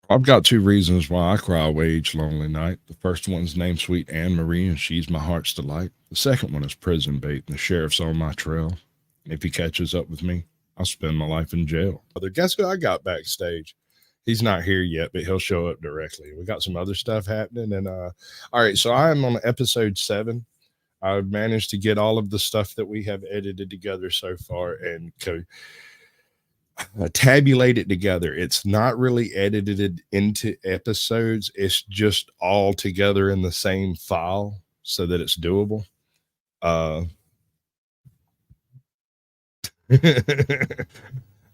I've got two reasons why I cry away each lonely night. The first one's named Sweet Anne Marie, and she's my heart's delight. The second one is prison bait, and the sheriff's on my trail. If he catches up with me, I'll spend my life in jail. Guess who I got backstage? He's not here yet, but he'll show up directly. We got some other stuff happening, and all right. So I am on episode 7. I've managed to get all of the stuff that we have edited together so far and tabulate it together. It's not really edited into episodes. It's just all together in the same file so that it's doable. Apparently,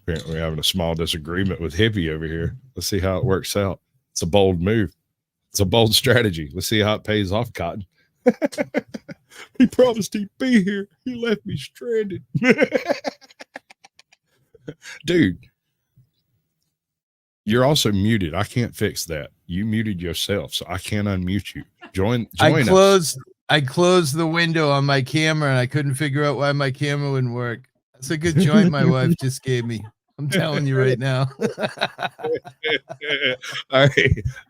we're having a small disagreement with Hippie over here. Let's see how it works out. It's a bold move. It's a bold strategy. Let's see how it pays off, Cotton. He promised he'd be here. He left me stranded. Dude, you're also muted. I can't fix that. You muted yourself, so I can't unmute you. Join us. I closed the window on my camera, and I couldn't figure out why my camera wouldn't work. That's a good joint my wife just gave me. I'm telling you right now. All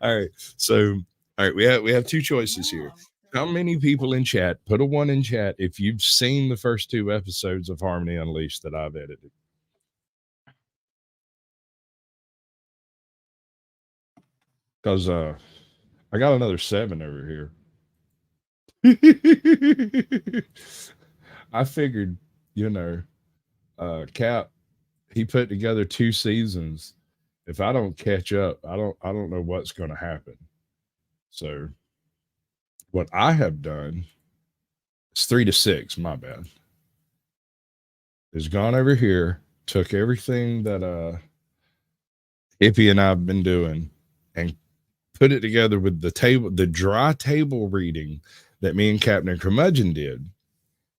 right. So, all right, we have two choices here. How many people in chat? Put a 1 in chat if you've seen the first 2 episodes of Harmony Unleashed that I've edited. Because I got another 7 over here. I figured, Cap, he put together 2 seasons. If I don't catch up, I don't know what's going to happen. So what I have done is 3 to 6, my bad. Is gone over here, took everything that Hippie and I've been doing and put it together with the dry table reading that me and Captain Curmudgeon did.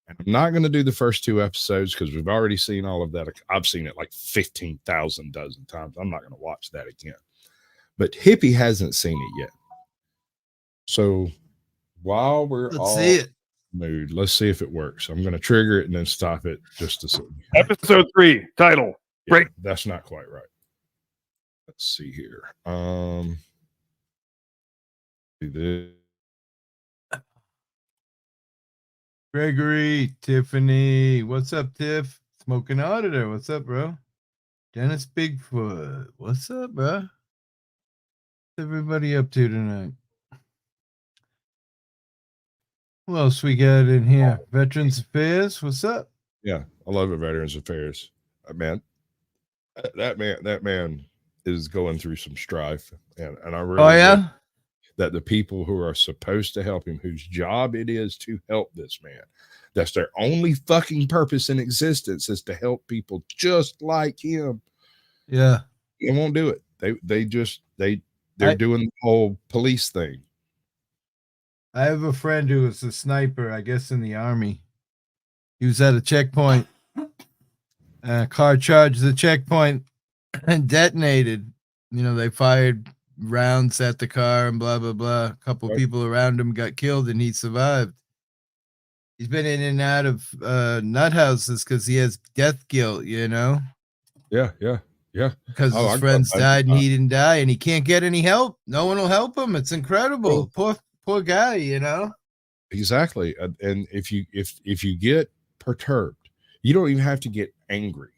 And I'm not going to do the first 2 episodes because we've already seen all of that. I've seen it like 15,000 dozen times. I'm not going to watch that again. But Hippie hasn't seen it yet. So while we're all see it. mood, let's see if it works. I'm going to trigger it and then stop it just to see. Episode 3, title. Break. That's not quite right. Let's see here. Do this. Gregory, Tiffany, what's up, Tiff? Smoking Auditor, what's up, bro? Dennis Bigfoot, what's up, bro? What's everybody up to tonight? Who else we got in here? Veterans Affairs, what's up? Yeah, I love it, Veterans Affairs. Man, that man is going through some strife, and I really hope that the people who are supposed to help him, whose job it is to help this man, that's their only fucking purpose in existence, is to help people just like him. Yeah, they won't do it. They're doing the whole police thing. I have a friend who was a sniper, I guess, in the Army. He was at a checkpoint. A car charged the checkpoint and detonated. They fired rounds at the car and blah, blah, blah. A couple people around him got killed and he survived. He's been in and out of nut houses because he has death guilt, Yeah. Because his friends died and he didn't die and he can't get any help. No one will help him. It's incredible. Poor guy, Exactly. And if you get perturbed, you don't even have to get angry.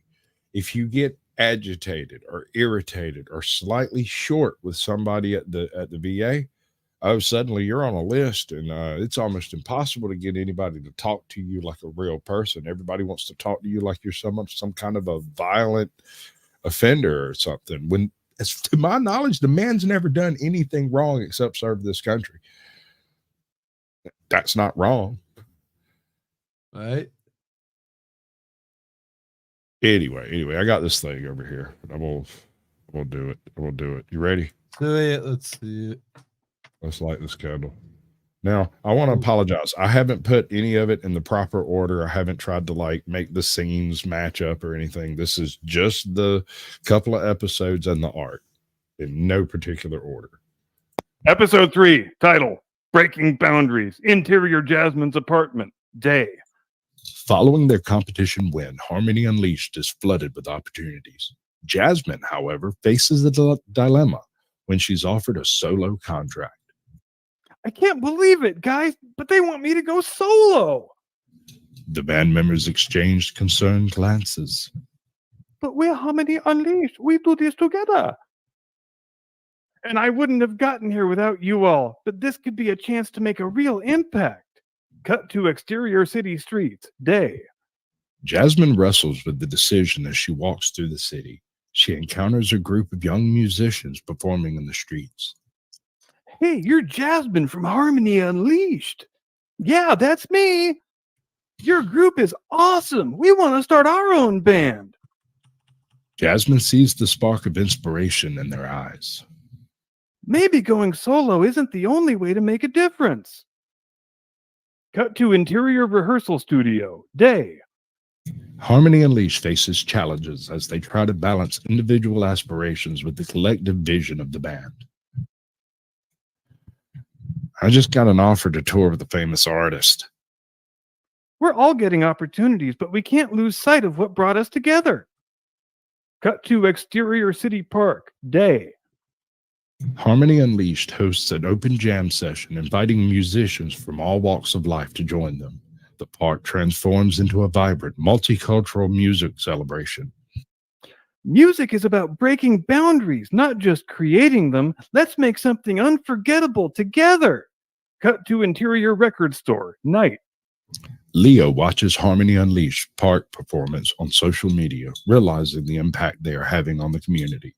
If you get agitated or irritated or slightly short with somebody at the VA, suddenly you're on a list, and it's almost impossible to get anybody to talk to you like a real person. Everybody wants to talk to you like you're some kind of a violent offender or something. When, as to my knowledge, the man's never done anything wrong except serve this country. That's not wrong. Right. Anyway, I got this thing over here. We'll do it. We'll do it. You ready? Let's see it. Let's light this candle. Now, I want to apologize. I haven't put any of it in the proper order. I haven't tried to make the scenes match up or anything. This is just the couple of episodes and the art in no particular order. Episode 3, title, Breaking Boundaries, Interior Jasmine's Apartment, Day. Following their competition win, Harmony Unleashed is flooded with opportunities. Jasmine, however, faces a dilemma. when she's offered a solo contract. I can't believe it, guys, but they want me to go solo. The band members exchanged concerned glances. But we're Harmony Unleashed. We do this together. And I wouldn't have gotten here without you all, but this could be a chance to make a real impact. Cut to exterior city streets, day. Jasmine wrestles with the decision as she walks through the city. She encounters a group of young musicians performing in the streets. Hey, you're Jasmine from Harmony Unleashed. Yeah, that's me. Your group is awesome. We want to start our own band. Jasmine sees the spark of inspiration in their eyes. Maybe going solo isn't the only way to make a difference. Cut to interior rehearsal studio, day. Harmony Unleashed faces challenges as they try to balance individual aspirations with the collective vision of the band. I just got an offer to tour with a famous artist. We're all getting opportunities, but we can't lose sight of what brought us together. Cut to exterior city park, day. Harmony Unleashed hosts an open jam session inviting musicians from all walks of life to join them. The park transforms into a vibrant, multicultural music celebration. Music is about breaking boundaries, not just creating them. Let's make something unforgettable together. Cut to interior record store, night. Leo watches Harmony Unleashed park performance on social media, realizing the impact they are having on the community.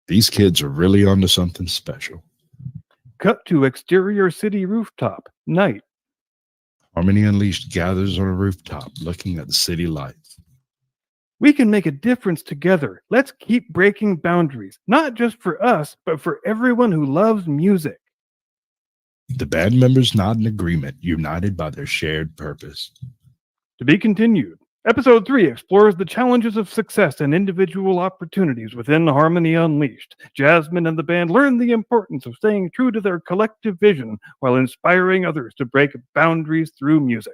These kids are really onto something special. Cut to exterior city rooftop, night. Harmony Unleashed gathers on a rooftop, looking at the city lights. We can make a difference together. Let's keep breaking boundaries, not just for us, but for everyone who loves music. The band members nod in agreement, united by their shared purpose. To be continued. Episode 3 explores the challenges of success and individual opportunities within Harmony Unleashed. Jasmine and the band learn the importance of staying true to their collective vision while inspiring others to break boundaries through music.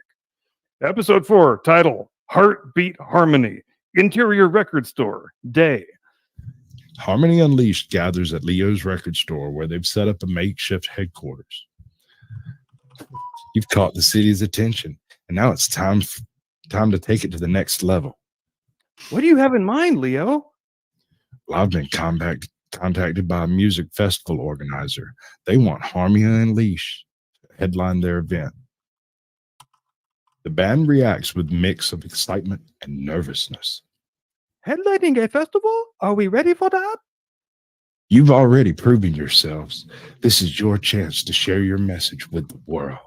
Episode 4, title, Heartbeat Harmony, interior record store, day. Harmony Unleashed gathers at Leo's record store where they've set up a makeshift headquarters. You've caught the city's attention, and now it's time to take it to the next level. What do you have in mind, Leo? Well, I've been contacted by a music festival organizer. They want Harmony Unleashed to headline their event. The band reacts with a mix of excitement and nervousness. Headlining a festival? Are we ready for that? You've already proven yourselves. This is your chance to share your message with the world.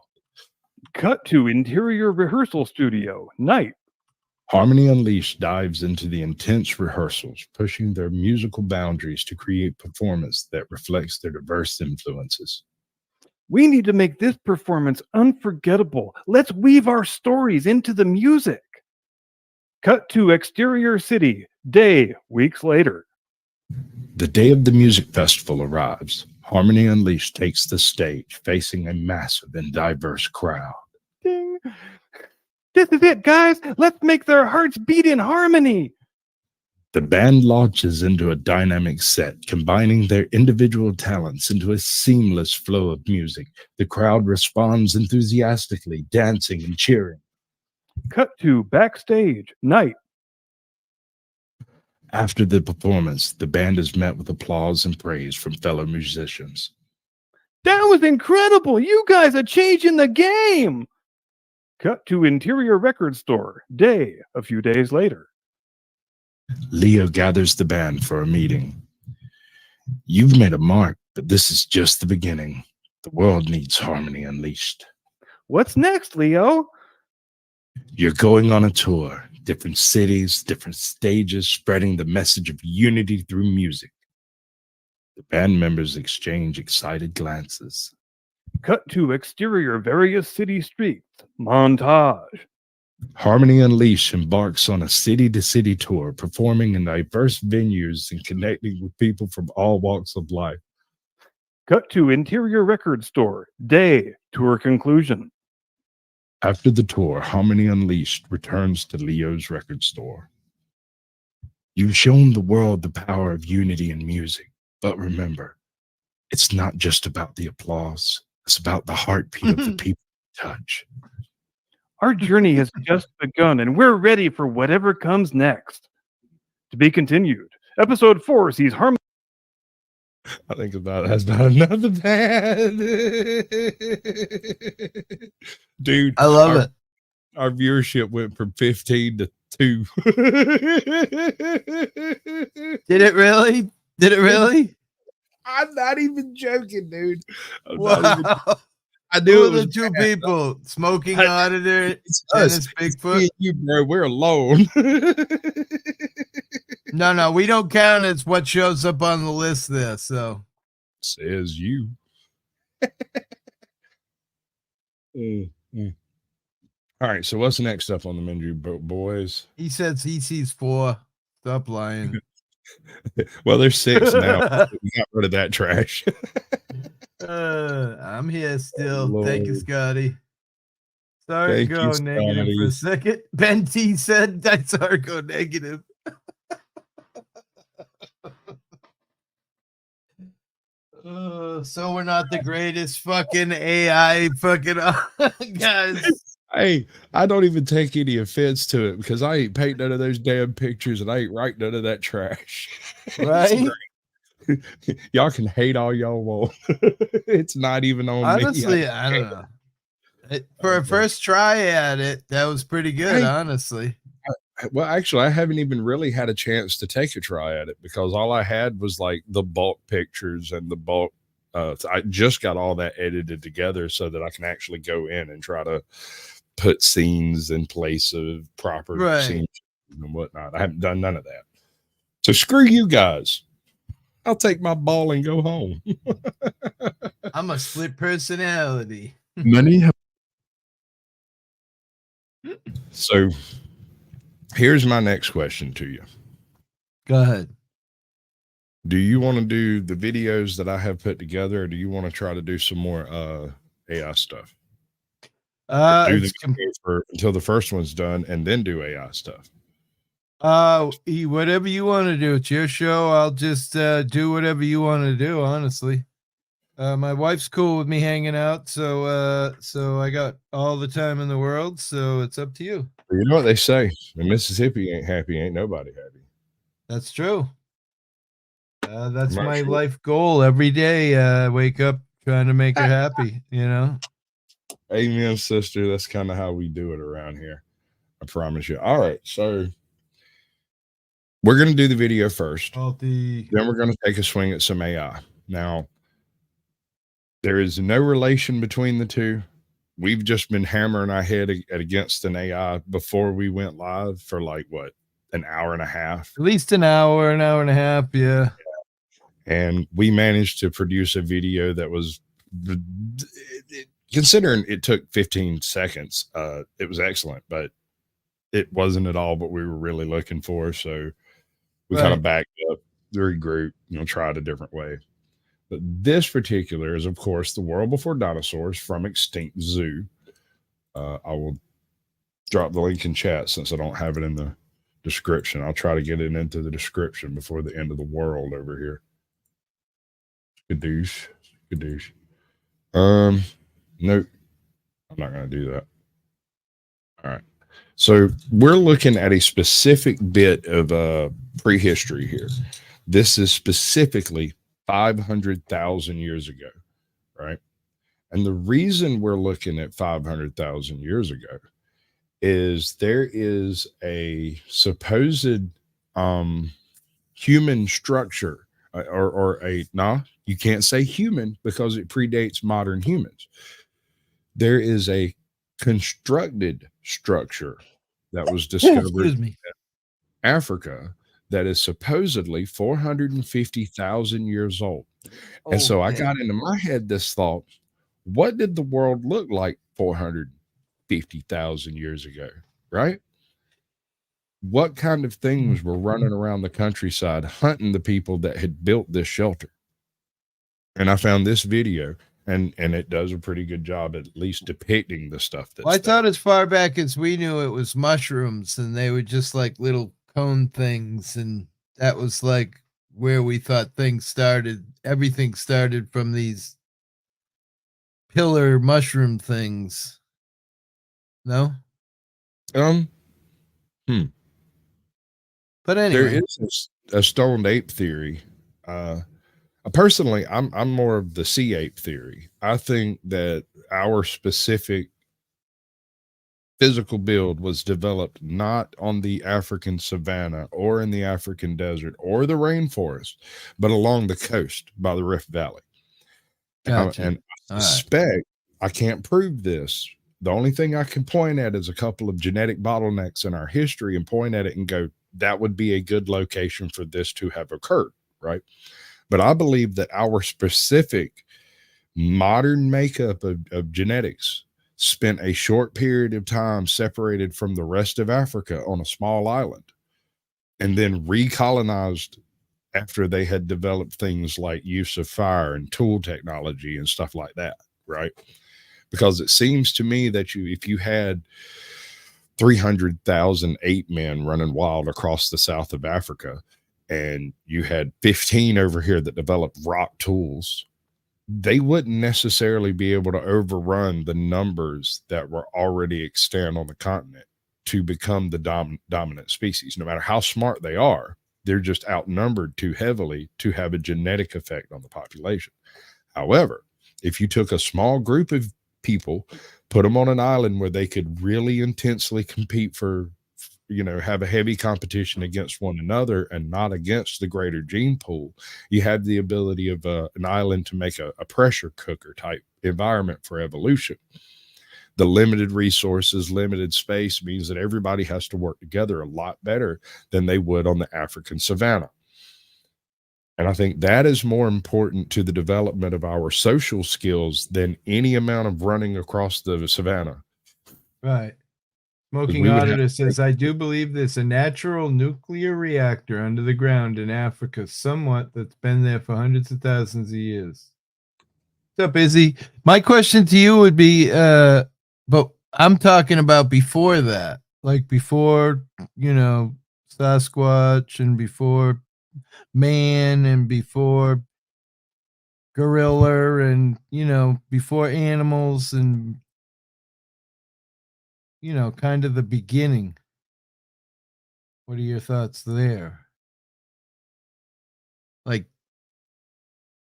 Cut to interior rehearsal studio, night. Harmony Unleashed dives into the intense rehearsals, pushing their musical boundaries to create performance that reflects their diverse influences. We need to make this performance unforgettable. Let's weave our stories into the music. Cut to exterior city, day, weeks later. The day of the music festival arrives. Harmony Unleashed takes the stage, facing a massive and diverse crowd. Ding. This is it, guys. Let's make their hearts beat in harmony. The band launches into a dynamic set, combining their individual talents into a seamless flow of music. The crowd responds enthusiastically, dancing and cheering. Cut to backstage, night. After the performance, the band is met with applause and praise from fellow musicians. That was incredible. You guys are changing the game. Cut to interior record store, day, a few days later. Leo gathers the band for a meeting. You've made a mark, but this is just the beginning. The world needs Harmony Unleashed. What's next, Leo? You're going on a tour, different cities, different stages, spreading the message of unity through music. The band members exchange excited glances. Cut to exterior various city streets, montage. Harmony Unleashed embarks on a city-to-city tour, performing in diverse venues and connecting with people from all walks of life. Cut to interior record store, day, tour conclusion. After the tour, Harmony Unleashed returns to Leo's record store. You've shown the world the power of unity in music. But remember, it's not just about the applause. It's about the heartbeat of the people you touch. Our journey has just begun, and we're ready for whatever comes next. To be continued. Episode 4 sees Harmony. I think that's about another bad. Dude, I love it. Our viewership went from 15 to 2. Did it really? Did it really? I'm not even joking, dude. Wow. I knew Who it are was the two bad. people? Smoking I- Auditor, It's us. Dennis It's Bigfoot. me and you, bro. We're alone. No, we don't count as what shows up on the list there. So Says you. Mm. All right. So what's next up on the menu, boys? he says he sees 4. Stop lying. Well, there's 6 now. We got rid of that trash. I'm here still. Lord. Thank you, Scotty. Sorry Thank to you, go negative for a Scotty. second. Ben T said, I saw her go negative. So we're not the greatest fucking AI fucking guys. Hey, I don't even take any offense to it because I ain't paint none of those damn pictures and I ain't write none of that trash. Right? Y'all can hate all y'all want. It's not even on Honestly, me. I don't know. For a first try at it, that was pretty good, Hey. honestly. Well, actually, I haven't even really had a chance to take a try at it because all I had was like the bulk pictures and the bulk. I just got all that edited together so that I can actually go in and try to put scenes in place of proper scenes and whatnot. I haven't done none of that. So screw you guys. I'll take my ball and go home. I'm a split personality. So here's my next question to you. Go ahead. Do you want to do the videos that I have put together, or do you want to try to do some more AI stuff? Do until the first one's done, and then do AI stuff. Whatever you want to do. It's your show. I'll just do whatever you want to do. Honestly, my wife's cool with me hanging out, so I got all the time in the world. So it's up to you. You know what they say: in Mississippi ain't happy, ain't nobody happy. That's true. That's my life goal every day. I wake up trying to make her happy, you know? Amen, sister. That's kind of how we do it around here. I promise you. All right. So we're going to do the video first. Then we're going to take a swing at some AI. Now, there is no relation between the two. We've just been hammering our head against an AI before we went live for like, what, an hour and a half? At least an hour and a half, yeah. And we managed to produce a video that was, considering it took 15 seconds, it was excellent, but it wasn't at all what we were really looking for. So we kind of backed up, regroup, tried a different way. But this particular is, of course, The World Before Dinosaurs from Extinct Zoo. I will drop the link in chat since I don't have it in the description. I'll try to get it into the description before the end of the world over here. Gadoosh. Nope. I'm not going to do that. All right. So we're looking at a specific bit of prehistory here. This is specifically 500,000 years ago, right? And the reason we're looking at 500,000 years ago is there is a supposed human structure you can't say human because it predates modern humans. There is a constructed structure that was discovered in Africa that is supposedly 450,000 years old. And so I got into my head this thought, what did the world look like 450,000 years ago, right? What kind of things were running around the countryside hunting the people that had built this shelter? And I found this video, and it does a pretty good job at least depicting the stuff that's I thought as far back as we knew it was mushrooms, and they were just like little cone things, and that was like where we thought things started. Everything started from these pillar mushroom things. No? Um, But there anyway. is a stoned ape theory. Personally, I'm more of the sea ape theory. I think that our specific physical build was developed not on the African savanna or in the African desert or the rainforest, but along the coast by the Rift Valley. Gotcha. And I All right. suspect I can't prove this. The only thing I can point at is a couple of genetic bottlenecks in our history and point at it and go, that would be a good location for this to have occurred, right? But I believe that our specific modern makeup of genetics spent a short period of time separated from the rest of Africa on a small island and then recolonized after they had developed things like use of fire and tool technology and stuff like that, right? Because it seems to me that if you had 300,000 ape men running wild across the south of Africa and you had 15 over here that developed rock tools, they wouldn't necessarily be able to overrun the numbers that were already extant on the continent to become the dominant species. No matter how smart they are, they're just outnumbered too heavily to have a genetic effect on the population. However, if you took a small group of people, put them on an island where they could really intensely compete for, have a heavy competition against one another and not against the greater gene pool, you have the ability of an island to make a pressure cooker type environment for evolution. The limited resources, limited space means that everybody has to work together a lot better than they would on the African savanna. And I think that is more important to the development of our social skills than any amount of running across the savannah. Right. Smoking We would have Auditor says, I do believe there's a natural nuclear reactor under the ground in Africa, somewhat that's been there for hundreds of thousands of years. What's up, Izzy? My question to you would be, but I'm talking about before that, like before, Sasquatch and before man and before gorilla and, before animals and, kind of the beginning. What are your thoughts there? Like,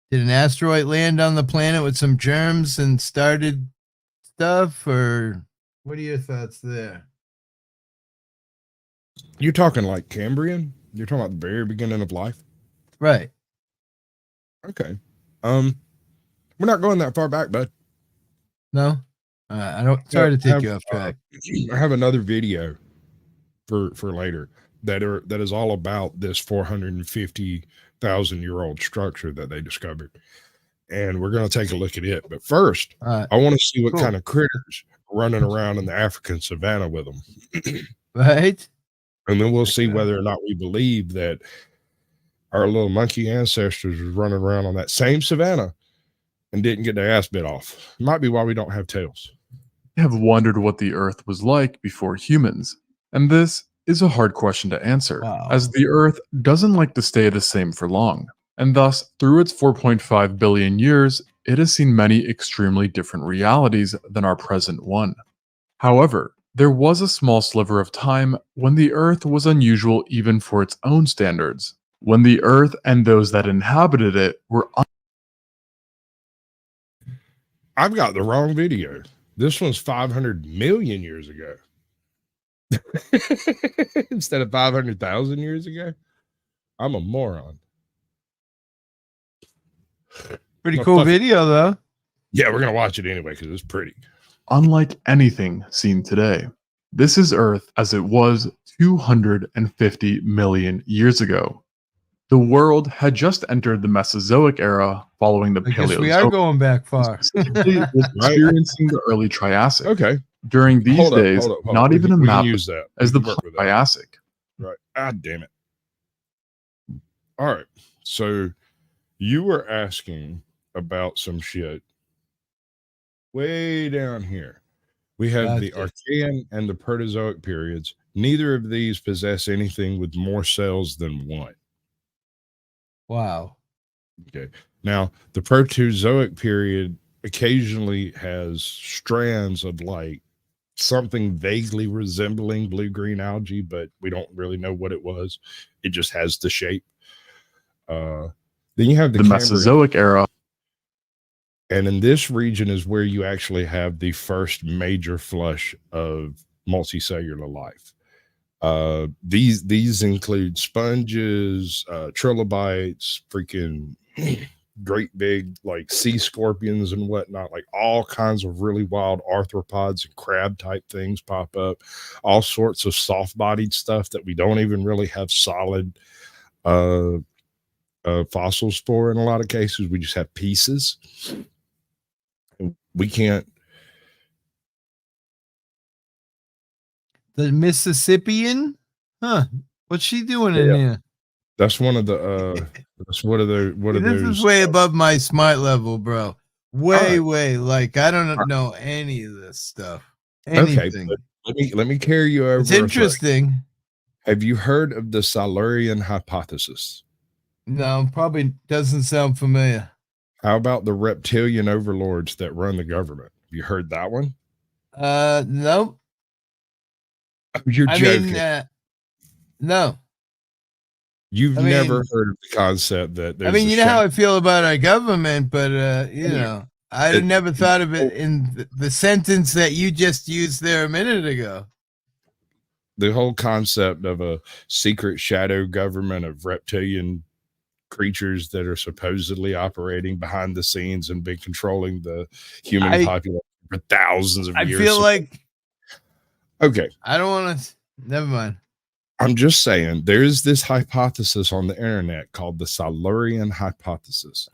did an asteroid land on the planet with some germs and started stuff, or what are your thoughts there? You're talking like Cambrian? You're talking about the very beginning of life? Right. Okay. We're not going that far back, bud. No? I don't. Sorry to take you off track. I have another video for later that is all about this 450,000-year-old structure that they discovered, and we're going to take a look at it. But first, I want to see what kind of critters are running around in the African savanna with them. Right. And then we'll see whether or not we believe that our little monkey ancestors was running around on that same savanna and didn't get their ass bit off. It might be why we don't have tails. I have wondered what the Earth was like before humans, and this is a hard question to answer, as the Earth doesn't like to stay the same for long, and thus, through its 4.5 billion years, it has seen many extremely different realities than our present one. However, there was a small sliver of time when the Earth was unusual even for its own standards, when the Earth and those that inhabited it were I've got the wrong video. This one's 500 million years ago. Instead of 500,000 years ago. I'm a moron. Pretty cool video, though. Yeah, we're going to watch it anyway because it's pretty. Unlike anything seen today. This is Earth as it was 250 million years ago. The world had just entered the Mesozoic era following the Paleozoic. We are going back far. Specifically, was experiencing the early Triassic. Okay. During these days, not even a map use that as the Triassic. Right. Ah, damn it. All right. So you were asking about some shit way down here. We have the Archean and the Proterozoic periods. Neither of these possess anything with more cells than one. Wow. Okay. Now, the Proterozoic period occasionally has strands of like something vaguely resembling blue-green algae, but we don't really know what it was. It just has the shape. Then you have the The Cambrian, Mesozoic era. and in this region is where you actually have the first major flush of multicellular life. These include sponges, trilobites, freaking great big like sea scorpions and whatnot, like all kinds of really wild arthropods and crab type things pop up, all sorts of soft bodied stuff that we don't even really have solid fossils for in a lot of cases. We just have pieces. We can't. The Mississippian? Huh. What's she doing in Yeah, here? that's one of the that's one of the what are This is those way above my smart level, bro. Way, right. way. Like I don't know any of this stuff. Okay, Anything. but let me carry you over It's a thread. interesting. Have you heard of the Silurian hypothesis? No, probably doesn't sound familiar. How about the reptilian overlords that run the government? Have you heard that one? Nope. You're I joking. mean, no. You've I never mean, heard of the concept that I there's mean, a you know how shadow. I feel about our government, but you know, I It- never thought of it in the sentence that you just used there a minute ago. the whole concept of a secret shadow government of reptilian creatures that are supposedly operating behind the scenes and been controlling the human I population for thousands of I years. feel like Okay, I don't want to. Never mind. I'm just saying there is this hypothesis on the internet called the Silurian hypothesis.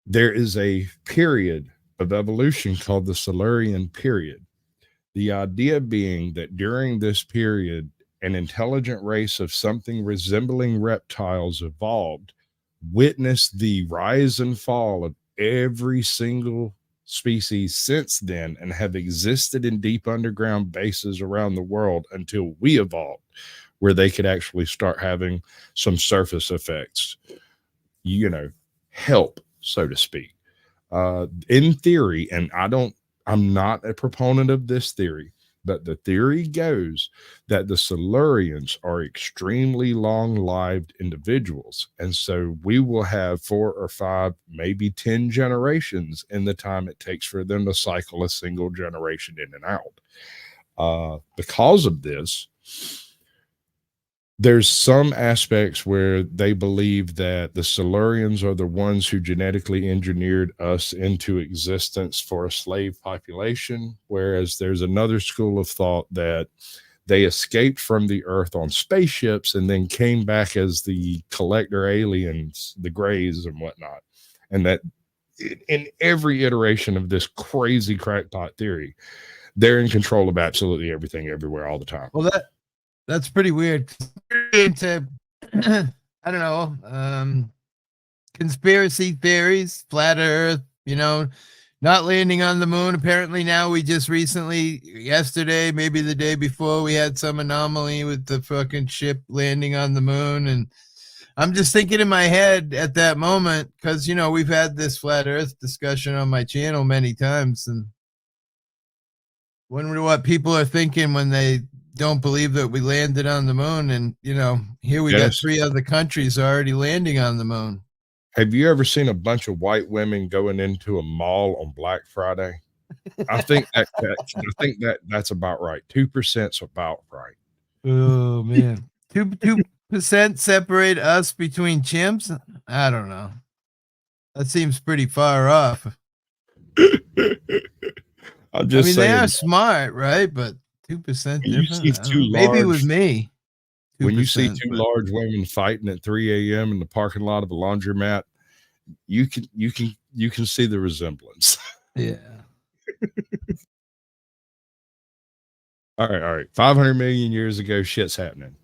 There is a period of evolution called the Silurian period. The idea being that during this period, an intelligent race of something resembling reptiles evolved, witnessed the rise and fall of every single species since then, and have existed in deep underground bases around the world until we evolved, where they could actually start having some surface effects, help, so to speak. In theory, and I'm not a proponent of this theory, but the theory goes that the Silurians are extremely long-lived individuals. And so we will have 4 or 5, maybe 10 generations in the time it takes for them to cycle a single generation in and out. Because of this, there's some aspects where they believe that the Silurians are the ones who genetically engineered us into existence for a slave population, whereas there's another school of thought that they escaped from the Earth on spaceships and then came back as the collector aliens, the Greys and whatnot. And that in every iteration of this crazy crackpot theory, they're in control of absolutely everything everywhere all the time. Well, that's pretty weird. Into I don't know, conspiracy theories, flat Earth, not landing on the moon. Apparently now we just recently, yesterday, maybe the day before, we had some anomaly with the fucking ship landing on the moon. And I'm just thinking in my head at that moment, because, we've had this flat Earth discussion on my channel many times, and wonder what people are thinking when they don't believe that we landed on the moon. And, here we got 3 other countries already landing on the moon. Have you ever seen a bunch of white women going into a mall on Black Friday? I think that's about right. 2%'s about right. Oh man, 2% separate us between chimps. I don't know. That seems pretty far off. I'm just they saying. are smart, right? But 2% You different. see two Maybe large, with me. when you see two large women fighting at 3 a.m. in the parking lot of a laundromat, you can see the resemblance. Yeah. All right. 500 million years ago, shit's happening.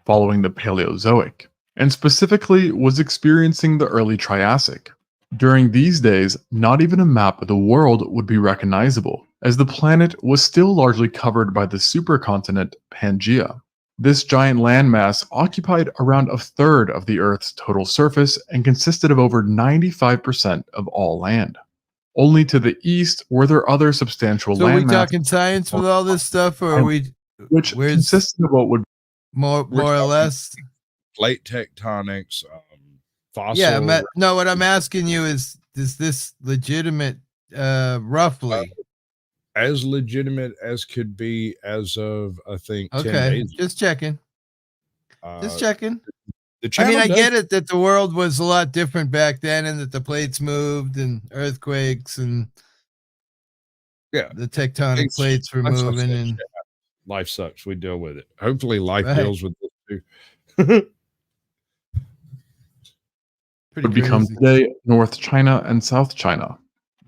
Following the Paleozoic, and specifically was experiencing the early Triassic. During these days, not even a map of the world would be recognizable, as the planet was still largely covered by the supercontinent Pangaea. This giant landmass occupied around a third of the Earth's total surface and consisted of over 95% of all land. Only to the east were there other substantial So are we landmasses, talking science with all this stuff, or are we which where's consisted of what would more or talking- less? Plate tectonics, fossil. Yeah, no. What I'm asking you is this legitimate? Roughly. As legitimate as could be as of, I think, 10 Okay, days. just checking. Just checking. The I channel mean, I does- get it that the world was a lot different back then, and that the plates moved, and earthquakes, and Yeah, the tectonic plates were life sucks, moving, that and shit happens. Life sucks. We deal with it. Hopefully, life Right. deals with it too. pretty would become crazy. today North China and South China.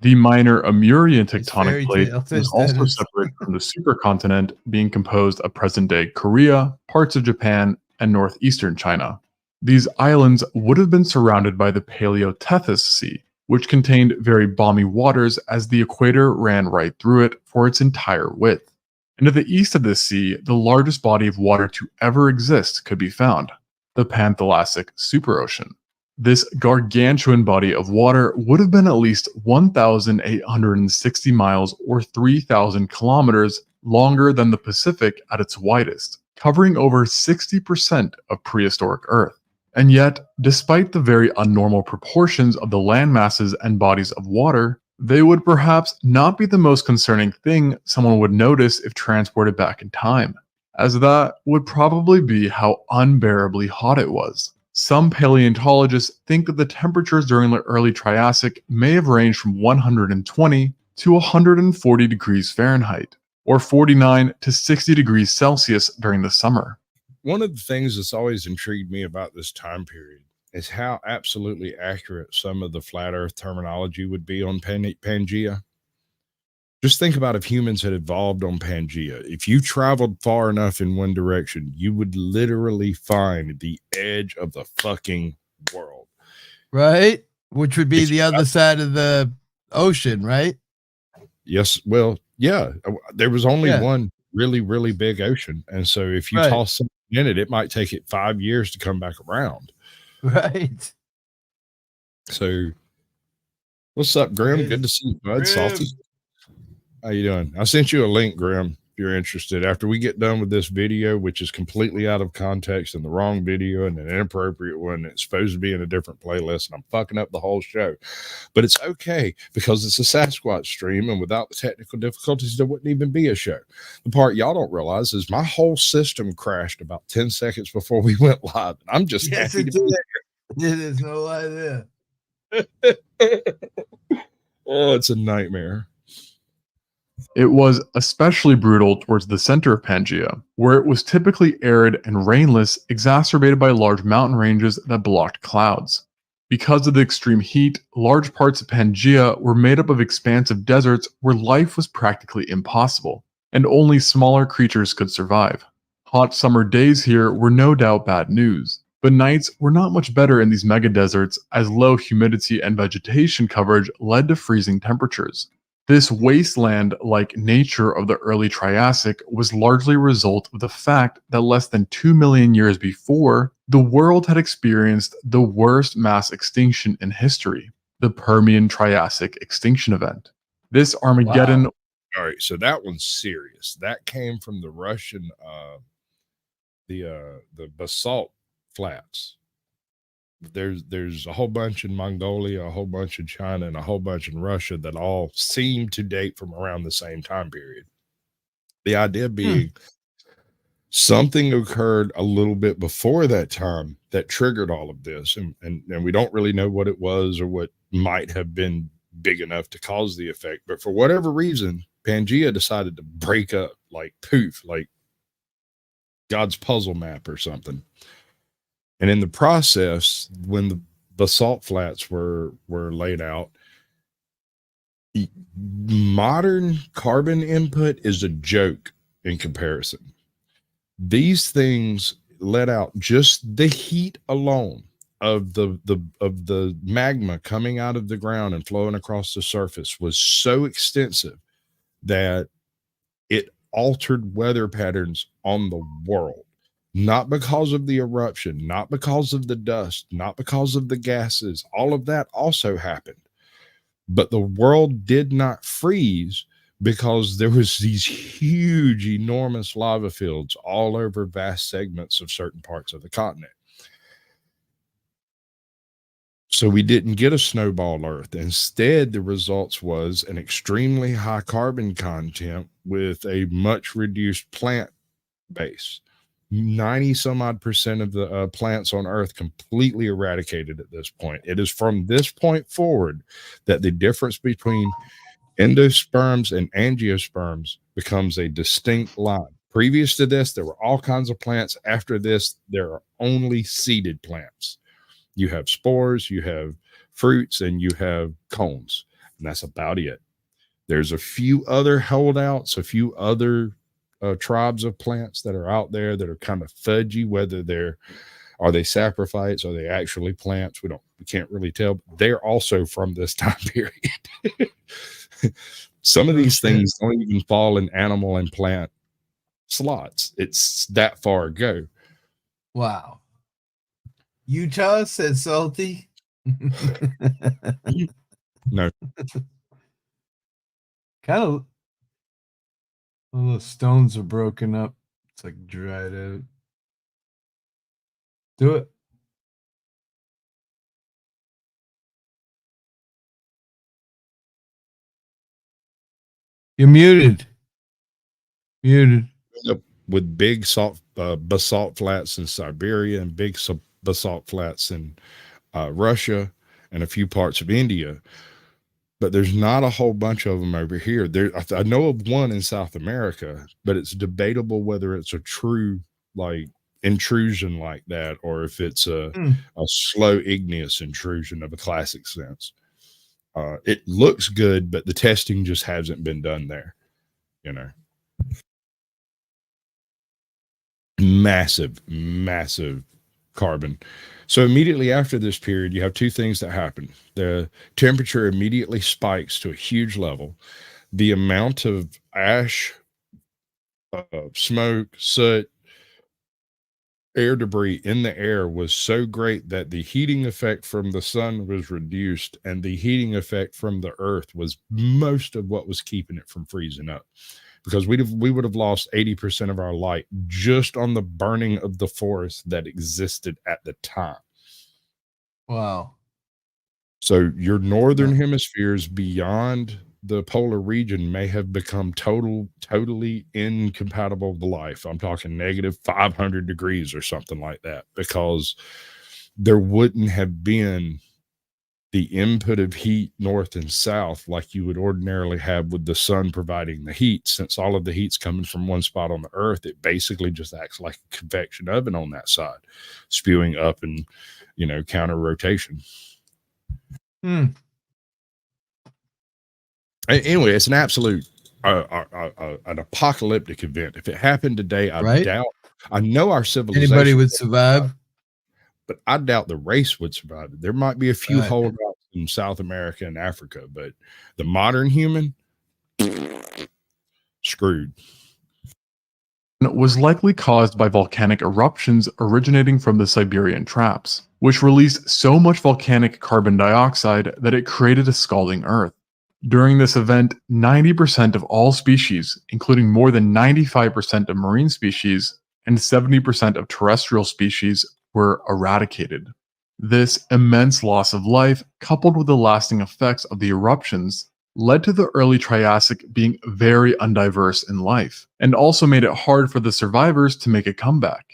The minor Amurian It's fairy tectonic plate tale, was says also Dennis. separate from the supercontinent, being composed of present-day Korea, parts of Japan, and northeastern China. These islands would have been surrounded by the Paleotethys Sea, which contained very balmy waters as the equator ran right through it for its entire width. And to the east of this sea, the largest body of water to ever exist could be found, the Panthalassic superocean. This gargantuan body of water would have been at least 1,860 miles or 3,000 kilometers longer than the Pacific at its widest, covering over 60% of prehistoric Earth. And yet, despite the very unnormal proportions of the land masses and bodies of water, they would perhaps not be the most concerning thing someone would notice if transported back in time, as that would probably be how unbearably hot it was. Some paleontologists think that the temperatures during the early Triassic may have ranged from 120 to 140 degrees Fahrenheit, or 49 to 60 degrees Celsius during the summer. One of the things that's always intrigued me about this time period is how absolutely accurate some of the flat earth terminology would be on Pangea. Just think about if humans had evolved on Pangea. If you traveled far enough in one direction, you would literally find the edge of the fucking world. Right? Which would be If the you- other side of the ocean, right? Yes. Well, yeah. There was only Yeah. one really, really big ocean. And so if you Right. toss something in it, it might take it 5 years to come back around. Right. So what's up, Grim? Crazy. Good to see you, bud. Grim. Salty. How you doing? I sent you a link, Grim, if you're interested. After we get done with this video, which is completely out of context and the wrong video and an inappropriate one, it's supposed to be in a different playlist, and I'm fucking up the whole show. But it's okay because it's a Sasquatch stream, and without the technical difficulties, there wouldn't even be a show. The part y'all don't realize is my whole system crashed about 10 seconds before we went live. And I'm just Yes, happy it to be did. There's no lie there. Oh, it's a nightmare. It was especially brutal towards the center of Pangaea, where it was typically arid and rainless, exacerbated by large mountain ranges that blocked clouds. Because of the extreme heat, large parts of Pangaea were made up of expansive deserts where life was practically impossible, and only smaller creatures could survive. Hot summer days here were no doubt bad news, but nights were not much better in these mega deserts as low humidity and vegetation coverage led to freezing temperatures. This wasteland-like nature of the early Triassic was largely a result of the fact that less than 2 million years before, the world had experienced the worst mass extinction in history, the Permian-Triassic extinction event. This Armageddon... Wow. All right, so that one's serious. That came from the Russian, the basalt flats. There's a whole bunch in Mongolia, a whole bunch in China, and a whole bunch in Russia that all seem to date from around the same time period. The idea being something occurred a little bit before that time that triggered all of this, and we don't really know what it was or what might have been big enough to cause the effect. But for whatever reason, Pangea decided to break up like poof, like God's puzzle map or something. And in the process, when the basalt flats were laid out, modern carbon input is a joke in comparison. These things let out just the heat alone of the magma coming out of the ground and flowing across the surface was so extensive that it altered weather patterns on the world. Not because of the eruption, not because of the dust, not because of the gases. All of that also happened. But the world did not freeze because there was these huge, enormous lava fields all over vast segments of certain parts of the continent. So we didn't get a snowball Earth. Instead, the results was an extremely high carbon content with a much reduced plant base. 90 some odd percent of the plants on Earth completely eradicated at this point. It is from this point forward that the difference between endosperms and angiosperms becomes a distinct line. Previous to this, there were all kinds of plants. After this, there are only seeded plants. You have spores, you have fruits, and you have cones, and that's about it. There's a few other holdouts, a few other tribes of plants that are out there that are kind of fudgy, whether are they saprophytes, are they actually plants? We can't really tell. They're also from this time period. Some of these things don't even fall in animal and plant slots. It's that far ago. Wow. Utah said salty. No. Kind of. All the stones are broken up. It's like dried out. Do it. You're muted. Muted. With big basalt flats in Siberia and big basalt flats in Russia and a few parts of India. But there's not a whole bunch of them over here. I know of one in South America, but it's debatable whether it's a true like intrusion like that or if it's a slow igneous intrusion of a classic sense. It looks good, but the testing just hasn't been done there. Massive carbon. So immediately after this period, you have two things that happen. The temperature immediately spikes to a huge level. The amount of ash, smoke, soot, air debris in the air was so great that the heating effect from the sun was reduced, and the heating effect from the earth was most of what was keeping it from freezing up. Because we would have lost 80% of our light just on the burning of the forest that existed at the time. Wow. So your northern hemispheres beyond the polar region may have become totally incompatible with life. I'm talking negative 500 degrees or something like that, because there wouldn't have been the input of heat north and south like you would ordinarily have with the sun providing the heat. Since all of the heat's coming from one spot on the earth, it basically just acts like a convection oven on that side, spewing up and counter rotation. Anyway, it's an absolute an apocalyptic event. If it happened today, I know our civilization, anybody would survive, but I doubt the race would survive it. There might be a few holdouts in South America and Africa, but the modern human, screwed. It was likely caused by volcanic eruptions originating from the Siberian traps, which released so much volcanic carbon dioxide that it created a scalding earth. During this event, 90% of all species, including more than 95% of marine species and 70% of terrestrial species, were eradicated. This immense loss of life, coupled with the lasting effects of the eruptions, led to the early Triassic being very undiverse in life, and also made it hard for the survivors to make a comeback.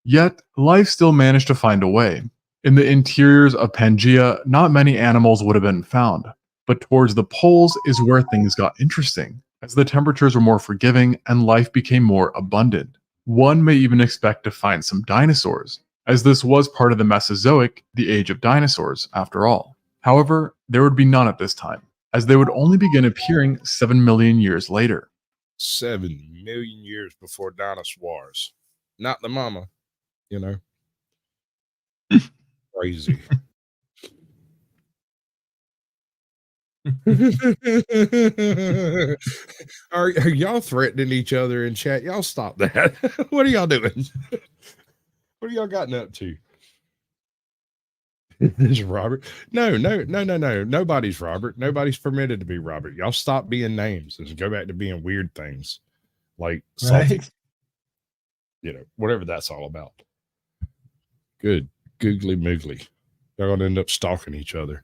Yet, life still managed to find a way. In the interiors of Pangaea, not many animals would have been found, but towards the poles is where things got interesting, as the temperatures were more forgiving and life became more abundant. One may even expect to find some dinosaurs, as this was part of the Mesozoic, the age of dinosaurs, after all. However, there would be none at this time, as they would only begin appearing 7 million years later. 7 million years before dinosaurs. Not the mama, Crazy. Are y'all threatening each other in chat? Y'all stop that. What are y'all doing? What are y'all gotten up to? This Robert? No. Nobody's Robert. Nobody's permitted to be Robert. Y'all stop being names and go back to being weird things like salty. Right? Whatever that's all about. Good. Googly moogly. They're going to end up stalking each other.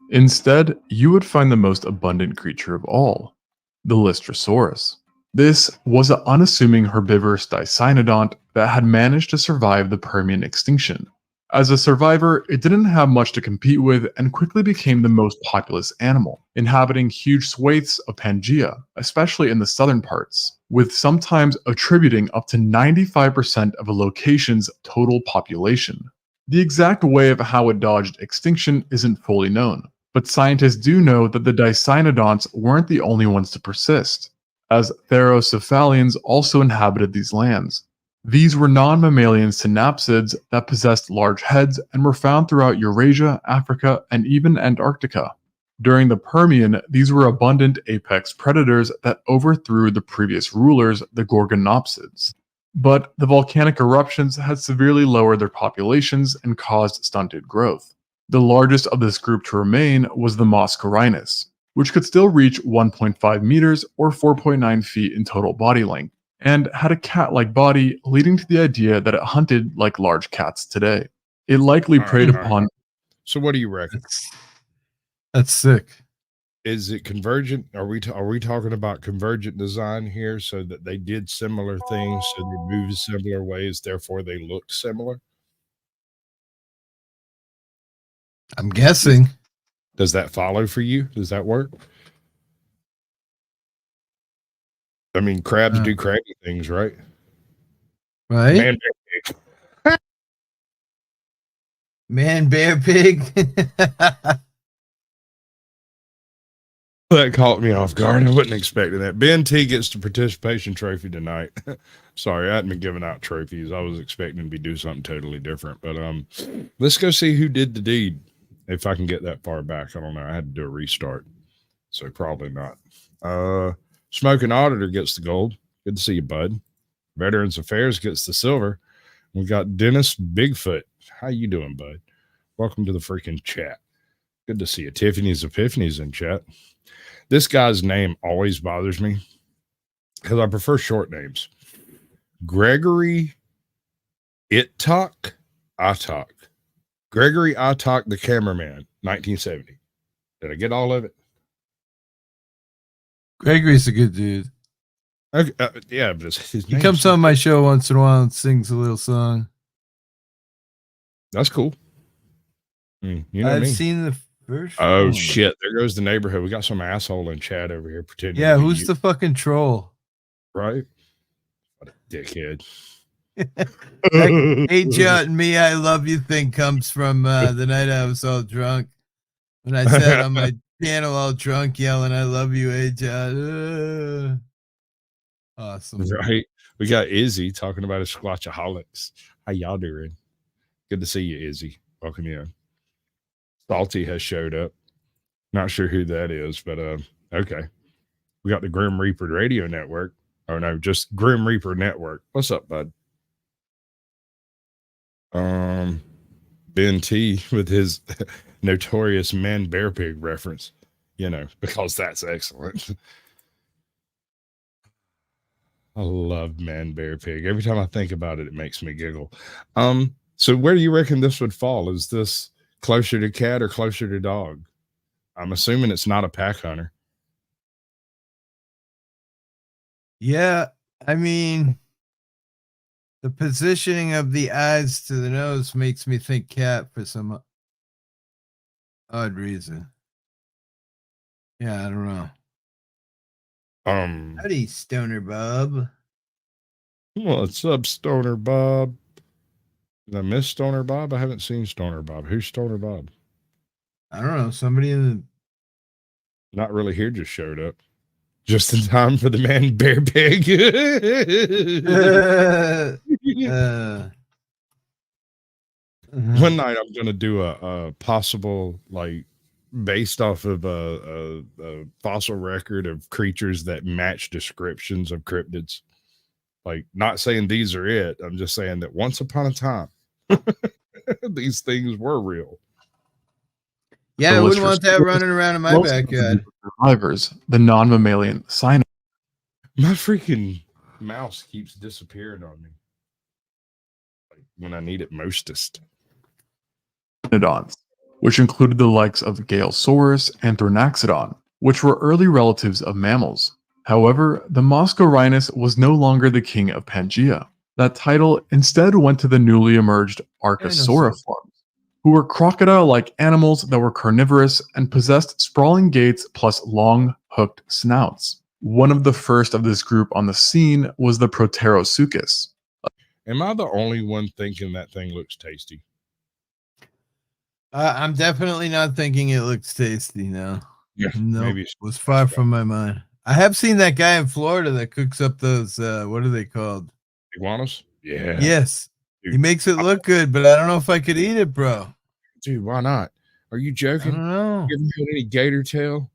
Instead, you would find the most abundant creature of all, the Lystrosaurus. This was an unassuming herbivorous dicynodont that had managed to survive the Permian extinction. As a survivor, it didn't have much to compete with and quickly became the most populous animal, inhabiting huge swathes of Pangaea, especially in the southern parts, with sometimes attributing up to 95% of a location's total population. The exact way of how it dodged extinction isn't fully known, but scientists do know that the dicynodonts weren't the only ones to persist, as therocephalians also inhabited these lands. These were non-mammalian synapsids that possessed large heads and were found throughout Eurasia, Africa, and even Antarctica. During the Permian, these were abundant apex predators that overthrew the previous rulers, the Gorgonopsids. But the volcanic eruptions had severely lowered their populations and caused stunted growth. The largest of this group to remain was the Mascarinus, which could still reach 1.5 meters or 4.9 feet in total body length, and had a cat-like body, leading to the idea that it hunted like large cats today. It likely preyed upon... So what do you reckon? That's sick. Is it convergent? Are we talking about convergent design here, so that they did similar things, so they moved similar ways, therefore they looked similar? I'm guessing. Does that follow for you? Does that work? I mean, crabs do crabby things, right? Right? Man, Man, bear, pig. that caught me off guard. I wasn't expecting that. Ben T gets the participation trophy tonight. Sorry, I hadn't been giving out trophies. I was expecting to do something totally different. But let's go see who did the deed. If I can get that far back, I don't know. I had to do a restart, so probably not. Smoking Auditor gets the gold. Good to see you, bud. Veterans Affairs gets the silver. We got Dennis Bigfoot. How you doing, bud? Welcome to the freaking chat. Good to see you. Tiffany's Epiphany's in chat. This guy's name always bothers me because I prefer short names. Gregory Itok. Gregory Itok, the cameraman, 1970. Did I get all of it? Gregory's a good dude. Okay, yeah, but his he comes on my show once in a while and sings a little song. That's cool. You know I've me. seen the first Oh, one. shit. There goes the neighborhood. We got some asshole in chat over here pretending. Yeah, who's the fucking troll? Right? What a dickhead. Hey, John, and me, I love you thing comes from the night I was all drunk. When I sat on my piano all drunk yelling, I love you, hey, John. Awesome. Right. We got Izzy talking about his squatchaholics. How y'all doing? Good to see you, Izzy. Welcome in. Salty has showed up. Not sure who that is, but okay. We got the Grim Reaper Radio Network. Oh no, just Grim Reaper Network. What's up, bud? Ben T with his notorious man bear pig reference, because that's excellent. I love man bear pig. Every time I think about it, it makes me giggle. So where do you reckon this would fall? Is this closer to cat or closer to dog? I'm assuming it's not a pack hunter. Yeah, I mean, the positioning of the eyes to the nose makes me think cat for some odd reason. Yeah, I don't know. Howdy, Stoner Bob. What's up, Stoner Bob? Did I miss Stoner Bob? I haven't seen Stoner Bob. Who's Stoner Bob? I don't know. Somebody in the... Not really here just showed up. Just in time for the man bear pig. One night I'm going to do a possible, based off of a fossil record of creatures that match descriptions of cryptids. Like, not saying these are it. I'm just saying that once upon a time, these things were real. Yeah, I wouldn't want that running around in my backyard. Survivors, the non-mammalian cyanodonts. My freaking mouse keeps disappearing on me. Like when I need it mostest. Which included the likes of Galesaurus and Thrinaxodon, which were early relatives of mammals. However, the Moscorhinus was no longer the king of Pangaea. That title instead went to the newly emerged Archosauriforms, who were crocodile-like animals that were carnivorous and possessed sprawling gaits plus long, hooked snouts. One of the first of this group on the scene was the Proterosuchus. Am I the only one thinking that thing looks tasty? I'm definitely not thinking it looks tasty now. Yeah, no, maybe it was far from my mind. I have seen that guy in Florida that cooks up those, what are they called? Iguanas? Yeah. Yes. Dude, he makes it look good, but I don't know if I could eat it, bro. Dude, why not? Are you I joking? don't know. You haven't had any gator tail?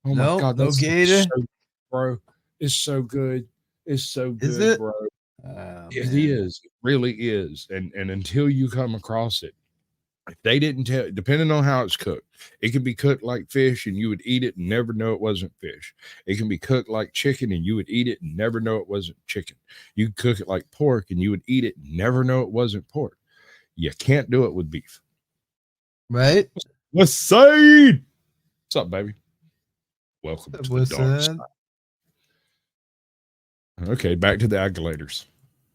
Oh my Nope, god, no that's gator. so, bro. It's so good. It's so good, Is it? bro. Oh, It man. is. It really is. And until you come across it, if they didn't tell, depending on how it's cooked, it can be cooked like fish and you would eat it and never know it wasn't fish. It can be cooked like chicken and you would eat it and never know it wasn't chicken. You could cook it like pork and you would eat it and never know it wasn't pork. You can't do it with beef. Right? What's side? What's up, baby? Welcome to the dark side. Okay, back to the alligators.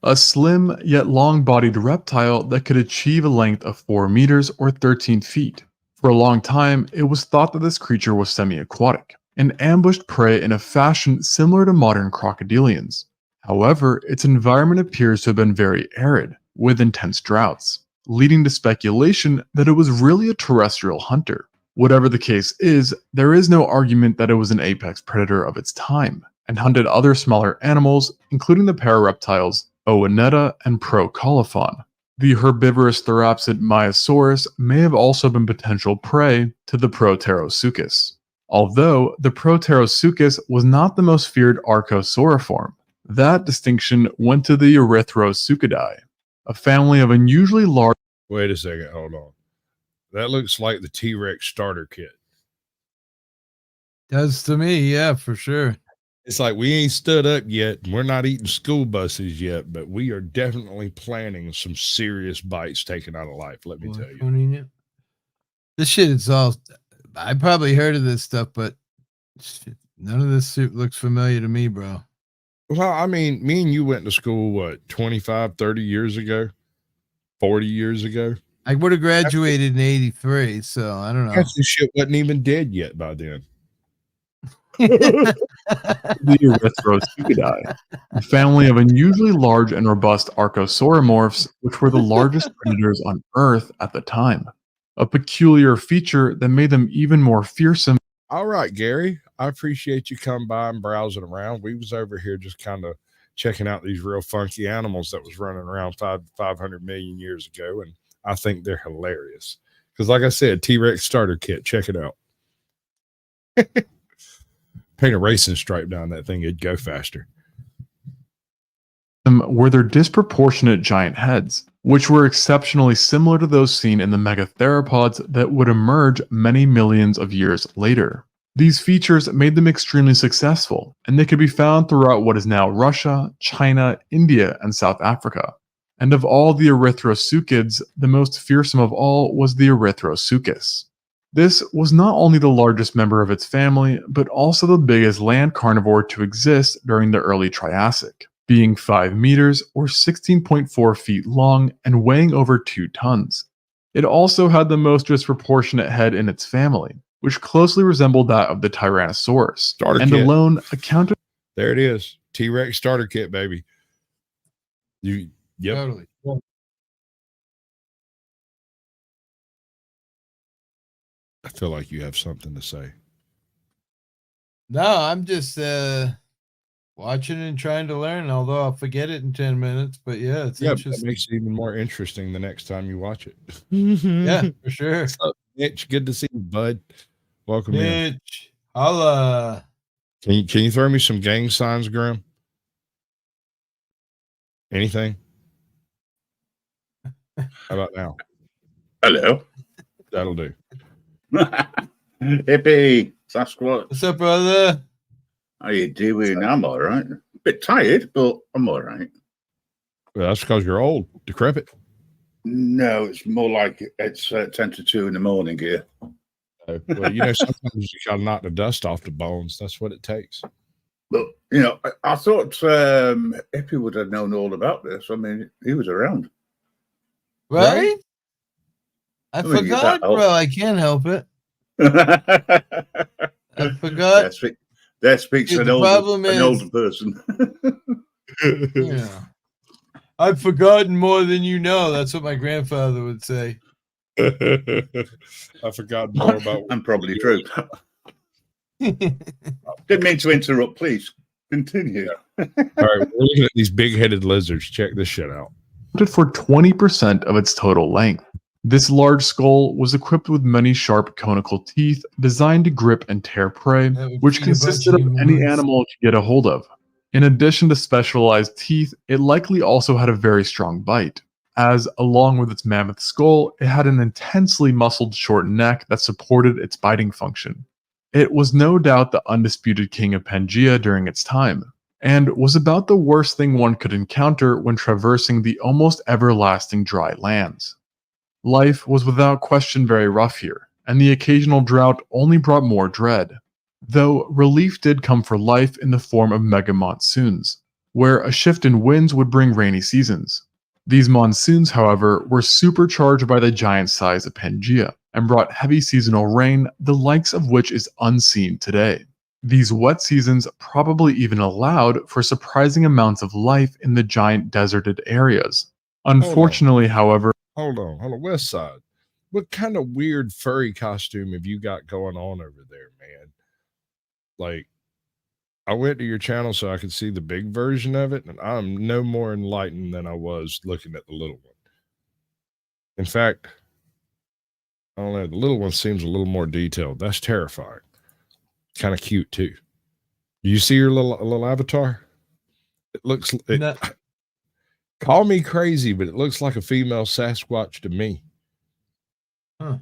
A slim yet long-bodied reptile that could achieve a length of 4 meters or 13 feet. For a long time, it was thought that this creature was semi-aquatic and ambushed prey in a fashion similar to modern crocodilians. However, its environment appears to have been very arid, with intense droughts, leading to speculation that it was really a terrestrial hunter. Whatever the case is, there is no argument that it was an apex predator of its time, and hunted other smaller animals, including the parareptiles Oanetta and Procolophon. The herbivorous therapsid Myosaurus may have also been potential prey to the Proterosuchus. Although the Proterosuchus was not the most feared archosauriform, that distinction went to the Erythrosuchidae, a family of unusually large. Wait a second, hold on. That looks like the T-Rex starter kit. Does to me, yeah, for sure. It's like we ain't stood up yet. And we're not eating school buses yet, but we are definitely planning some serious bites taken out of life. Let me tell you. This shit is all. I probably heard of this stuff, but shit, none of this shit looks familiar to me, bro. Well, I mean, me and you went to school, what, 25, 30 years ago? 40 years ago? I would have graduated in 83, so I don't know. This shit wasn't even dead yet by then. The Erythrosuchidae, a family of unusually large and robust archosauromorphs, which were the largest predators on Earth at the time. A peculiar feature that made them even more fearsome. All right, Gary, I appreciate you coming by and browsing around. We was over here just kind of checking out these real funky animals that was running around 500 million years ago, and I think they're hilarious. Because like I said, T-Rex starter kit, check it out. Paint a racing stripe down that thing, it'd go faster. Were their disproportionate giant heads, which were exceptionally similar to those seen in the megatheropods that would emerge many millions of years later. These features made them extremely successful, and they could be found throughout what is now Russia, China, India, and South Africa. And of all the Erythrosuchids, the most fearsome of all was the Erythrosuchus. This was not only the largest member of its family, but also the biggest land carnivore to exist during the early Triassic, being 5 meters or 16.4 feet long and weighing over 2 tons. It also had the most disproportionate head in its family, which closely resembled that of the Tyrannosaurus, Starter and kit. alone accounted. There it is. T-Rex starter kit, baby. Yep. Totally. I feel like you have something to say. No, I'm just watching and trying to learn, although I'll forget it in 10 minutes. But yeah, it's interesting. That makes it even more interesting the next time you watch it. Yeah, for sure. What's up, Mitch? Good to see you, bud. Welcome in. Mitch, holla. Can you throw me some gang signs, Graham? Anything? How about now? Hello. That'll do. Hippie, Sasquatch. What's up, brother? How you doing? I'm all right. A bit tired, but I'm all right. Well, that's because you're old, decrepit. No, it's more like it's 10 to 2 in the morning here. Well, you know, sometimes you got to knock the dust off the bones. That's what it takes. But, you know, I thought Hippie would have known all about this. I mean, he was around. Right? Right? I mean, you're forgot, that old. bro. I can't help it. that I forgot. speaks Yeah, an the older, problem an is- older person. Yeah. I've forgotten more than you know. That's what my grandfather would say. I forgot more about. And probably true. Didn't mean to interrupt. Please continue. All right, we're looking at these big-headed lizards. Check this shit out. For 20% of its total length. This large skull was equipped with many sharp conical teeth designed to grip and tear prey, That would which feed a bunch consisted of of any humans. animal it could get a hold of. In addition to specialized teeth, it likely also had a very strong bite, as along with its mammoth skull, it had an intensely muscled short neck that supported its biting function. It was no doubt the undisputed king of Pangaea during its time, and was about the worst thing one could encounter when traversing the almost everlasting dry lands. Life was without question very rough here, and the occasional drought only brought more dread. Though relief did come for life in the form of mega monsoons, where a shift in winds would bring rainy seasons. These monsoons, however, were supercharged by the giant size of Pangaea, and brought heavy seasonal rain, the likes of which is unseen today. These wet seasons probably even allowed for surprising amounts of life in the giant deserted areas. Unfortunately, however, Hold on, West Side. What kind of weird furry costume have you got going on over there, man? Like, I went to your channel so I could see the big version of it, and I'm no more enlightened than I was looking at the little one. In fact, I don't know, the little one seems a little more detailed. That's terrifying. Kind of cute too. Do you see your little avatar? It looks. No. Call me crazy, but it looks like a female Sasquatch to me. Huh.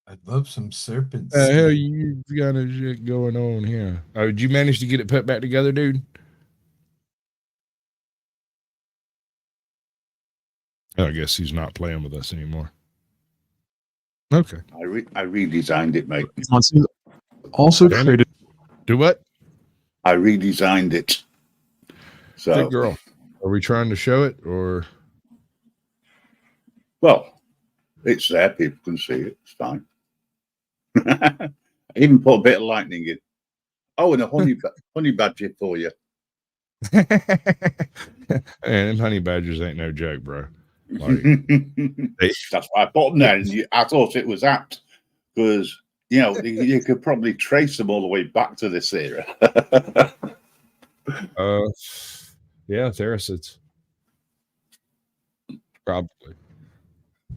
I'd love some serpents. Hell, you got a shit going on here. Oh, did you manage to get it put back together, dude? I guess he's not playing with us anymore. Okay. I redesigned it, mate. monsoons also Damn it. created Do what? I redesigned it. So, Big girl. Are we trying to show it or? well, it's there. People can see it. It's fine. I even put a bit of lightning in. Oh, and a honey badger for you. And honey badgers ain't no joke, bro. Like, That's why I put them there. And I thought it was apt because, you know, you could probably trace them all the way back to this era. yeah, Therasids. Probably.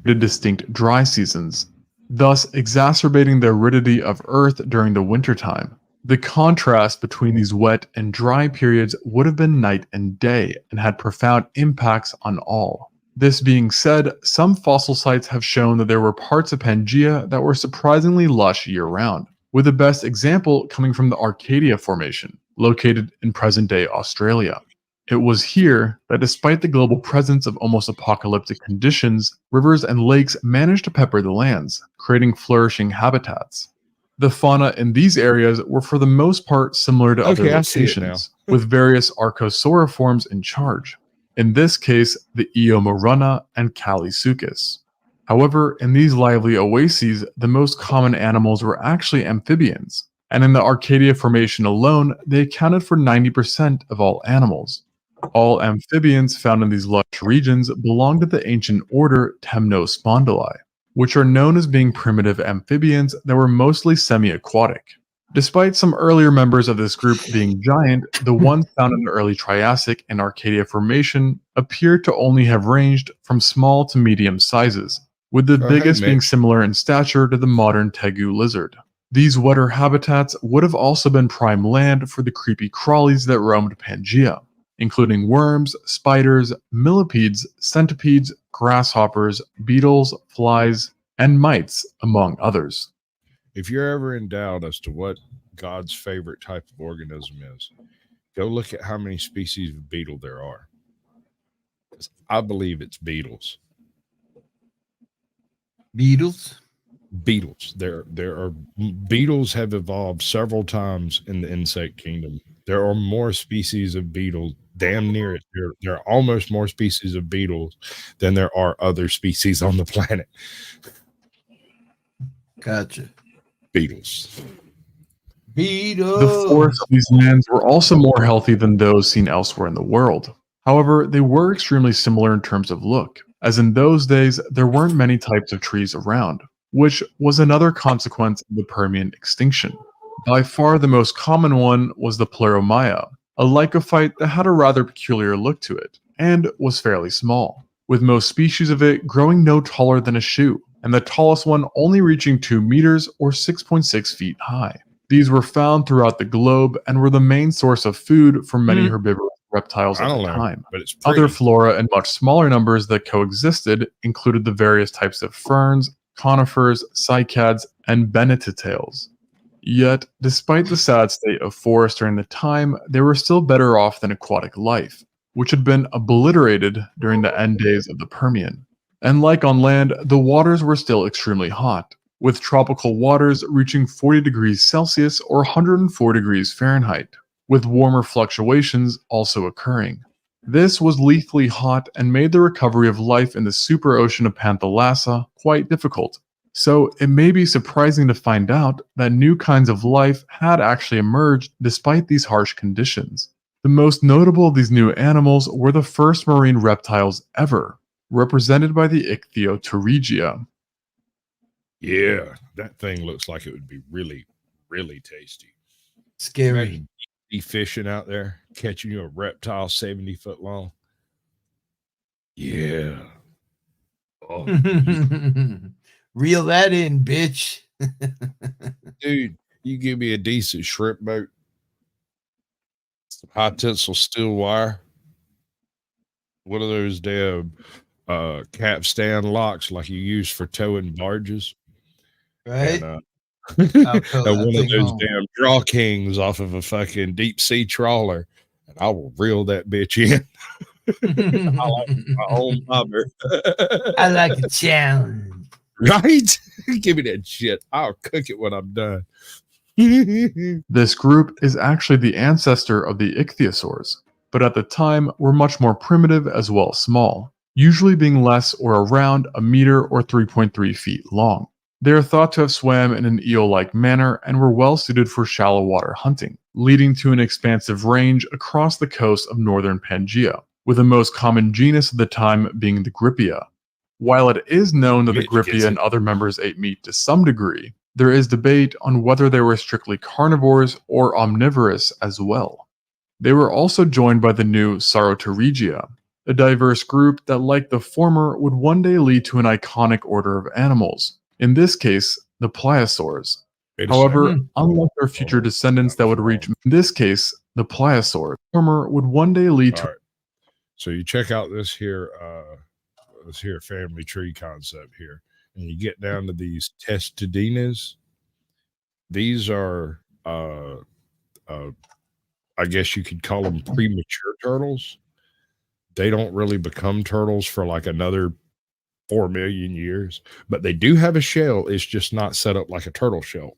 distinct dry seasons, thus exacerbating the aridity of Earth during the wintertime. The contrast between these wet and dry periods would have been night and day and had profound impacts on all. This being said, some fossil sites have shown that there were parts of Pangaea that were surprisingly lush year-round, with the best example coming from the Arcadia Formation, located in present-day Australia. It was here that despite the global presence of almost apocalyptic conditions, rivers and lakes managed to pepper the lands, creating flourishing habitats. The fauna in these areas were for the most part similar to other Okay, I see it locations, with various archosauriforms in charge. In this case, the Eomorrana and Callisuchus. However, in these lively oases, the most common animals were actually amphibians, and in the Arcadia Formation alone, they accounted for 90% of all animals. All amphibians found in these lush regions belong to the ancient order Temnospondyli, which are known as being primitive amphibians that were mostly semi-aquatic. Despite some earlier members of this group being giant, the ones found in the early Triassic and Arcadia Formation appear to only have ranged from small to medium sizes, with the Oh, hey, biggest being Mitch. similar in stature to the modern tegu lizard. These wetter habitats would have also been prime land for the creepy crawlies that roamed Pangaea, including worms, spiders, millipedes, centipedes, grasshoppers, beetles, flies, and mites, among others. If you're ever in doubt as to what God's favorite type of organism is, go look at how many species of beetle there are. 'Cause I believe it's beetles. Beetles. Beetles. There are beetles have evolved several times in the insect kingdom. There are more species of beetles. Damn near it. There are almost more species of beetles than there are other species on the planet. Gotcha. Beetles. Beetles. The forests of these lands were also more healthy than those seen elsewhere in the world. However, they were extremely similar in terms of look, as in those days there weren't many types of trees around, which was another consequence of the Permian extinction. By far the most common one was the Pleromia, a lycophyte that had a rather peculiar look to it, and was fairly small, with most species of it growing no taller than a shoe, and the tallest one only reaching 2 meters or 6.6 feet high. These were found throughout the globe and were the main source of food for many herbivorous reptiles I at don't the know, time. but it's pretty. Other flora in much smaller numbers that coexisted included the various types of ferns, conifers, cycads, and bennettitales. Yet, despite the sad state of forests during the time, they were still better off than aquatic life, which had been obliterated during the end days of the Permian. And like on land, the waters were still extremely hot, with tropical waters reaching 40 degrees Celsius or 104 degrees Fahrenheit, with warmer fluctuations also occurring. This was lethally hot and made the recovery of life in the superocean of Panthalassa quite difficult. So it may be surprising to find out that new kinds of life had actually emerged despite these harsh conditions. The most notable of these new animals were the first marine reptiles ever, represented by the Ichthyopterygia. Yeah, that thing looks like it would be really, really tasty. Scary. Imagine deep fishing out there, catching you a reptile 70 foot long. Yeah. Oh, Reel that in, bitch. dude, you give me a decent shrimp boat, some high tensile steel wire, one of those damn capstan locks like you use for towing barges, Right? and I'll tow and that one of thing those home. damn draw kings off of a fucking deep sea trawler, and I will reel that bitch in. I like my own bobber. I like a challenge. Right? Give me that shit. I'll cook it when I'm done. This group is actually the ancestor of the ichthyosaurs, but at the time were much more primitive as well as small, usually being less or around a meter or 3.3 feet long. They are thought to have swam in an eel-like manner and were well suited for shallow water hunting, leading to an expansive range across the coast of northern Pangaea, with the most common genus of the time being the Grippia. While it is known that the Mitch gets Grippia and it. other members ate meat to some degree, there is debate on whether they were strictly carnivores or omnivorous as well. They were also joined by the new Sauroterygia, a diverse group that, like the former, would one day lead to an iconic order of animals, in this case, the pliosaurs. Wait a However, second. unlike their future Oh, descendants that that was would reach, wrong. in this case, the pliosaurs, former would one day lead All to right. So you check out this here family tree concept here, and you get down to these testudines. These are I guess you could call them premature turtles. They don't really become turtles for like another 4 million years, but they do have a shell. It's just not set up like a turtle shell.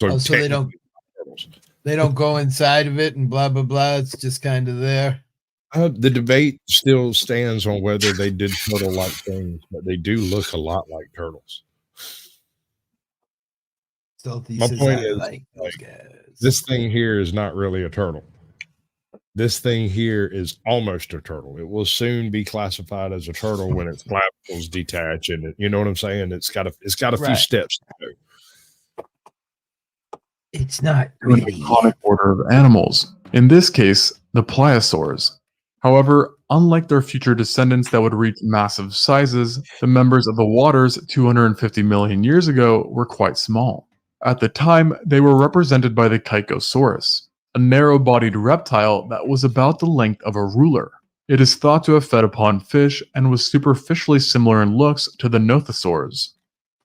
So, So they don't turtles. go inside of it and blah blah blah. It's just kind of there. The debate still stands on whether they did turtle-like things, but they do look a lot like turtles. Stealthy My says point I is, like those like, guys. this thing here is not really a turtle. This thing here is almost a turtle. It will soon be classified as a turtle when its flappers detach, and you know what I'm saying. It's got a few Right. steps to go. It's not to an really. iconic order of animals, in this case, the pliosaurs. However, unlike their future descendants that would reach massive sizes, the members of the waters 250 million years ago were quite small. At the time, they were represented by the Caecosaurus, a narrow-bodied reptile that was about the length of a ruler. It is thought to have fed upon fish and was superficially similar in looks to the nothosaurs.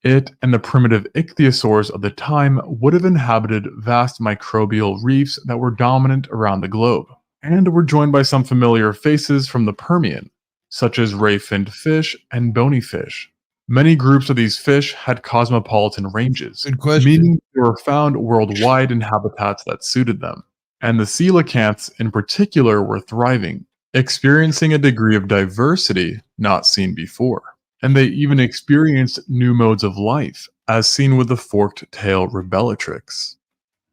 It and the primitive ichthyosaurs of the time would have inhabited vast microbial reefs that were dominant around the globe, and were joined by some familiar faces from the Permian, such as ray-finned fish and bony fish. Many groups of these fish had cosmopolitan ranges, Good question. meaning they were found worldwide in habitats that suited them. And the coelacanths in particular were thriving, experiencing a degree of diversity not seen before. And they even experienced new modes of life, as seen with the forked tail Rebellatrix.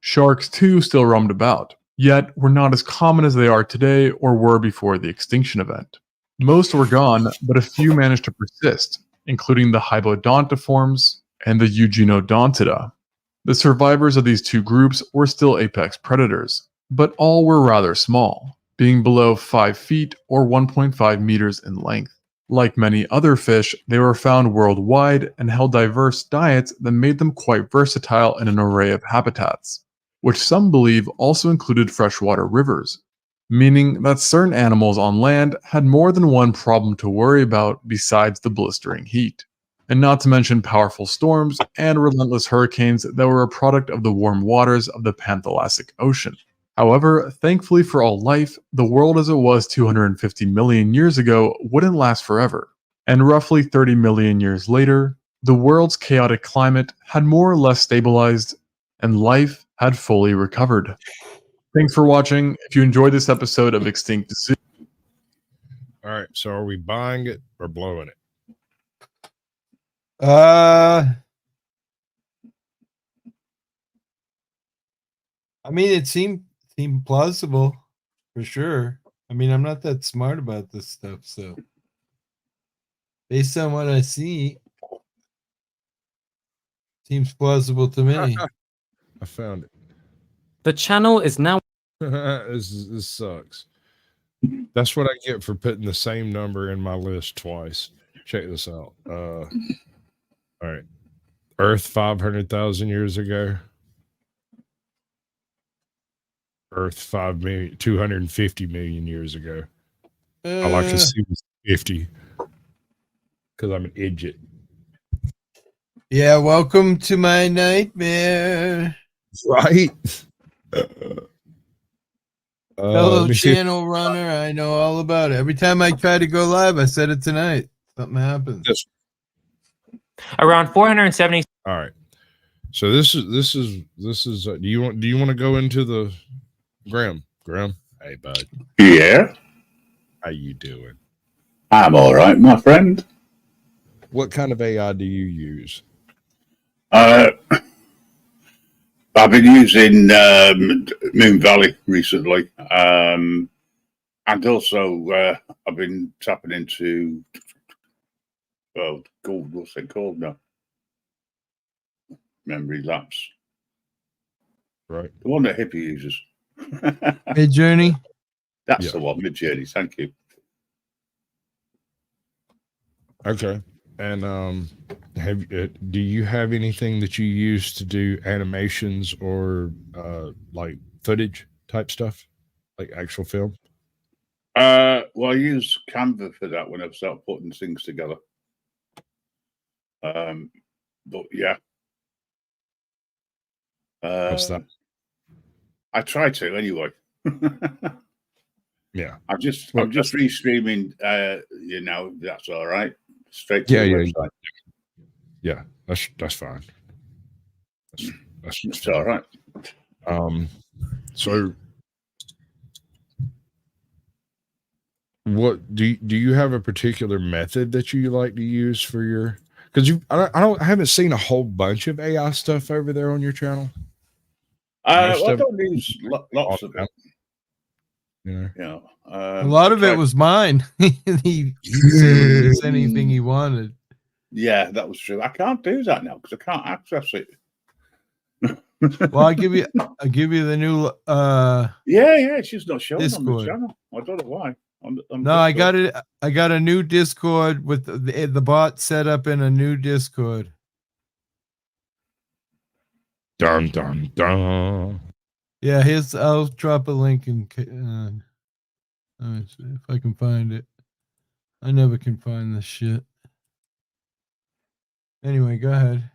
Sharks too still roamed about, yet were not as common as they are today or were before the extinction event. Most were gone, but a few managed to persist, including the Hybodontiforms and the Eugenodontida. The survivors of these two groups were still apex predators, but all were rather small, being below 5 feet or 1.5 meters in length. Like many other fish, they were found worldwide and held diverse diets that made them quite versatile in an array of habitats, which some believe also included freshwater rivers, meaning that certain animals on land had more than one problem to worry about besides the blistering heat. And not to mention powerful storms and relentless hurricanes that were a product of the warm waters of the Panthalassic Ocean. However, thankfully for all life, the world as it was 250 million years ago wouldn't last forever. And roughly 30 million years later, the world's chaotic climate had more or less stabilized, and life had fully recovered. Thanks for watching. If you enjoyed this episode of Extinct Zoo, All right. So are we buying it or blowing it? I mean, it seemed plausible for sure. I mean, I'm not that smart about this stuff, so based on what I see, seems plausible to me. I found it. The channel is now. This sucks. That's what I get for putting the same number in my list twice. Check this out. All right. Earth 500,000 years ago. Earth 250 million years ago. I like to see 50 because I'm an idiot. Yeah, welcome to my nightmare. Right? Fellow channel runner, I know all about it. Every time I try to go live, I said it tonight. Something happens. Yes. Around 470. All right. So this is do you want to go into the Graham, hey bud, Yeah, how you doing? I'm all right, my friend. What kind of AI do you use? I've been using Moonvalley recently, and also I've been tapping into what's it called now? Memory lapse. Right. The one that Hippie uses. Midjourney. That's the one, Midjourney. Thank you. Okay. And do you have anything that you use to do animations or like footage type stuff, like actual film? Well, I use Canva for that when I start putting things together. But yeah. What's that? I try to anyway. Yeah. I'm just restreaming. That's all right. Straight to the website. Yeah, that's fine. That's all right. So what do you have a particular method that you like to use for your, because I haven't seen a whole bunch of AI stuff over there on your channel. I don't use lots of it. Yeah. A lot of it was mine. he use anything he wanted. Yeah, that was true. I can't do that now because I can't access it. Well, I'll give you the new yeah, she's not showing Discord. on the channel. I don't know why. No, I got it. I got a new Discord with the bot set up in a new Discord. Dun dun dun. Yeah, I'll drop a link in. Let me see if I can find it. I never can find this shit. Anyway, go ahead.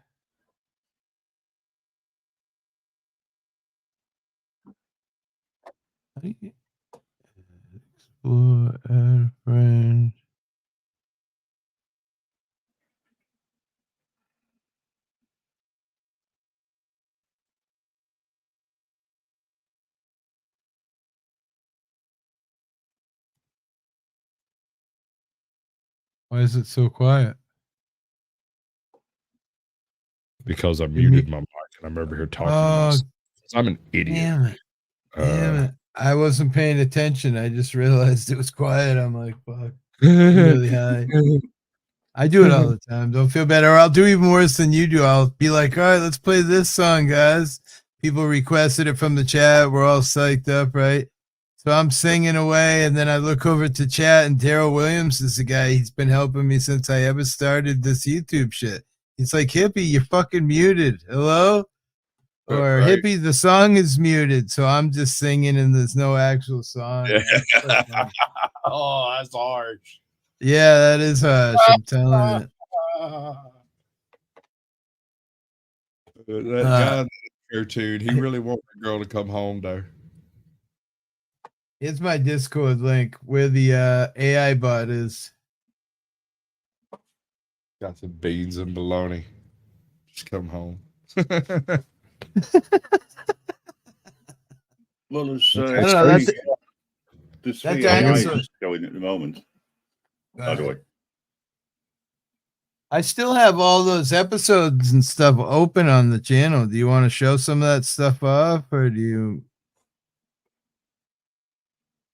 Explore, add friend. Why is it so quiet? Because I muted my mic and I'm over here talking to myself. I'm an idiot. Damn it. Damn it. I wasn't paying attention. I just realized it was quiet. I'm like, fuck. Really high. I do it all the time. Don't feel bad. Or I'll do even worse than you do. I'll be like, all right, let's play this song, guys. People requested it from the chat. We're all psyched up, right? So I'm singing away, and then I look over to chat, and Daryl Williams is the guy. He's been helping me since I ever started this YouTube shit. He's like, Hippie, you're fucking muted. Hello? Or right. Hippie, the song is muted. So I'm just singing, and there's no actual song. Yeah. Oh, that's harsh. Yeah, that is harsh. I'm telling you. That John cartoon, he really wants the girl to come home, though. Here's my Discord link where the AI bot is. Got some beans and bologna. Just come home. Well, there's that's AI is going at the moment. By the way, I still have all those episodes and stuff open on the channel. Do you want to show some of that stuff off, or do you?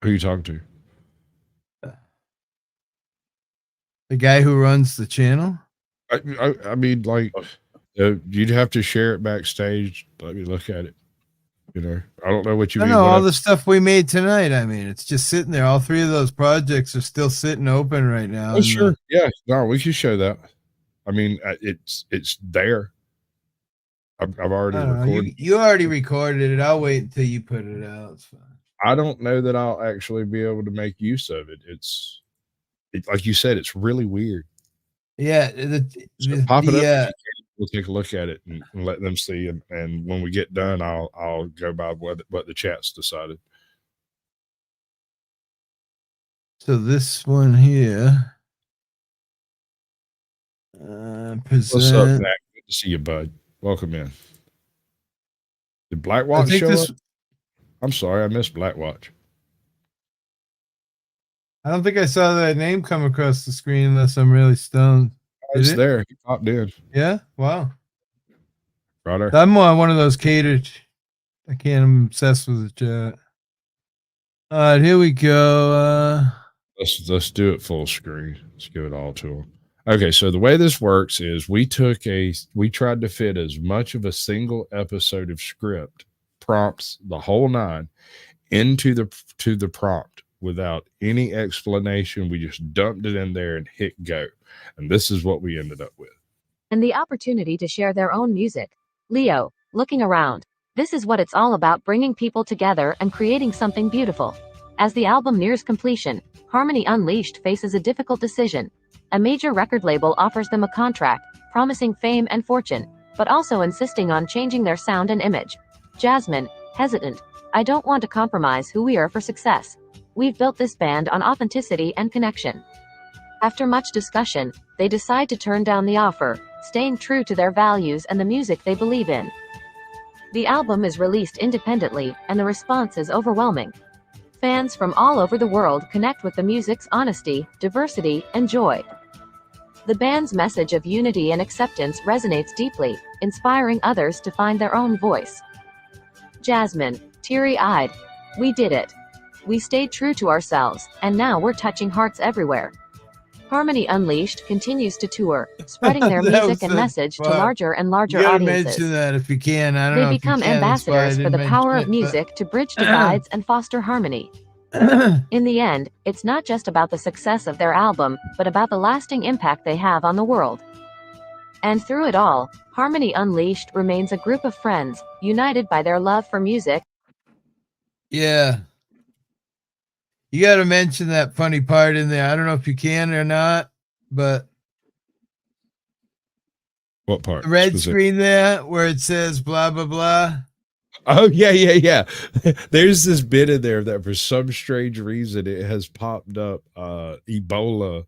Who are you talking to? The guy who runs the channel? I mean, like, you'd have to share it backstage. Let me look at it. You know, I don't know what you mean. No, all the stuff we made tonight. I mean, it's just sitting there. All three of those projects are still sitting open right now. Oh, sure. Yeah. No, we should show that. I mean, it's there. I've already recorded. You already recorded it. I'll wait until you put it out. It's fine. I don't know that I'll actually be able to make use of it. It's like you said, it's really weird. Yeah. Pop it up. We'll take a look at it and let them see. And when we get done, I'll go by what the chat's decided. So this one here. What's up, Zach? Good to see you, bud. Welcome in. Did Blackwatch show up? I'm sorry, I missed Blackwatch. I don't think I saw that name come across the screen unless I'm really stoned. It's there. He popped in. Yeah? Wow. Right. I'm on one of those catered. I'm obsessed with the chat. All right, here we go. Let's do it full screen. Let's give it all to him. Okay, so the way this works is we tried to fit as much of a single episode of script, prompts, the whole nine, into the prompt without any explanation. We just dumped it in there and hit go. And this is what we ended up with. And the opportunity to share their own music. Leo, looking around. This is what it's all about, bringing people together and creating something beautiful. As the album nears completion, Harmony Unleashed faces a difficult decision. A major record label offers them a contract, promising fame and fortune, but also insisting on changing their sound and image. Jasmine, hesitant. I don't want to compromise who we are for success. We've built this band on authenticity and connection. After much discussion, they decide to turn down the offer, staying true to their values and the music they believe in. The album is released independently, and the response is overwhelming. Fans from all over the world connect with the music's honesty, diversity, and joy. The band's message of unity and acceptance resonates deeply, inspiring others to find their own voice. Jasmine, teary-eyed. We did it. We stayed true to ourselves, and now we're touching hearts everywhere. Harmony Unleashed continues to tour, spreading their music and message to larger and larger audiences. Mention that if you can. I don't know know become ambassadors for the power of music to bridge divides and foster harmony. In the end, it's not just about the success of their album, but about the lasting impact they have on the world. And through it all, Harmony Unleashed remains a group of friends, united by their love for music. Yeah. You got to mention that funny part in there. I don't know if you can or not, but What part? the red Specific? screen there where it says blah, blah, blah. Oh, yeah. There's this bit in there that for some strange reason it has popped up Ebola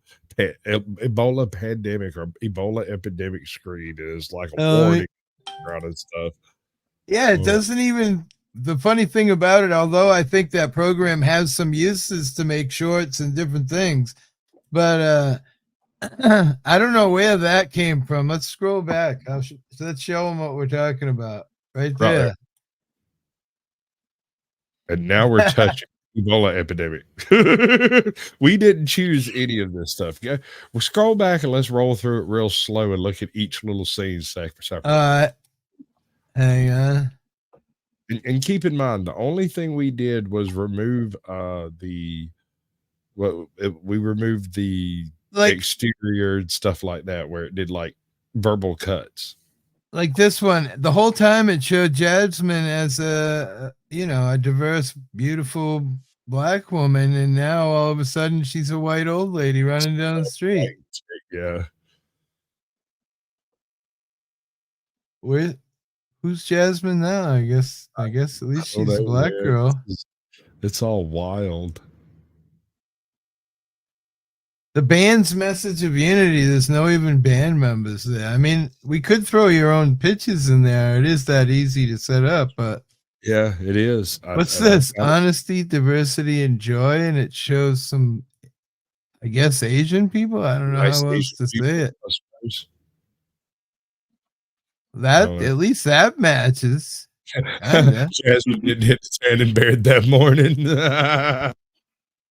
pandemic or Ebola epidemic screen is like a warning around and stuff. Yeah, it doesn't even. The funny thing about it, although I think that program has some uses to make shorts and different things, but I don't know where that came from. Let's scroll back. Let's show them what we're talking about right there. And now we're touching Ebola epidemic. We didn't choose any of this stuff. Yeah, we'll scroll back and let's roll through it real slow and look at each little scene separate. Hang on. And keep in mind, the only thing we did was remove we removed the exterior and stuff like that, where it did like verbal cuts. Like this one, the whole time it showed Jasmine as a diverse, beautiful black woman, and now all of a sudden she's a white old lady running down the street. Yeah. Who's Jasmine now? I guess at least she's a black girl. It's all wild. The band's message of unity, there's no even band members there. I mean, we could throw your own pitches in there. It is that easy to set up, but yeah, it is. What's this? Honesty, diversity, and joy, and it shows some, I guess, Asian people. I don't know how else to say it. That at least that matches. Jasmine didn't hit the fan in bed that morning.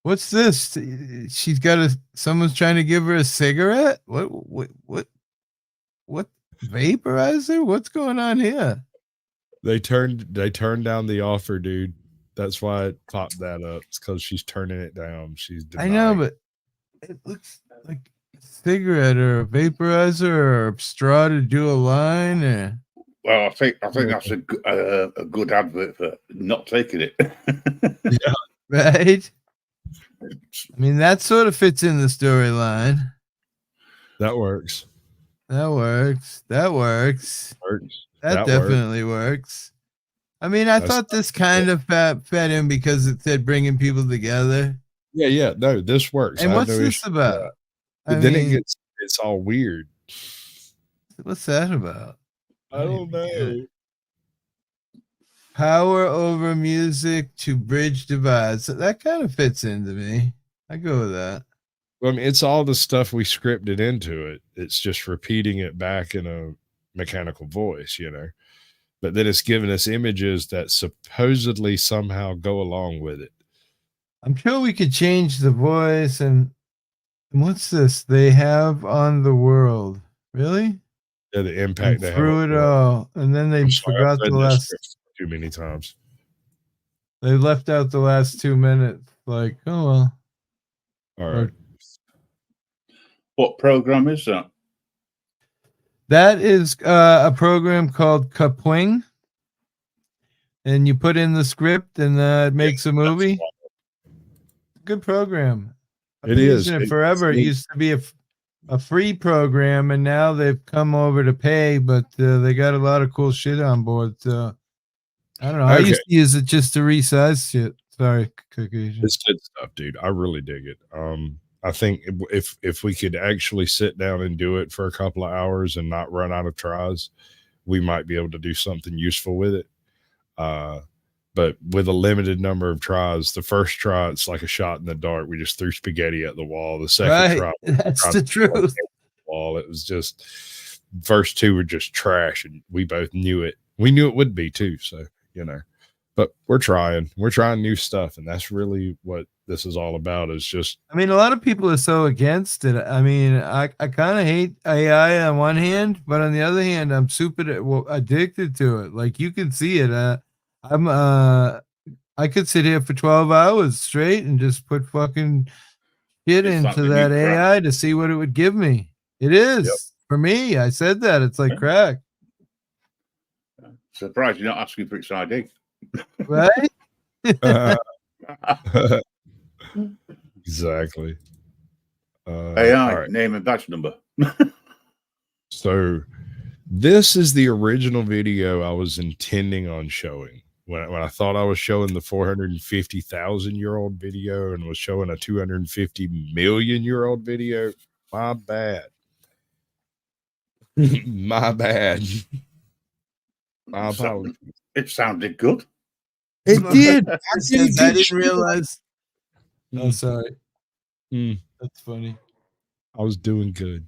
What's this? She's got someone's trying to give her a cigarette? What vaporizer? What's going on here? They turned down the offer, dude. That's why it popped that up. It's because she's turning it down. She's denying. I know, but it looks like a cigarette or a vaporizer or a straw to do a line. Well, I think that's a good advert for not taking it. Yeah, right. I mean, that sort of fits in the storyline. That works. That definitely works. I mean, I thought this kind of fed in because it said bringing people together. Yeah. No, this works. And what's this about? But then it's all weird. What's that about? I don't know. Power over music to bridge divides. So that kind of fits into me. I go with that. Well, I mean, it's all the stuff we scripted into it. It's just repeating it back in a mechanical voice, But then it's giving us images that supposedly somehow go along with it. I'm sure we could change the voice. And what's this? They have on the world. Really? Yeah, the impact they through have. It all. And then they forgot the last too many times. They left out the last 2 minutes. Like, oh well. All right. What program is that? That is a program called Kapwing. And you put in the script and it makes a movie. Good program. It is. It forever. It used to be a free program, and now they've come over to pay, but they got a lot of cool shit on board. So I don't know. I used to use it just to resize shit. Sorry, Caucasian. It's good stuff, dude. I really dig it. I think if we could actually sit down and do it for a couple of hours and not run out of tries, we might be able to do something useful with it. But with a limited number of tries, the first try, it's like a shot in the dark. We just threw spaghetti at the wall. The second try, that's the truth. Wall. It was just first two were just trash, and we both knew it. We knew it would be too. So but we're trying new stuff, and that's really what this is all about. Is just, I mean, a lot of people are so against it. I mean, I kind of hate AI on one hand, but on the other hand, I'm super addicted to it. Like, you can see it. I'm I could sit here for 12 hours straight and just put fucking shit It's like into the that new crack. AI to see what it would give me. It is for me. I said that it's like crack, Surprised you're not asking for its ID. right? Exactly. AI, all right. name and badge number. So this is the original video I was intending on showing. When I thought I was showing the 450,000-year-old video and was showing a 250 million-year-old video, my bad. My bad. My apologies. It sounded good. It did. I didn't realize. Oh, Mm. sorry. Mm. That's funny. I was doing good.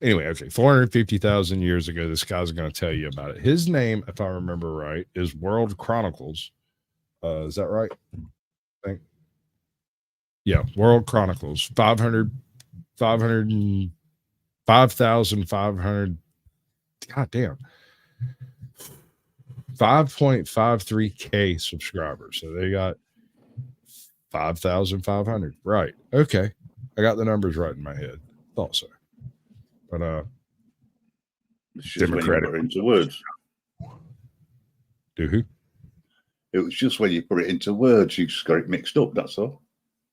Anyway, okay, 450,000 years ago, this guy's going to tell you about it. His name, if I remember right, is World Chronicles. Is that right? I think. Yeah, World Chronicles. 5,500. God damn. 5.53K subscribers. So they got 5,500. Right. Okay. I got the numbers right in my head. Thought so. But It's just Democratic. when you put it into words. Do who? It was just when you put it into words, you just got it mixed up. That's all.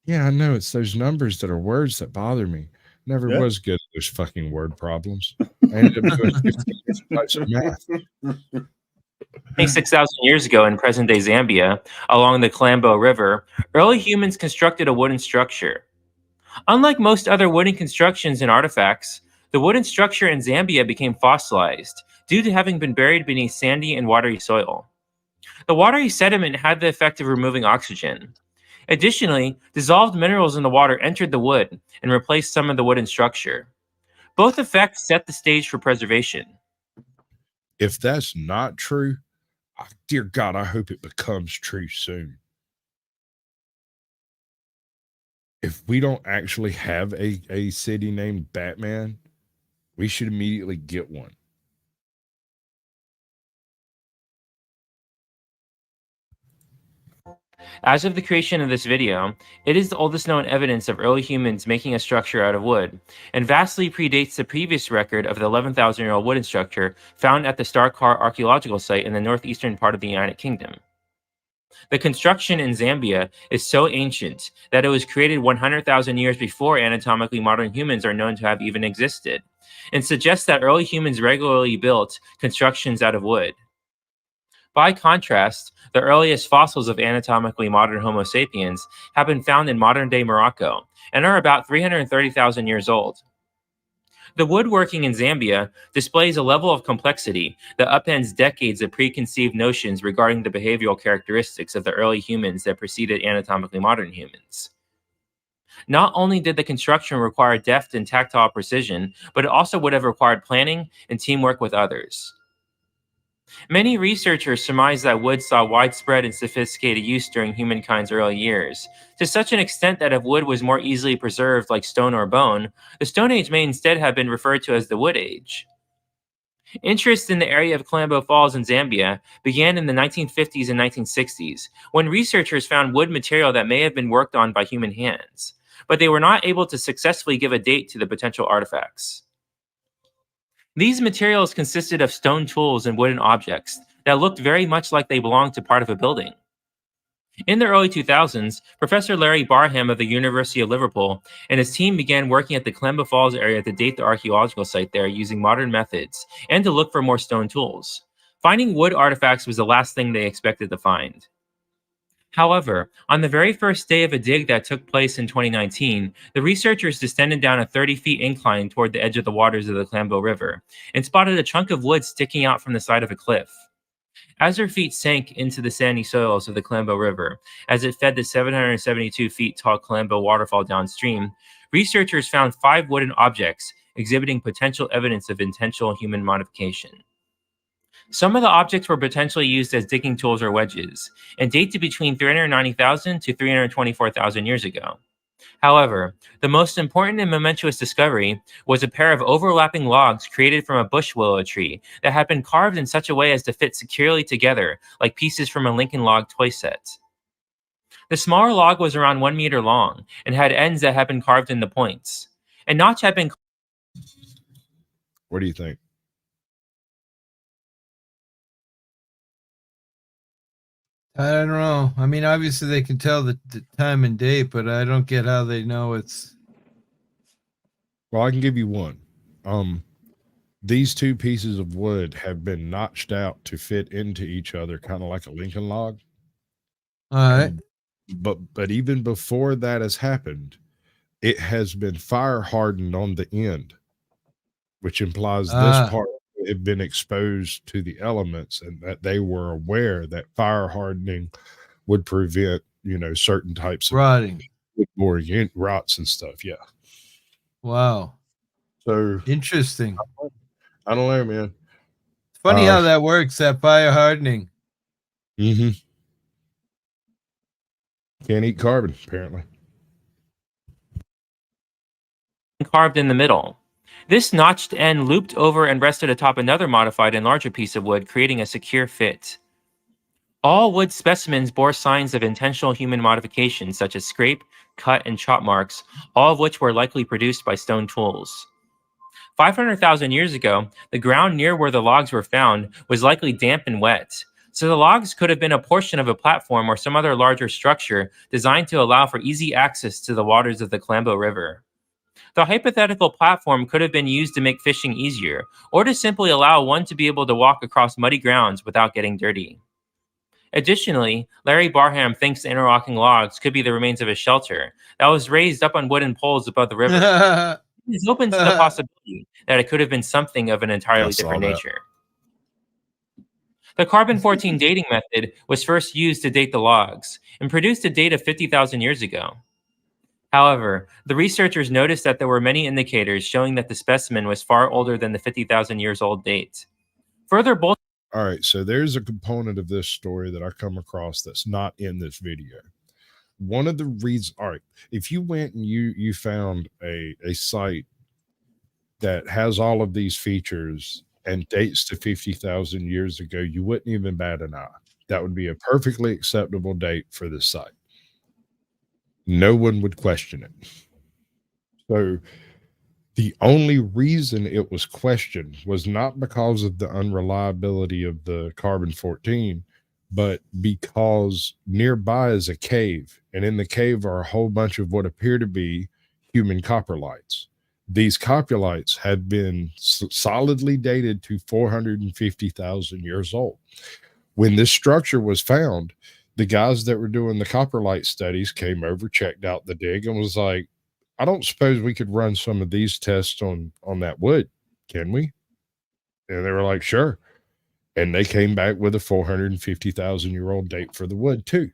Yeah, I know. It's those numbers that are words that bother me. Never Yeah. was good at those fucking word problems. I ended up doing 15 years of math. 26,000 years ago in present-day Zambia, along the Clambo River, early humans constructed a wooden structure. Unlike most other wooden constructions and artifacts, the wooden structure in Zambia became fossilized due to having been buried beneath sandy and watery soil. The watery sediment had the effect of removing oxygen. Additionally, dissolved minerals in the water entered the wood and replaced some of the wooden structure. Both effects set the stage for preservation. If that's not true, dear God, I hope it becomes true soon. If we don't actually have a city named Batman, we should immediately get one. As of the creation of this video, it is the oldest known evidence of early humans making a structure out of wood, and vastly predates the previous record of the 11,000-year-old wooden structure found at the Starkar archaeological site in the northeastern part of the United Kingdom. The construction in Zambia is so ancient that it was created 100,000 years before anatomically modern humans are known to have even existed, and suggests that early humans regularly built constructions out of wood. By contrast, the earliest fossils of anatomically modern Homo sapiens have been found in modern-day Morocco and are about 330,000 years old. The woodworking in Zambia displays a level of complexity that upends decades of preconceived notions regarding the behavioral characteristics of the early humans that preceded anatomically modern humans. Not only did the construction require deft and tactile precision, but it also would have required planning and teamwork with others. Many researchers surmise that wood saw widespread and sophisticated use during humankind's early years, to such an extent that if wood was more easily preserved like stone or bone, the Stone Age may instead have been referred to as the Wood Age. Interest in the area of Clambo Falls in Zambia began in the 1950s and 1960s, when researchers found wood material that may have been worked on by human hands, but they were not able to successfully give a date to the potential artifacts. These materials consisted of stone tools and wooden objects that looked very much like they belonged to part of a building. In the early 2000s, Professor Larry Barham of the University of Liverpool and his team began working at the Clambo Falls area to date the archaeological site there using modern methods and to look for more stone tools. Finding wood artifacts was the last thing they expected to find. However, on the very first day of a dig that took place in 2019, the researchers descended down a 30-feet incline toward the edge of the waters of the Clambo River and spotted a chunk of wood sticking out from the side of a cliff. As their feet sank into the sandy soils of the Clambo River, as it fed the 772 feet tall Clambo waterfall downstream, researchers found 5 wooden objects exhibiting potential evidence of intentional human modification. Some of the objects were potentially used as digging tools or wedges, and date to between 390,000 to 324,000 years ago. However, the most important and momentous discovery was a pair of overlapping logs created from a bush willow tree that had been carved in such a way as to fit securely together like pieces from a Lincoln log toy set. The smaller log was around 1 meter long and had ends that had been carved into points. A notch had been. What do you think? I don't know. I mean, obviously they can tell the time and date, but I don't get how they know it's. Well, I can give you one. These two pieces of wood have been notched out to fit into each other, kind of like a Lincoln log. All right. And, but even before that has happened, it has been fire hardened on the end, which implies this part had been exposed to the elements and that they were aware that fire hardening would prevent, certain types of rotting, rots and stuff. Yeah. Wow. So interesting. I don't know, man. It's funny how that works, that fire hardening. Mm-hmm. Can't eat carbon, apparently. Carved in the middle. This notched end looped over and rested atop another modified and larger piece of wood, creating a secure fit. All wood specimens bore signs of intentional human modification, such as scrape, cut, and chop marks, all of which were likely produced by stone tools. 500,000 years ago, the ground near where the logs were found was likely damp and wet, so the logs could have been a portion of a platform or some other larger structure designed to allow for easy access to the waters of the Clambo River. The hypothetical platform could have been used to make fishing easier, or to simply allow one to be able to walk across muddy grounds without getting dirty. Additionally, Larry Barham thinks the interlocking logs could be the remains of a shelter that was raised up on wooden poles above the river. It's open to the possibility that it could have been something of an entirely different nature. The carbon-14 dating method was first used to date the logs and produced a date of 50,000 years ago. However, the researchers noticed that there were many indicators showing that the specimen was far older than the 50,000 years old date. Further bolstering. All right, so there's a component of this story that I come across that's not in this video. One of the reasons, all right, if you went and you found a site that has all of these features and dates to 50,000 years ago, you wouldn't even bat an eye. That would be a perfectly acceptable date for this site. No one would question it. So the only reason it was questioned was not because of the unreliability of the carbon-14, but because nearby is a cave, and in the cave are a whole bunch of what appear to be human coprolites. These coprolites had been solidly dated to 450,000 years old. When this structure was found, the guys that were doing the coprolite studies came over, checked out the dig, and was like, I don't suppose we could run some of these tests on that wood, can we? And they were like, sure. And they came back with a 450,000-year-old date for the wood too,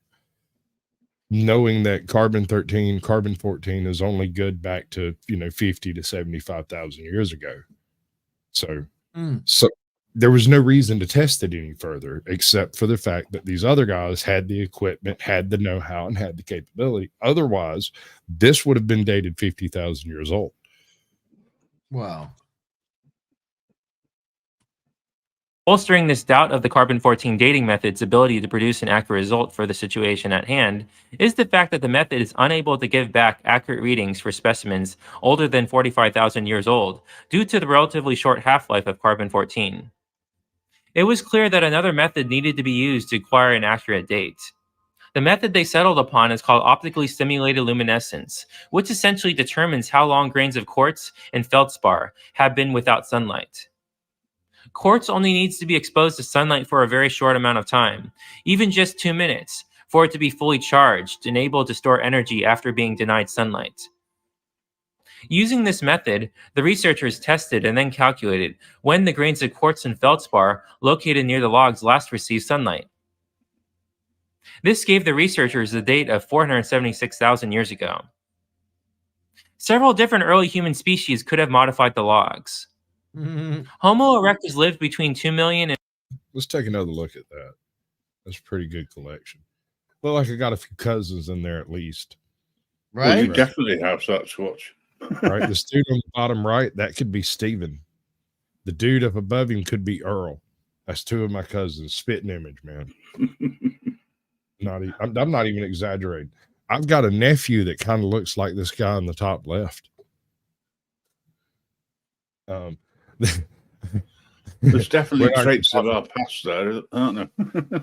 knowing that carbon-14 is only good back to 50 to 75,000 years ago. So there was no reason to test it any further, except for the fact that these other guys had the equipment, had the know-how, and had the capability. Otherwise, this would have been dated 50,000 years old. Wow. Bolstering this doubt of the carbon-14 dating method's ability to produce an accurate result for the situation at hand is the fact that the method is unable to give back accurate readings for specimens older than 45,000 years old due to the relatively short half-life of carbon-14. It was clear that another method needed to be used to acquire an accurate date. The method they settled upon is called optically stimulated luminescence, which essentially determines how long grains of quartz and feldspar have been without sunlight. Quartz only needs to be exposed to sunlight for a very short amount of time, even just 2 minutes, for it to be fully charged and able to store energy after being denied sunlight. Using this method, the researchers tested and then calculated when the grains of quartz and feldspar located near the logs last received sunlight. This gave the researchers the date of 476,000 years ago. Several different early human species could have modified the logs. Homo erectus lived between 2 million and... Let's take another look at that. That's a pretty good collection. Look like I got a few cousins in there at least. Well, you Right? definitely have Sasquatch. Right, this dude on the bottom right, that could be Steven. The dude up above him could be Earl. That's two of my cousins. Spitting image, man. I'm not even exaggerating. I've got a nephew that kind of looks like this guy on the top left. There's definitely We're not traits gonna of our past there, aren't there?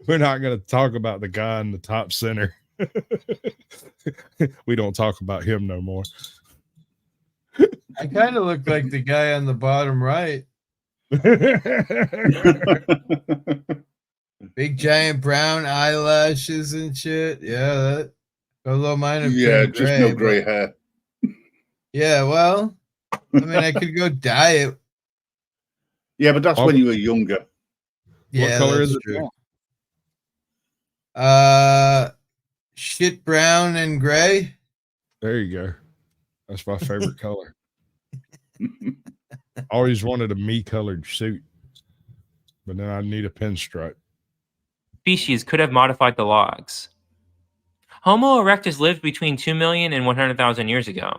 We're not going to talk about the guy in the top center. We don't talk about him no more. I kind of look like the guy on the bottom right. Big giant brown eyelashes and shit. Yeah, that. Although mine have Yeah, turned just gray, no but- grey hair. Yeah, well, I mean, I could go dye it. Yeah, but that's Oh. when you were younger. Yeah, color that's is it true. now? Shit brown and gray. There you go. That's my favorite color. Always wanted a me-colored suit, but then I need a pinstripe. Species could have modified the logs. Homo erectus lived between 2 million and 100,000 years ago.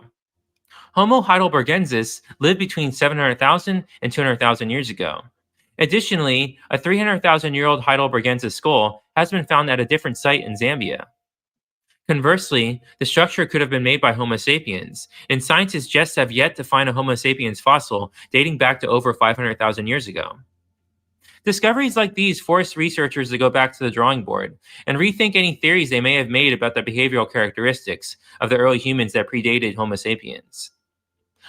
Homo heidelbergensis lived between 700,000 and 200,000 years ago. Additionally, a 300,000-year-old heidelbergensis skull has been found at a different site in Zambia. Conversely, the structure could have been made by Homo sapiens, and scientists just have yet to find a Homo sapiens fossil dating back to over 500,000 years ago. Discoveries like these force researchers to go back to the drawing board and rethink any theories they may have made about the behavioral characteristics of the early humans that predated Homo sapiens.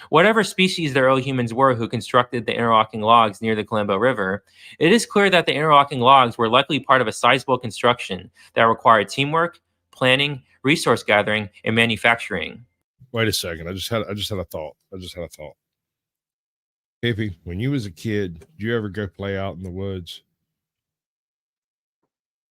Whatever species the early humans were who constructed the interlocking logs near the Kalemba River, it is clear that the interlocking logs were likely part of a sizable construction that required teamwork, planning, resource gathering, and manufacturing. Wait a second. I just had a thought. Hippie, when you was a kid, did you ever go play out in the woods?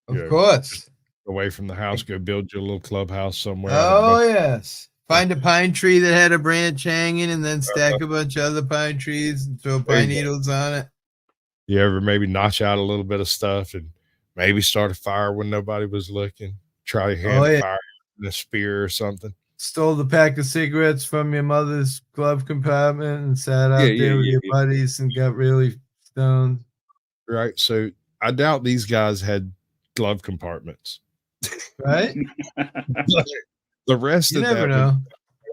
Of course. Away from the house, go build your little clubhouse somewhere. Oh, yes. Find a pine tree that had a branch hanging and then stack a bunch of other pine trees and throw pine needles on it. You ever maybe notch out a little bit of stuff and maybe start a fire when nobody was looking? Try your hand at fire and a spear or something. Stole the pack of cigarettes from your mother's glove compartment and sat out there with your buddies and got really stoned. Right. So I doubt these guys had glove compartments. Right? The rest you of never that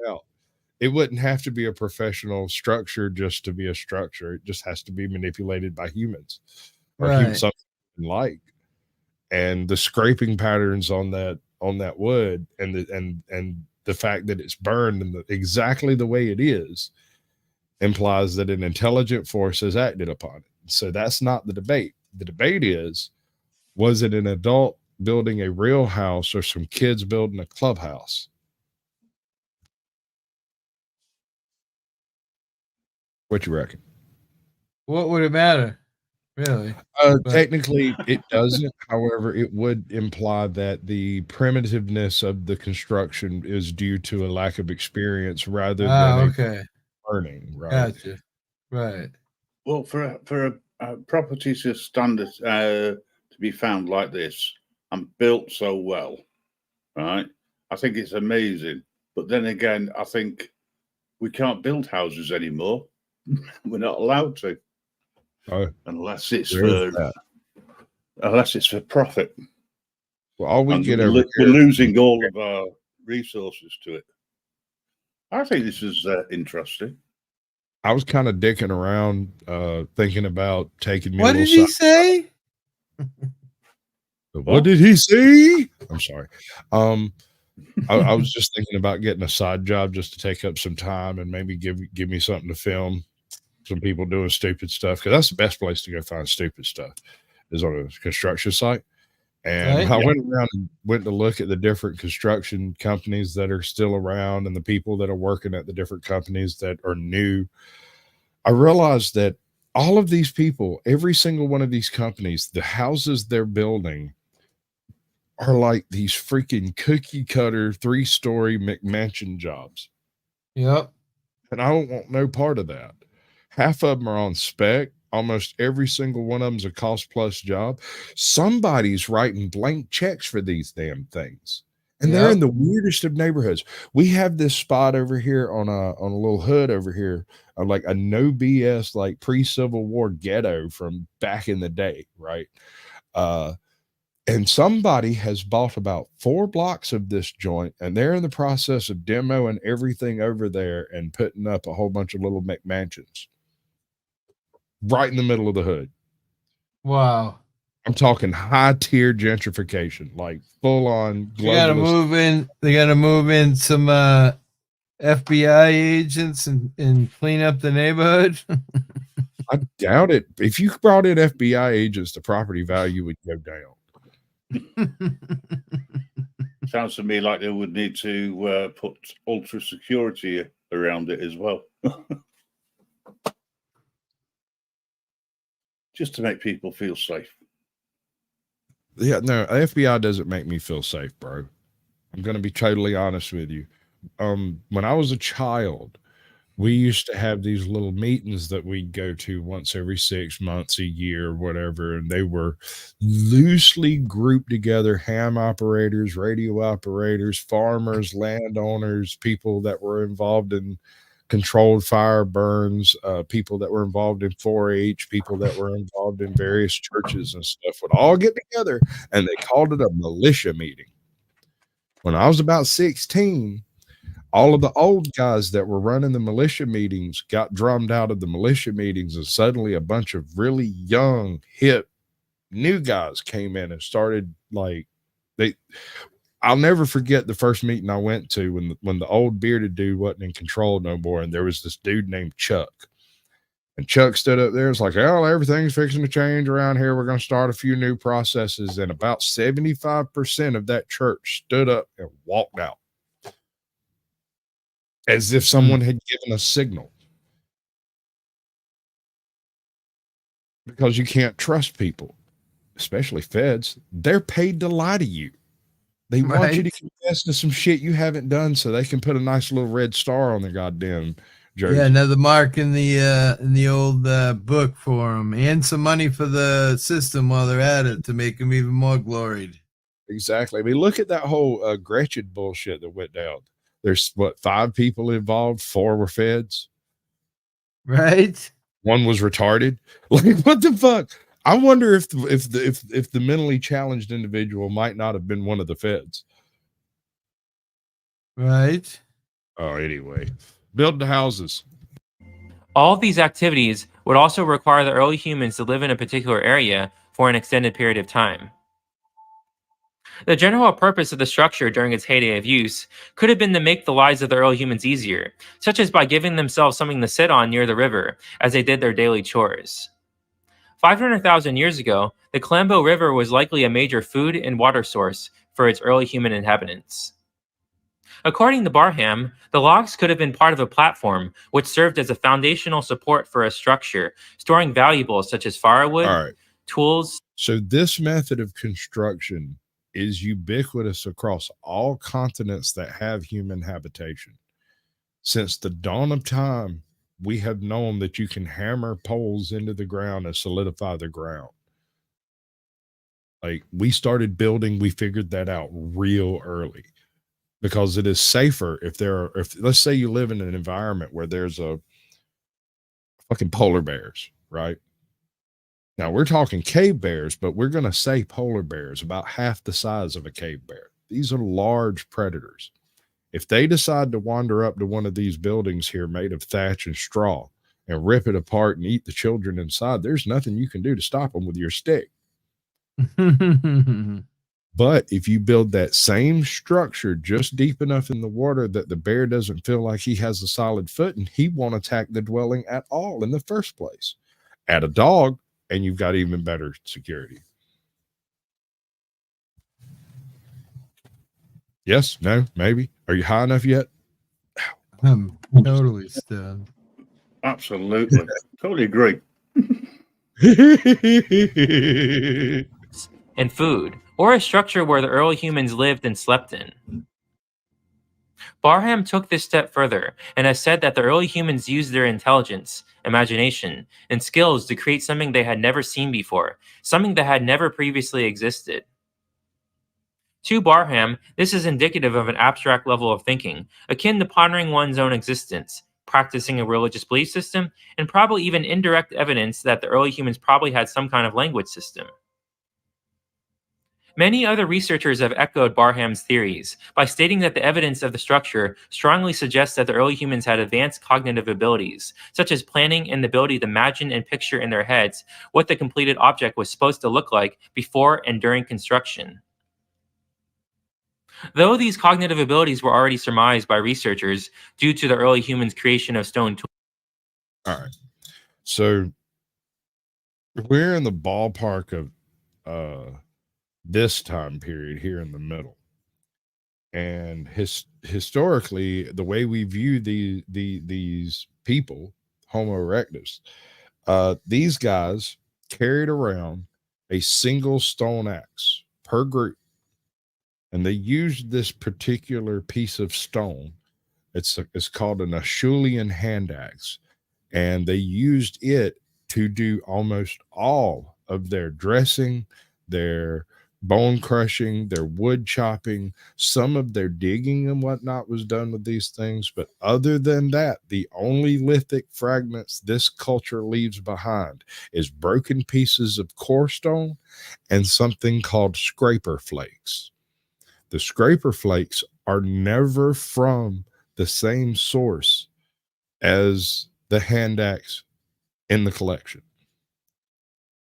know. It wouldn't have to be a professional structure just to be a structure. It just has to be manipulated by humans or humans something like. And the scraping patterns on that wood and the fact that it's burned and exactly the way it is implies that an intelligent force has acted upon it. So that's not the debate. The debate is, was it an adult building a real house or some kids building a clubhouse? What you reckon? What would it matter? Really? Technically, it doesn't. However, it would imply that the primitiveness of the construction is due to a lack of experience rather than learning. Right? Gotcha. Right. Well, for a property to stand to be found like this and built so well, right? I think it's amazing. But then again, I think we can't build houses anymore. We're not allowed to. Unless it's for profit. Well, all we get we're losing all of our resources to it. I think this is interesting. I was kind of dicking around, thinking about taking me. What did he say? What did he say? I'm sorry. I was just thinking about getting a side job just to take up some time and maybe give me something to film. Some people doing stupid stuff, because that's the best place to go find stupid stuff is on a construction site. And I went around and went to look at the different construction companies that are still around and the people that are working at the different companies that are new. I realized that all of these people, every single one of these companies, the houses they're building are like these freaking cookie cutter 3-story McMansion jobs. Yep. And I don't want no part of that. Half of them are on spec. Almost every single one of them is a cost plus job. Somebody's writing blank checks for these damn things. And they're in Yep. the weirdest of neighborhoods. We have this spot over here on a little hood over here, like a no BS, like pre-Civil War ghetto from back in the day, right? And somebody has bought about 4 blocks of this joint, and they're in the process of demoing everything over there and putting up a whole bunch of little McMansions right in the middle of the hood. Wow. I'm talking high tier gentrification, like full on They gotta globalist. move in. They gotta move in some FBI agents and clean up the neighborhood. I doubt it. If you brought in FBI agents, the property value would go down. Sounds to me like they would need to put ultra security around it as well. Just to make people feel safe. Yeah, no, FBI doesn't make me feel safe, bro. I'm going to be totally honest with you. When I was a child, we used to have these little meetings that we'd go to once every 6 months, a year, whatever, and they were loosely grouped together: ham operators, radio operators, farmers, landowners, people that were involved in controlled fire burns, people that were involved in 4-H, people that were involved in various churches and stuff would all get together, and they called it a militia meeting. When I was about 16, all of the old guys that were running the militia meetings got drummed out of the militia meetings, and suddenly a bunch of really young, hip, new guys came in and started like I'll never forget the first meeting I went to when the old bearded dude wasn't in control no more, and there was this dude named Chuck. And Chuck stood up there. It's like, oh, everything's fixing to change around here. We're going to start a few new processes. And about 75% of that church stood up and walked out, as if someone had given a signal. Because you can't trust people, especially feds. They're paid to lie to you. They want you to confess to some shit you haven't done so they can put a nice little red star on their goddamn jersey. Yeah, another mark in the old book for them, and some money for the system while they're at it to make them even more gloried. Exactly. I mean, look at that whole Gretchen bullshit that went down. There's 5 people involved, 4 were feds. Right? 1 was retarded. Like, what the fuck? I wonder if the mentally challenged individual might not have been one of the feds. Right. Oh, anyway, build the houses. All of these activities would also require the early humans to live in a particular area for an extended period of time. The general purpose of the structure during its heyday of use could have been to make the lives of the early humans easier, such as by giving themselves something to sit on near the river as they did their daily chores. 500,000 years ago, the Clambo River was likely a major food and water source for its early human inhabitants. According to Barham, the logs could have been part of a platform which served as a foundational support for a structure, storing valuables such as firewood, tools. So this method of construction is ubiquitous across all continents that have human habitation. Since the dawn of time, we have known that you can hammer poles into the ground and solidify the ground. Like, we started building, we figured that out real early, because it is safer if let's say you live in an environment where there's a fucking polar bears, right? Now we're talking cave bears, but we're going to say polar bears, about half the size of a cave bear. These are large predators. If they decide to wander up to one of these buildings here made of thatch and straw and rip it apart and eat the children inside, there's nothing you can do to stop them with your stick. But if you build that same structure just deep enough in the water that the bear doesn't feel like he has a solid footing, he won't attack the dwelling at all in the first place. Add a dog, and you've got even better security. Yes, no, maybe. Are you high enough yet? I'm totally stunned. Absolutely. Totally agree. And food, or a structure where the early humans lived and slept in. Barham took this step further and has said that the early humans used their intelligence, imagination, and skills to create something they had never seen before, something that had never previously existed. To Barham, this is indicative of an abstract level of thinking, akin to pondering one's own existence, practicing a religious belief system, and probably even indirect evidence that the early humans probably had some kind of language system. Many other researchers have echoed Barham's theories by stating that the evidence of the structure strongly suggests that the early humans had advanced cognitive abilities, such as planning and the ability to imagine and picture in their heads what the completed object was supposed to look like before and during construction. Though these cognitive abilities were already surmised by researchers due to the early humans' creation of stone tools. All right. So we're in the ballpark of this time period here in the middle. And historically, the way we view these people, Homo erectus, these guys carried around a single stone axe per group. And they used this particular piece of stone. It's called an Acheulean hand axe. And they used it to do almost all of their dressing, their bone crushing, their wood chopping, some of their digging and whatnot was done with these things. But other than that, the only lithic fragments this culture leaves behind is broken pieces of core stone and something called scraper flakes. The scraper flakes are never from the same source as the hand axe in the collection.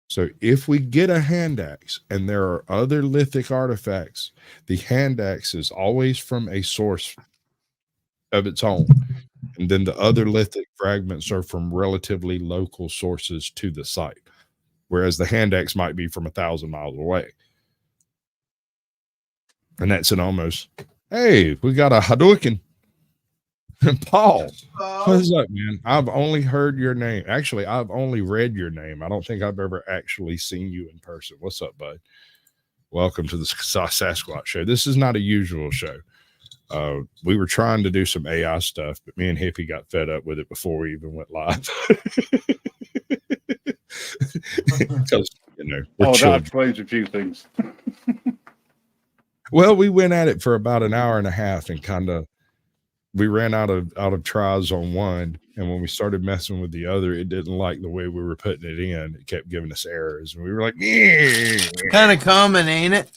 So if we get a hand axe and there are other lithic artifacts, the hand axe is always from a source of its own. And then the other lithic fragments are from relatively local sources to the site, whereas the hand axe might be from 1,000 miles away. And that's an almost, hey, we got a Hadouken. Paul, what's up, man? I've only heard your name. Actually, I've only read your name. I don't think I've ever actually seen you in person. What's up, bud? Welcome to the Sasquatch Show. This is not a usual show. We were trying to do some AI stuff, but me and Hippie got fed up with it before we even went live. Because, we're that explains a few things. Well, we went at it for about an hour and a half and we ran out of tries on one, and when we started messing with the other, it didn't like the way we were putting it in. It kept giving us errors, and we were like, kind of common, ain't it?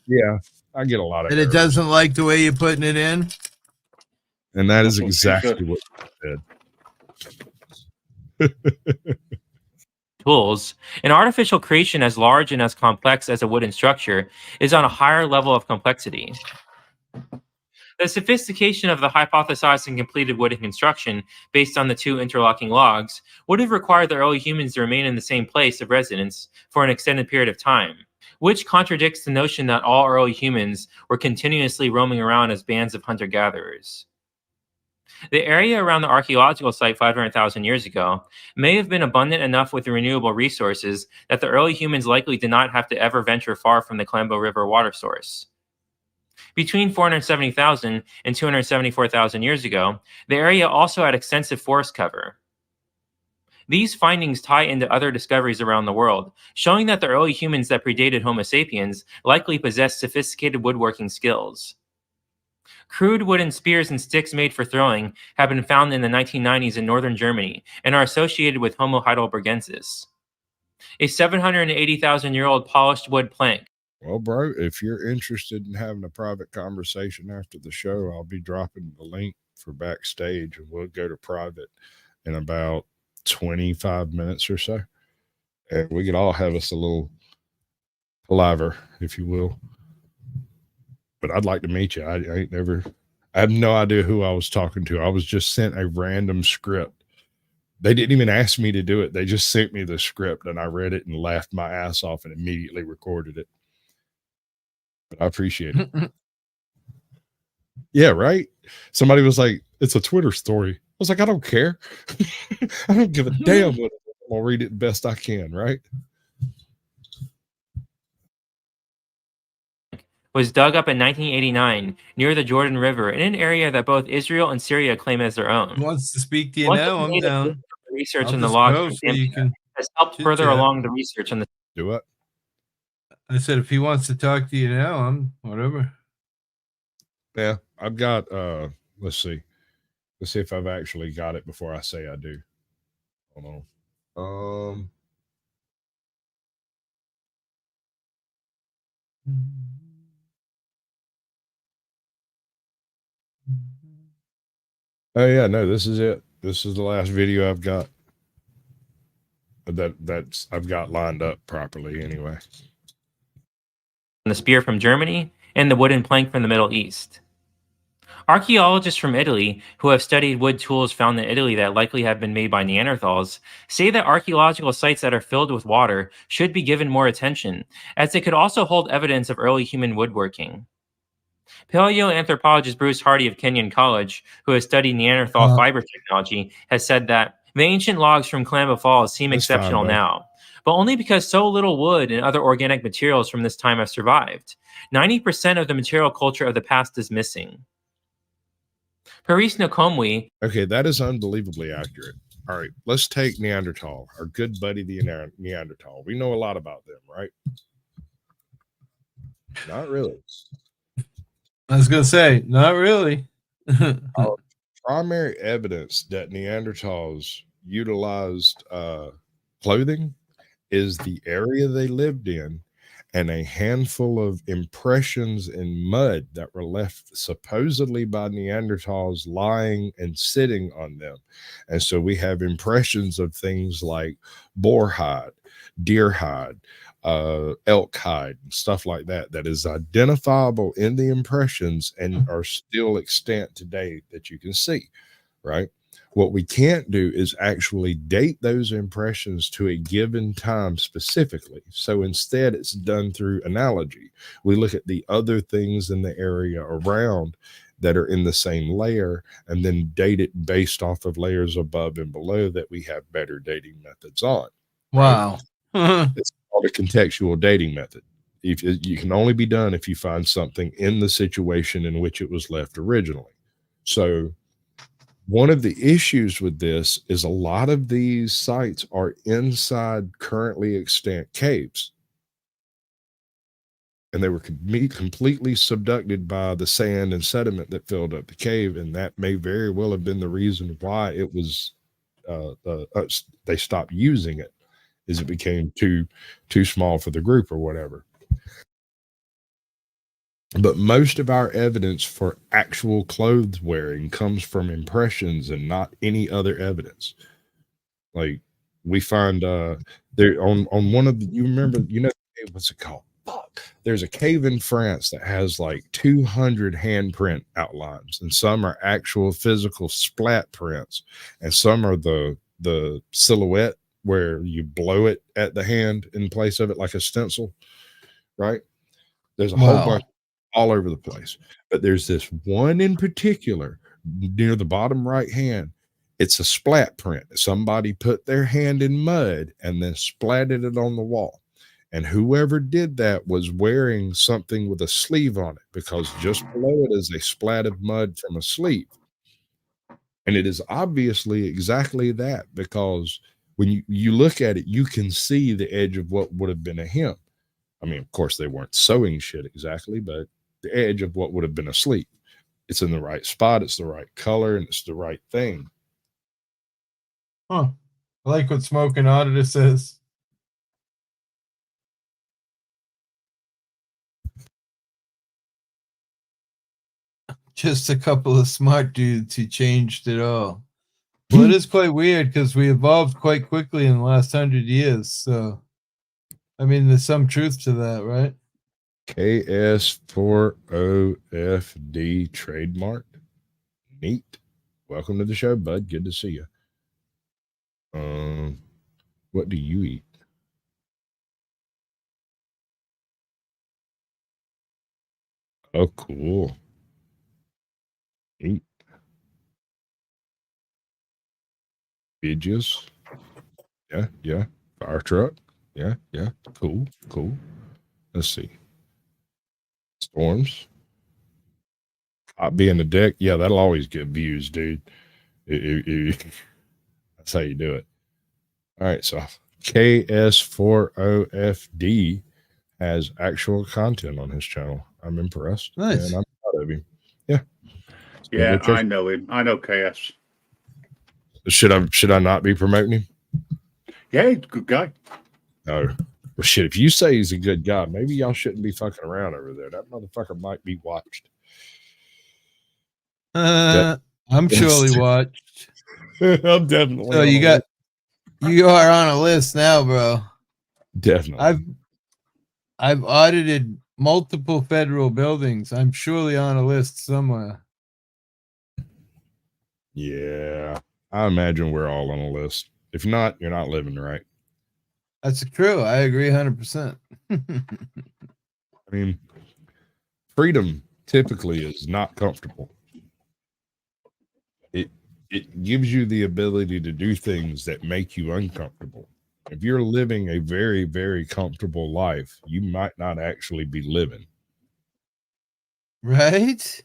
Yeah, I get a lot of that errors. It doesn't like the way you're putting it in, and that is exactly what you said. Tools. An artificial creation as large and as complex as a wooden structure is on a higher level of complexity. The sophistication of the hypothesized and completed wooden construction based on the two interlocking logs would have required the early humans to remain in the same place of residence for an extended period of time, which contradicts the notion that all early humans were continuously roaming around as bands of hunter-gatherers. The area around the archaeological site 500,000 years ago may have been abundant enough with renewable resources that the early humans likely did not have to ever venture far from the Clambo River water source. Between 470,000 and 274,000 years ago, the area also had extensive forest cover. These findings tie into other discoveries around the world, showing that the early humans that predated Homo sapiens likely possessed sophisticated woodworking skills. Crude wooden spears and sticks made for throwing have been found in the 1990s in northern Germany and are associated with Homo heidelbergensis, a 780,000-year-old polished wood plank. Well, bro, if you're interested in having a private conversation after the show, I'll be dropping the link for backstage, and we'll go to private in about 25 minutes or so. And we could all have us a little palaver, if you will. But I'd like to meet you. I have no idea who I was talking to. I was just sent a random script. They didn't even ask me to do it. They just sent me the script, and I read it and laughed my ass off and immediately recorded it. But I appreciate it. Yeah, right? Somebody was like, it's a Twitter story. I was like, I don't care. I don't give a damn what it is. I'll read it the best I can, right? Was dug up in 1989 near the Jordan River in an area that both Israel and Syria claim as their own. Who wants to speak to you now? I'm down. Research I'll on the just log go so you can has helped further chit-chat. along the research on the. Do what? I said, if he wants to talk to you now, I'm whatever. Yeah, I've got let's see. Let's see if I've actually got it before I say I do. Hold on. Oh yeah, no, this is it. This is the last video I've got. That's I've got lined up properly anyway. The spear from Germany, and the wooden plank from the Middle East. Archaeologists from Italy, who have studied wood tools found in Italy that likely have been made by Neanderthals, say that archaeological sites that are filled with water should be given more attention, as they could also hold evidence of early human woodworking. Paleoanthropologist Bruce Hardy of Kenyon College, who has studied Neanderthal fiber technology, has said that the ancient logs from Klamath Falls seem That's exceptional fine, bud. now, but only because so little wood and other organic materials from this time have survived. 90% of the material culture of the past is missing. Paris Nokomwi. Okay, that is unbelievably accurate. All right, let's take Neanderthal, our good buddy, the Neanderthal. We know a lot about them, right? Not really. I was gonna say, not really. Our primary evidence that Neanderthals utilized clothing is the area they lived in and a handful of impressions in mud that were left supposedly by Neanderthals lying and sitting on them. And so we have impressions of things like boar hide, deer hide, elk hide, and stuff like that, that is identifiable in the impressions and are still extant today that you can see, right? What we can't do is actually date those impressions to a given time specifically. So instead, it's done through analogy. We look at the other things in the area around that are in the same layer and then date it based off of layers above and below that we have better dating methods on. Wow. Right? It's called a contextual dating method. If you can only be done if you find something in the situation in which it was left originally. So one of the issues with this is a lot of these sites are inside currently extant caves. And they were completely subducted by the sand and sediment that filled up the cave. And that may very well have been the reason why it was, they stopped using it, is it became too small for the group or whatever. But most of our evidence for actual clothes wearing comes from impressions and not any other evidence. Like we find there on one of the, you remember, what's it called? Fuck. There's a cave in France that has like 200 handprint outlines, and some are actual physical splat prints, and some are the silhouette where you blow it at the hand in place of it like a stencil, right? There's a whole bunch all over the place, but there's this one in particular near the bottom right hand. It's a splat print. Somebody put their hand in mud and then splatted it on the wall. And whoever did that was wearing something with a sleeve on it, because just below it is a splat of mud from a sleeve. And it is obviously exactly that, because when you look at it, you can see the edge of what would have been a hem. I mean, of course, they weren't sewing shit exactly, but the edge of what would have been a sleeve. It's in the right spot. It's the right color, and it's the right thing. Huh. I like what Smoking Auditor says. Just a couple of smart dudes who changed it all. Well, it is quite weird because we evolved quite quickly in the last 100 years. So, I mean, there's some truth to that, right? KS4OFD trademarked. Neat. Welcome to the show, bud. Good to see you. What do you eat? Oh, cool. Neat. Bidges. Yeah. Fire truck. Yeah. Cool. Let's see. Storms. Being the deck. Yeah, that'll always get views, dude. That's how you do it. All right, so KS4OFD has actual content on his channel. I'm impressed. Nice. And I'm proud of him. Yeah. So Yeah, go check- I know him. I know KS. Should I not be promoting him? Yeah, he's a good guy. No. Well, shit, if you say he's a good guy, maybe y'all shouldn't be fucking around over there. That motherfucker might be watched. I'm surely watched. I'm definitely. So you are on a list now, bro. Definitely. I've audited multiple federal buildings. I'm surely on a list somewhere. Yeah. I imagine we're all on a list. If not, you're not living right. That's true. I agree 100%. I mean, freedom typically is not comfortable. It gives you the ability to do things that make you uncomfortable. If you're living a very, very comfortable life, you might not actually be living. Right?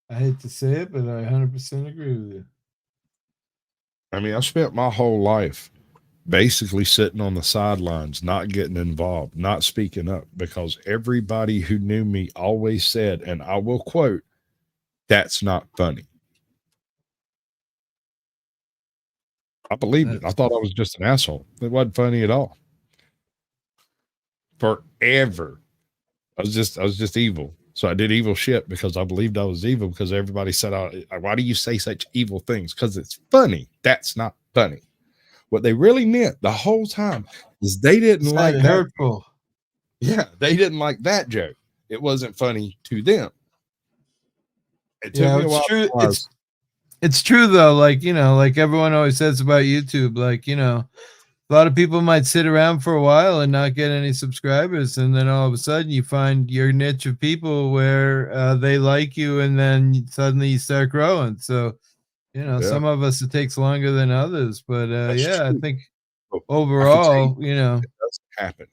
I hate to say it, but I 100% agree with you. I mean, I spent my whole life basically sitting on the sidelines, not getting involved, not speaking up, because everybody who knew me always said, and I will quote, "That's not funny." I believed it. I thought I was just an asshole. It wasn't funny at all. Forever. I was just evil. So I did evil shit because I believed I was evil, because everybody said, why do you say such evil things? Because it's funny. That's not funny. What they really meant the whole time is they didn't like that. Hurtful. Yeah, they didn't like that joke. It wasn't funny to them. It took Yeah, me a it's while. true. It's true though. Like, you know, like everyone always says about YouTube, like, you know, a lot of people might sit around for a while and not get any subscribers, and then all of a sudden you find your niche of people where they like you, and then suddenly you start growing. So, you know, some of us it takes longer than others, but yeah, true. I think overall, you know, it doesn't happen.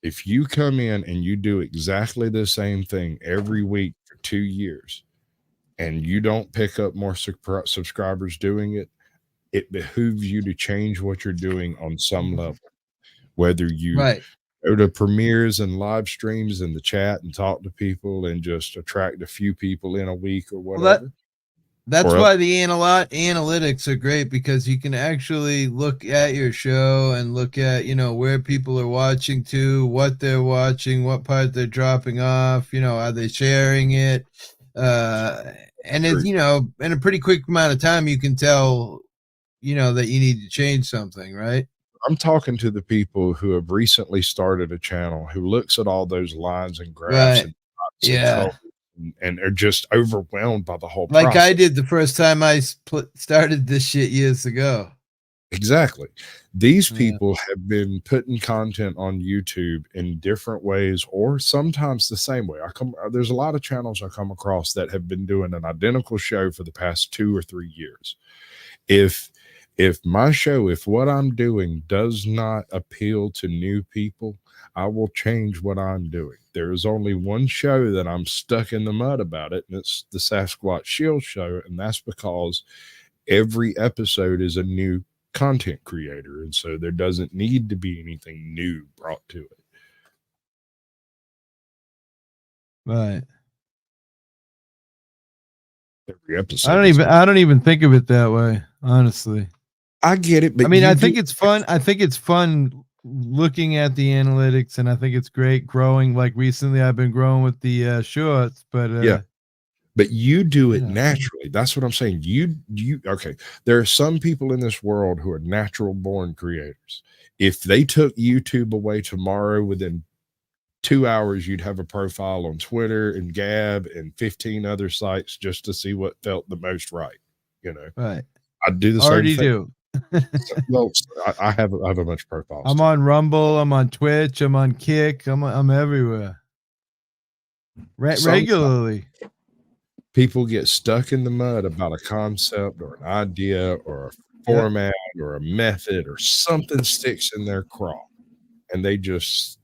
If you come in and you do exactly the same thing every week for 2 years, and you don't pick up more subscribers doing it, it behooves you to change what you're doing on some level. Whether you go to premieres and live streams in the chat and talk to people and just attract a few people in a week or whatever. That's why the analytics are great, because you can actually look at your show and look at, you know, where people are watching to, what they're watching, what part they're dropping off, you know, are they sharing it? And it's, you know, in a pretty quick amount of time, you can tell, you know, that you need to change something, right? I'm talking to the people who have recently started a channel who looks at all those lines and graphs and colors and are just overwhelmed by the whole process. I did the first time I started this shit years ago. Exactly. These people have been putting content on YouTube in different ways, or sometimes the same way. There's a lot of channels I come across that have been doing an identical show for the past 2 or 3 years. If my show, if what I'm doing does not appeal to new people, I will change what I'm doing. There is only one show that I'm stuck in the mud about it, and it's the Sasquatch Shield show, and that's because every episode is a new content creator, and so there doesn't need to be anything new brought to it. Right. Every episode. I don't even think of it that way, honestly. I get it, but I mean, I think it's fun. I think it's fun looking at the analytics, and I think it's great growing. Like recently, I've been growing with the shorts, but but you do it naturally. That's what I'm saying. You okay. There are some people in this world who are natural born creators. If they took YouTube away tomorrow, within 2 hours, you'd have a profile on Twitter and Gab and 15 other sites just to see what felt the most right. You know, right. I'd do the already same thing. Do. Well, I have a bunch of profiles. I'm on Rumble. I'm on Twitch. I'm on Kick. I'm everywhere. Regularly. People get stuck in the mud about a concept or an idea or a format or a method, or something sticks in their craw, and they just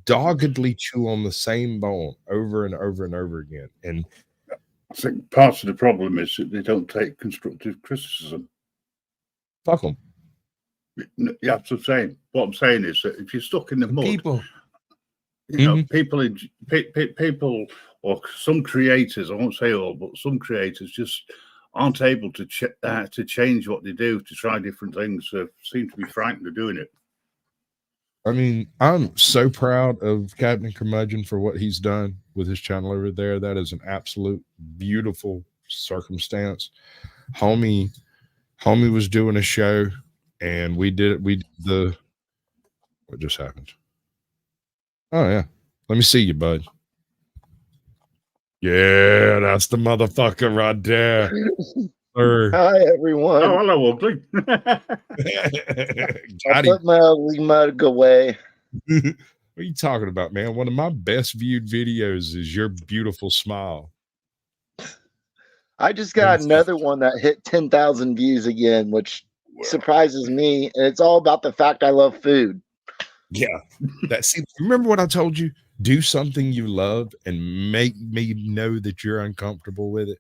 doggedly chew on the same bone over and over and over again. And I think part of the problem is that they don't take constructive criticism. Fuck them. Yeah, that's what I'm saying. What I'm saying is that if you're stuck in the mud, People. you know, people, or some creators, I won't say all, but some creators just aren't able to change what they do, to try different things. Seem to be frightened of doing it. I mean, I'm so proud of Captain Curmudgeon for what he's done with his channel over there. That is an absolute beautiful circumstance. Homie was doing a show, and we did the what just happened? Oh yeah. Let me see you, bud. Yeah, that's the motherfucker right there. Hi, everyone. Oh, hello, ugly. I put my ugly mug away. What are you talking about, man? One of my best viewed videos is your beautiful smile. I just got another one that hit 10,000 views again, which surprises me. And it's all about the fact I love food. Yeah. Remember what I told you? Do something you love and make me know that you're uncomfortable with it.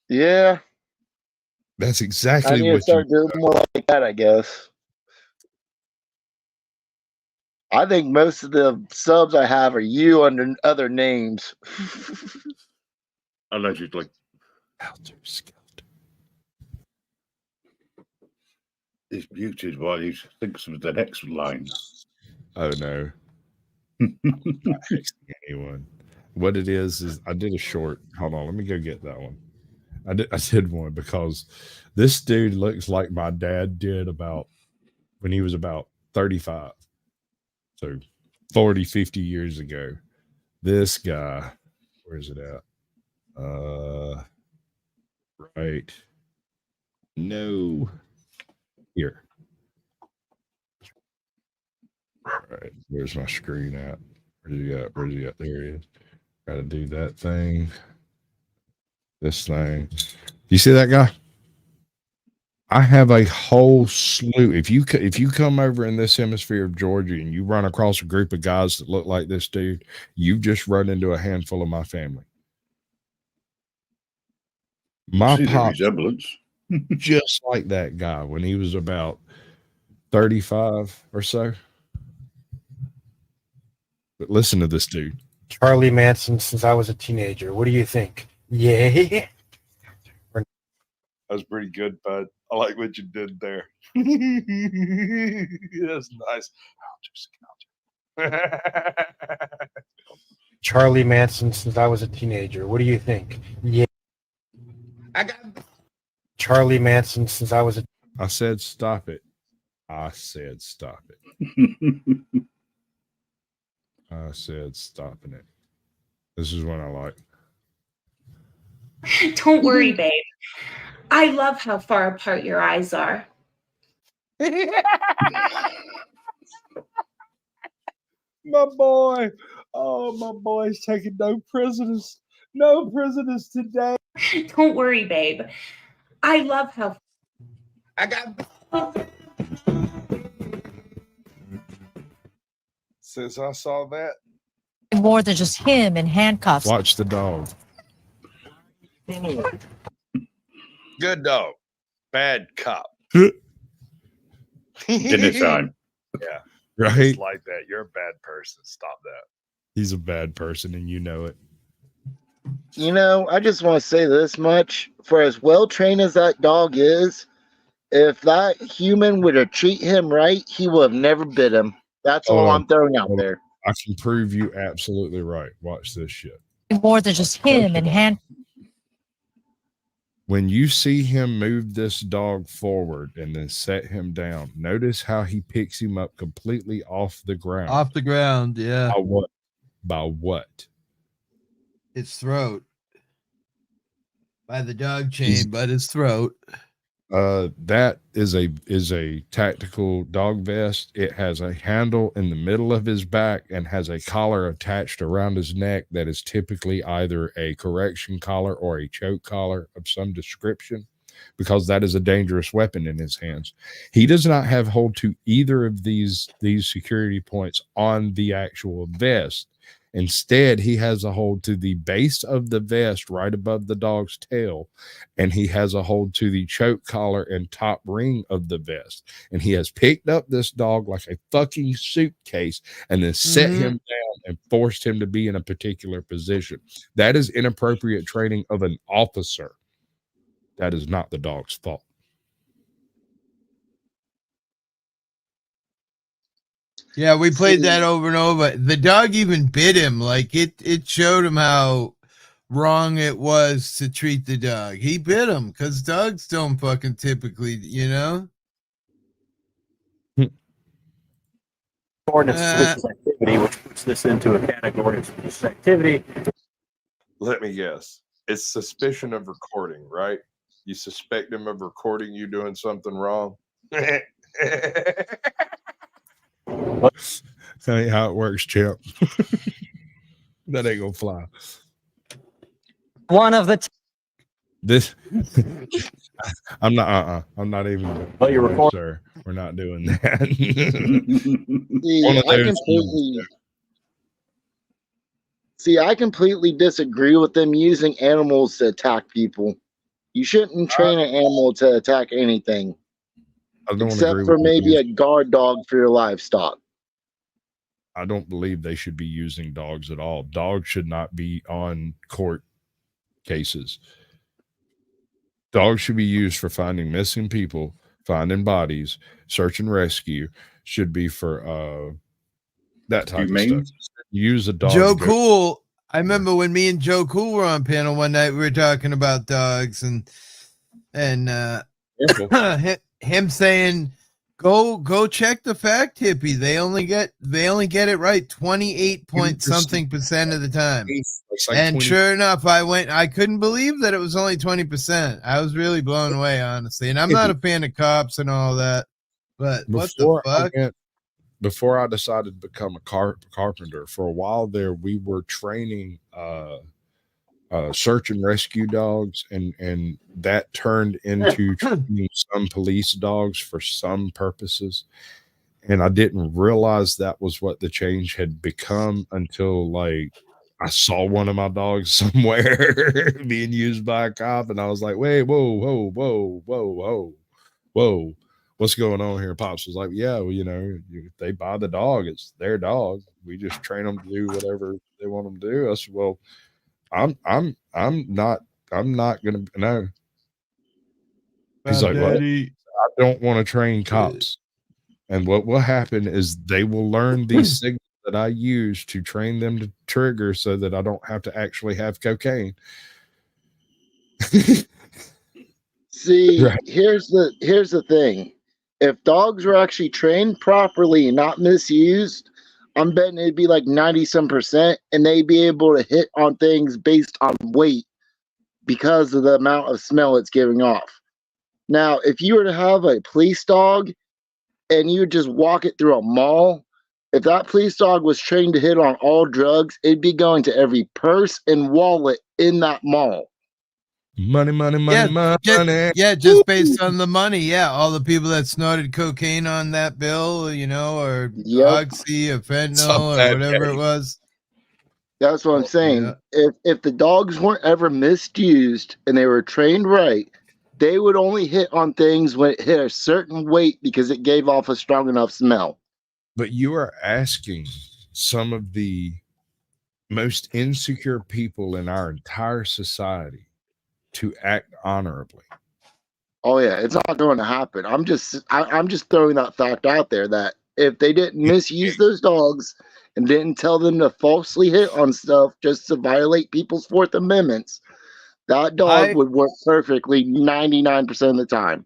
Yeah. That's exactly I need to start doing more like that, I guess. I think most of the subs I have are you under other names. Allegedly. He's muted while he thinks of the next line. Oh no. Anyone. What it is I did a short. Hold on, let me go get that one. I did one because this dude looks like my dad did when he was about 35. So 40, 50 years ago. This guy, where's it at? Right. No. Here. All right. Where's my screen at? Where's he at? There he is. Gotta do that thing. This thing. You see that guy? I have a whole slew. If you come over in this hemisphere of Georgia and you run across a group of guys that look like this dude, you've just run into a handful of my family. My pop, just like that guy when he was about 35 or so. But listen to this dude. Charlie Manson since I was a teenager. What do you think? Yeah. That was pretty good, bud. I like what you did there. That's nice. Charlie Manson since I was a teenager. What do you think? Yeah. I got Charlie Manson since I was a I said stop it. I said stop it. I said stopping it. This is what I like. Don't worry, babe. I love how far apart your eyes are. My boy. Oh, my boy's taking no prisoners. No prisoners today. Don't worry, babe. I love how I got Since I saw that. More than just him in handcuffs. Watch the dog. Good dog. Bad cop. Dinner time. Yeah. Right? Just like that. You're a bad person. Stop that. He's a bad person and you know it. You know, I just want to say this much. For as well trained as that dog is, if that human would have treated him right, he would have never bit him. That's all I'm throwing out there. I can prove you absolutely right. Watch this shit. More than just him in hand. When you see him move this dog forward and then set him down, notice how he picks him up completely off the ground. off the ground, yeah. By what? By what? His throat. By the dog chain, but his throat. That is a tactical dog vest. It has a handle in the middle of his back and has a collar attached around his neck that is typically either a correction collar or a choke collar of some description, because that is a dangerous weapon in his hands. He does not have hold to either of these security points on the actual vest. Instead, he has a hold to the base of the vest right above the dog's tail, and he has a hold to the choke collar and top ring of the vest. And he has picked up this dog like a fucking suitcase and then set him down and forced him to be in a particular position. That is inappropriate training of an officer. That is not the dog's fault. Yeah, we played that over and over. The dog even bit him. Like it showed him how wrong it was to treat the dog. He bit him because dogs don't fucking typically, you know. Suspicious activity, which puts this into a category of suspicious activity. Let me guess. It's suspicion of recording, right? You suspect him of recording you doing something wrong. That ain't how it works, champ. That ain't gonna fly. One of the This I'm not I'm not even well, you're recording, sir. We're not doing that. I completely disagree with them using animals to attack people. You shouldn't train an animal to attack anything. Except for maybe a guard dog for your livestock. I don't believe they should be using dogs at all. Dogs should not be on court cases. Dogs should be used for finding missing people, finding bodies, search and rescue. Should be for that type of stuff. Use a dog. Joe Cool. I remember when me and Joe Cool were on panel one night, we were talking about dogs and him saying, Go check the fact, hippie. They only get it right 28 point something percent of the time. Like and 20. Sure enough, I couldn't believe that it was only 20%. I was really blown away, honestly. And I'm not a fan of cops and all that. But what the fuck? Before I decided to become a carpenter, for a while there, we were training search and rescue dogs, and that turned into training some police dogs for some purposes. And I didn't realize that was what the change had become until like I saw one of my dogs somewhere being used by a cop, and I was like, wait, whoa, what's going on here? Pops was like, yeah, well, if they buy the dog, it's their dog. We just train them to do whatever they want them to do. I said, well, I'm not gonna no. He's like, well, I don't want to train cops. And what will happen is they will learn these signals that I use to train them to trigger so that I don't have to actually have cocaine. See, right. Here's the thing. If dogs were actually trained properly and not misused, I'm betting it'd be like 90-some%, and they'd be able to hit on things based on weight because of the amount of smell it's giving off. Now, if you were to have a police dog and you just walk it through a mall, if that police dog was trained to hit on all drugs, it'd be going to every purse and wallet in that mall. Money. Just based on the money. Yeah, all the people that snorted cocaine on that bill, or oxy or fentanyl or whatever it was. That's what I'm saying. Yeah. If the dogs weren't ever misused and they were trained right, they would only hit on things when it hit a certain weight because it gave off a strong enough smell. But you are asking some of the most insecure people in our entire society to act honorably. Oh yeah, it's not going to happen. I'm just throwing that fact out there that if they didn't misuse those dogs and didn't tell them to falsely hit on stuff just to violate people's Fourth Amendments, that dog would work perfectly 99% of the time.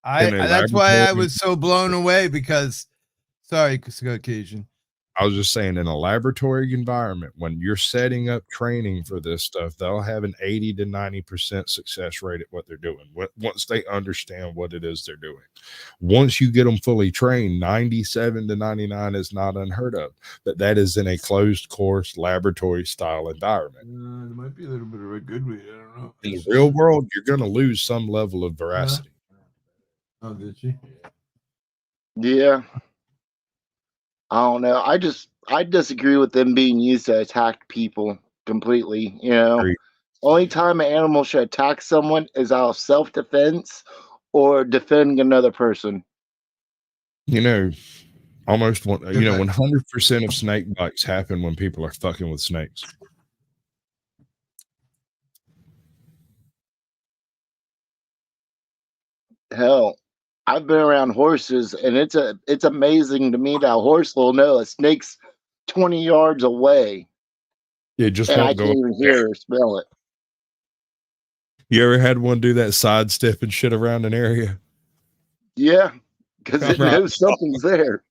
That's why I was so blown away because, sorry, Cajun. I was just saying, in a laboratory environment, when you're setting up training for this stuff, they'll have an 80 to 90% success rate at what they're doing once they understand what it is they're doing. Once you get them fully trained, 97 to 99 is not unheard of, but that is in a closed course laboratory style environment. There might be a little bit of a good way. I don't know. In the real world, you're going to lose some level of veracity. Oh, did she? Yeah. I don't know. I disagree with them being used to attack people completely. You know, Agreed. only time an animal should attack someone is out of self defense or defending another person. You know, almost one. 100% of snake bites happen when people are fucking with snakes. Hell, I've been around horses, and it's amazing to me that a horse will know a snake's 20 yards away, It just and I won't can't go. even hear or smell it. You ever had one do that sidestep and shit around an area? Yeah, because it Right. knows something's there.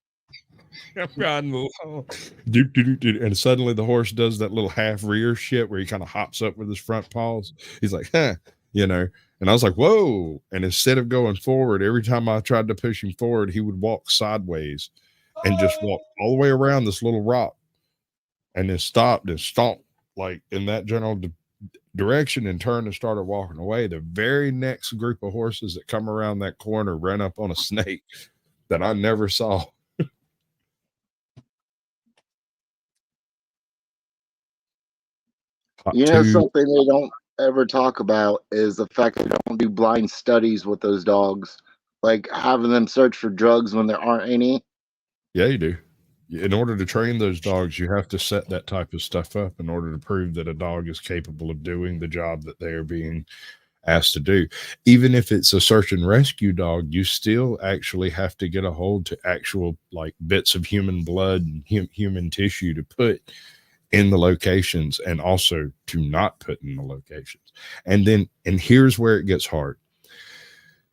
I'm riding along. And suddenly the horse does that little half rear shit where he kind of hops up with his front paws. He's like, huh, And I was like, whoa. And instead of going forward, every time I tried to push him forward, he would walk sideways and just walk all the way around this little rock and then stopped and stomped like in that general direction and turned and started walking away. The very next group of horses that come around that corner ran up on a snake that I never saw. You know, something they don't ever talk about is the fact that they don't do blind studies with those dogs, like having them search for drugs when there aren't any. Yeah, you do. In order to train those dogs, you have to set that type of stuff up in order to prove that a dog is capable of doing the job that they are being asked to do. Even if it's a search and rescue dog, you still actually have to get a hold to actual like bits of human blood and human tissue to put in the locations and also to not put in the locations. And here's where it gets hard.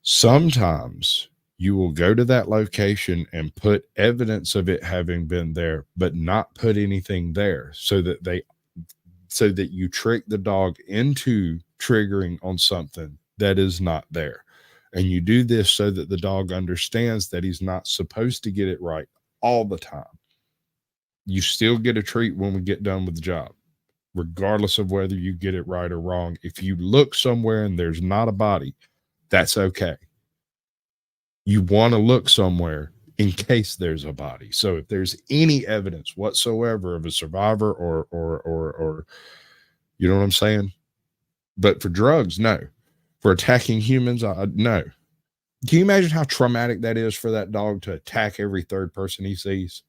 Sometimes you will go to that location and put evidence of it having been there, but not put anything there so that you trick the dog into triggering on something that is not there. And you do this so that the dog understands that he's not supposed to get it right all the time. You still get a treat when we get done with the job, regardless of whether you get it right or wrong. If you look somewhere and there's not a body, that's okay. You want to look somewhere in case there's a body. So if there's any evidence whatsoever of a survivor or you know what I'm saying? But for drugs, no. For attacking humans, no. Can you imagine how traumatic that is for that dog to attack every third person he sees?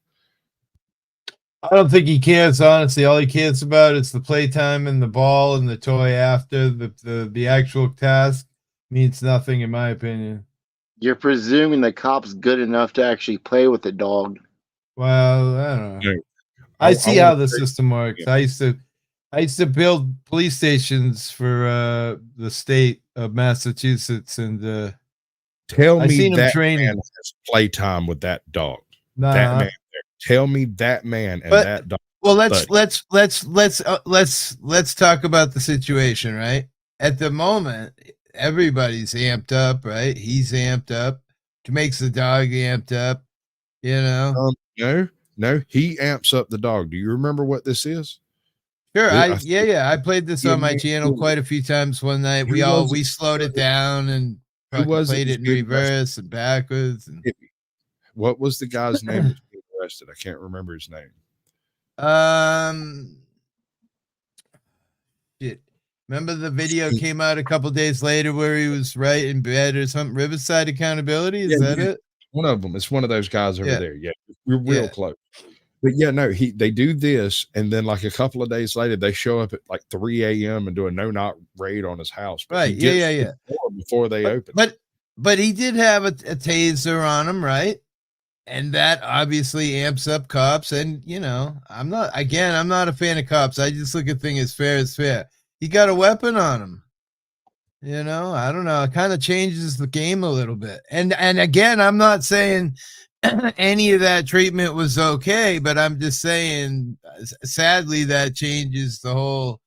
I don't think he cares, honestly. All he cares about is the playtime and the ball and the toy after. The actual task means nothing, in my opinion. You're presuming the cop's good enough to actually play with the dog. Well, I don't know. No. I see how the say, system works. Yeah. I used to build police stations for the state of Massachusetts, and tell I me seen him that training. man has playtime with that dog. Nah. That man there. Tell me that man and that dog. Well, let's talk about the situation, right? At the moment, everybody's amped up, right? He's amped up. It makes the dog amped up, you know. No, he amps up the dog. Do you remember what this is? Sure, I played this on my channel quite a few times one night. We slowed it down and played it in reverse and backwards. And what was the guy's name that's being arrested? I can't remember his name. Shit. Remember the video came out a couple days later where he was right in bed or something? Riverside Accountability, is that it? One of them. It's one of those guys over there. Yeah, we're real close. But yeah, no, they do this, and then like a couple of days later, they show up at like 3 a.m. and do a no-knock raid on his house. But right? Yeah. Before they open. But he did have a taser on him, right? And that obviously amps up cops. And I'm not a fan of cops. I just look at things as fair as fair. He got a weapon on him. I don't know. It kind of changes the game a little bit. And again, I'm not saying any of that treatment was okay, but I'm just saying, sadly, that changes the whole.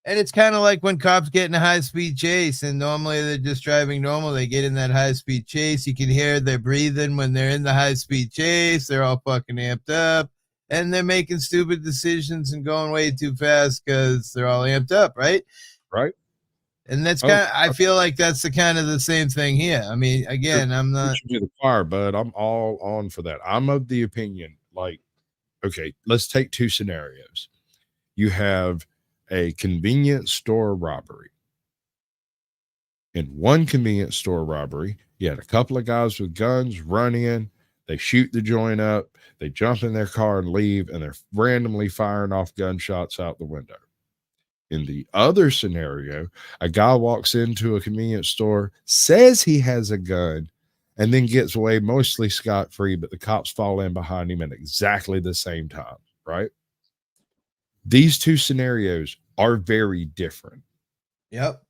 And it's kind of like when cops get in a high-speed chase, and normally they're just driving normal. They get in that high-speed chase. You can hear their breathing when they're in the high-speed chase. They're all fucking amped up, and they're making stupid decisions and going way too fast because they're all amped up, right? Right. And that's Oh, kind of, I feel like that's the kind of the same thing here. I mean, again, I'm not. You do the fire, bud. I'm all on for that. I'm of the opinion, like, okay, let's take two scenarios. You have a convenience store robbery. In one convenience store robbery, you had a couple of guys with guns run in, they shoot the joint up, they jump in their car and leave, and they're randomly firing off gunshots out the window. In the other scenario, a guy walks into a convenience store, says he has a gun, and then gets away mostly scot-free, but the cops fall in behind him at exactly the same time, right? These two scenarios are very different. Yep.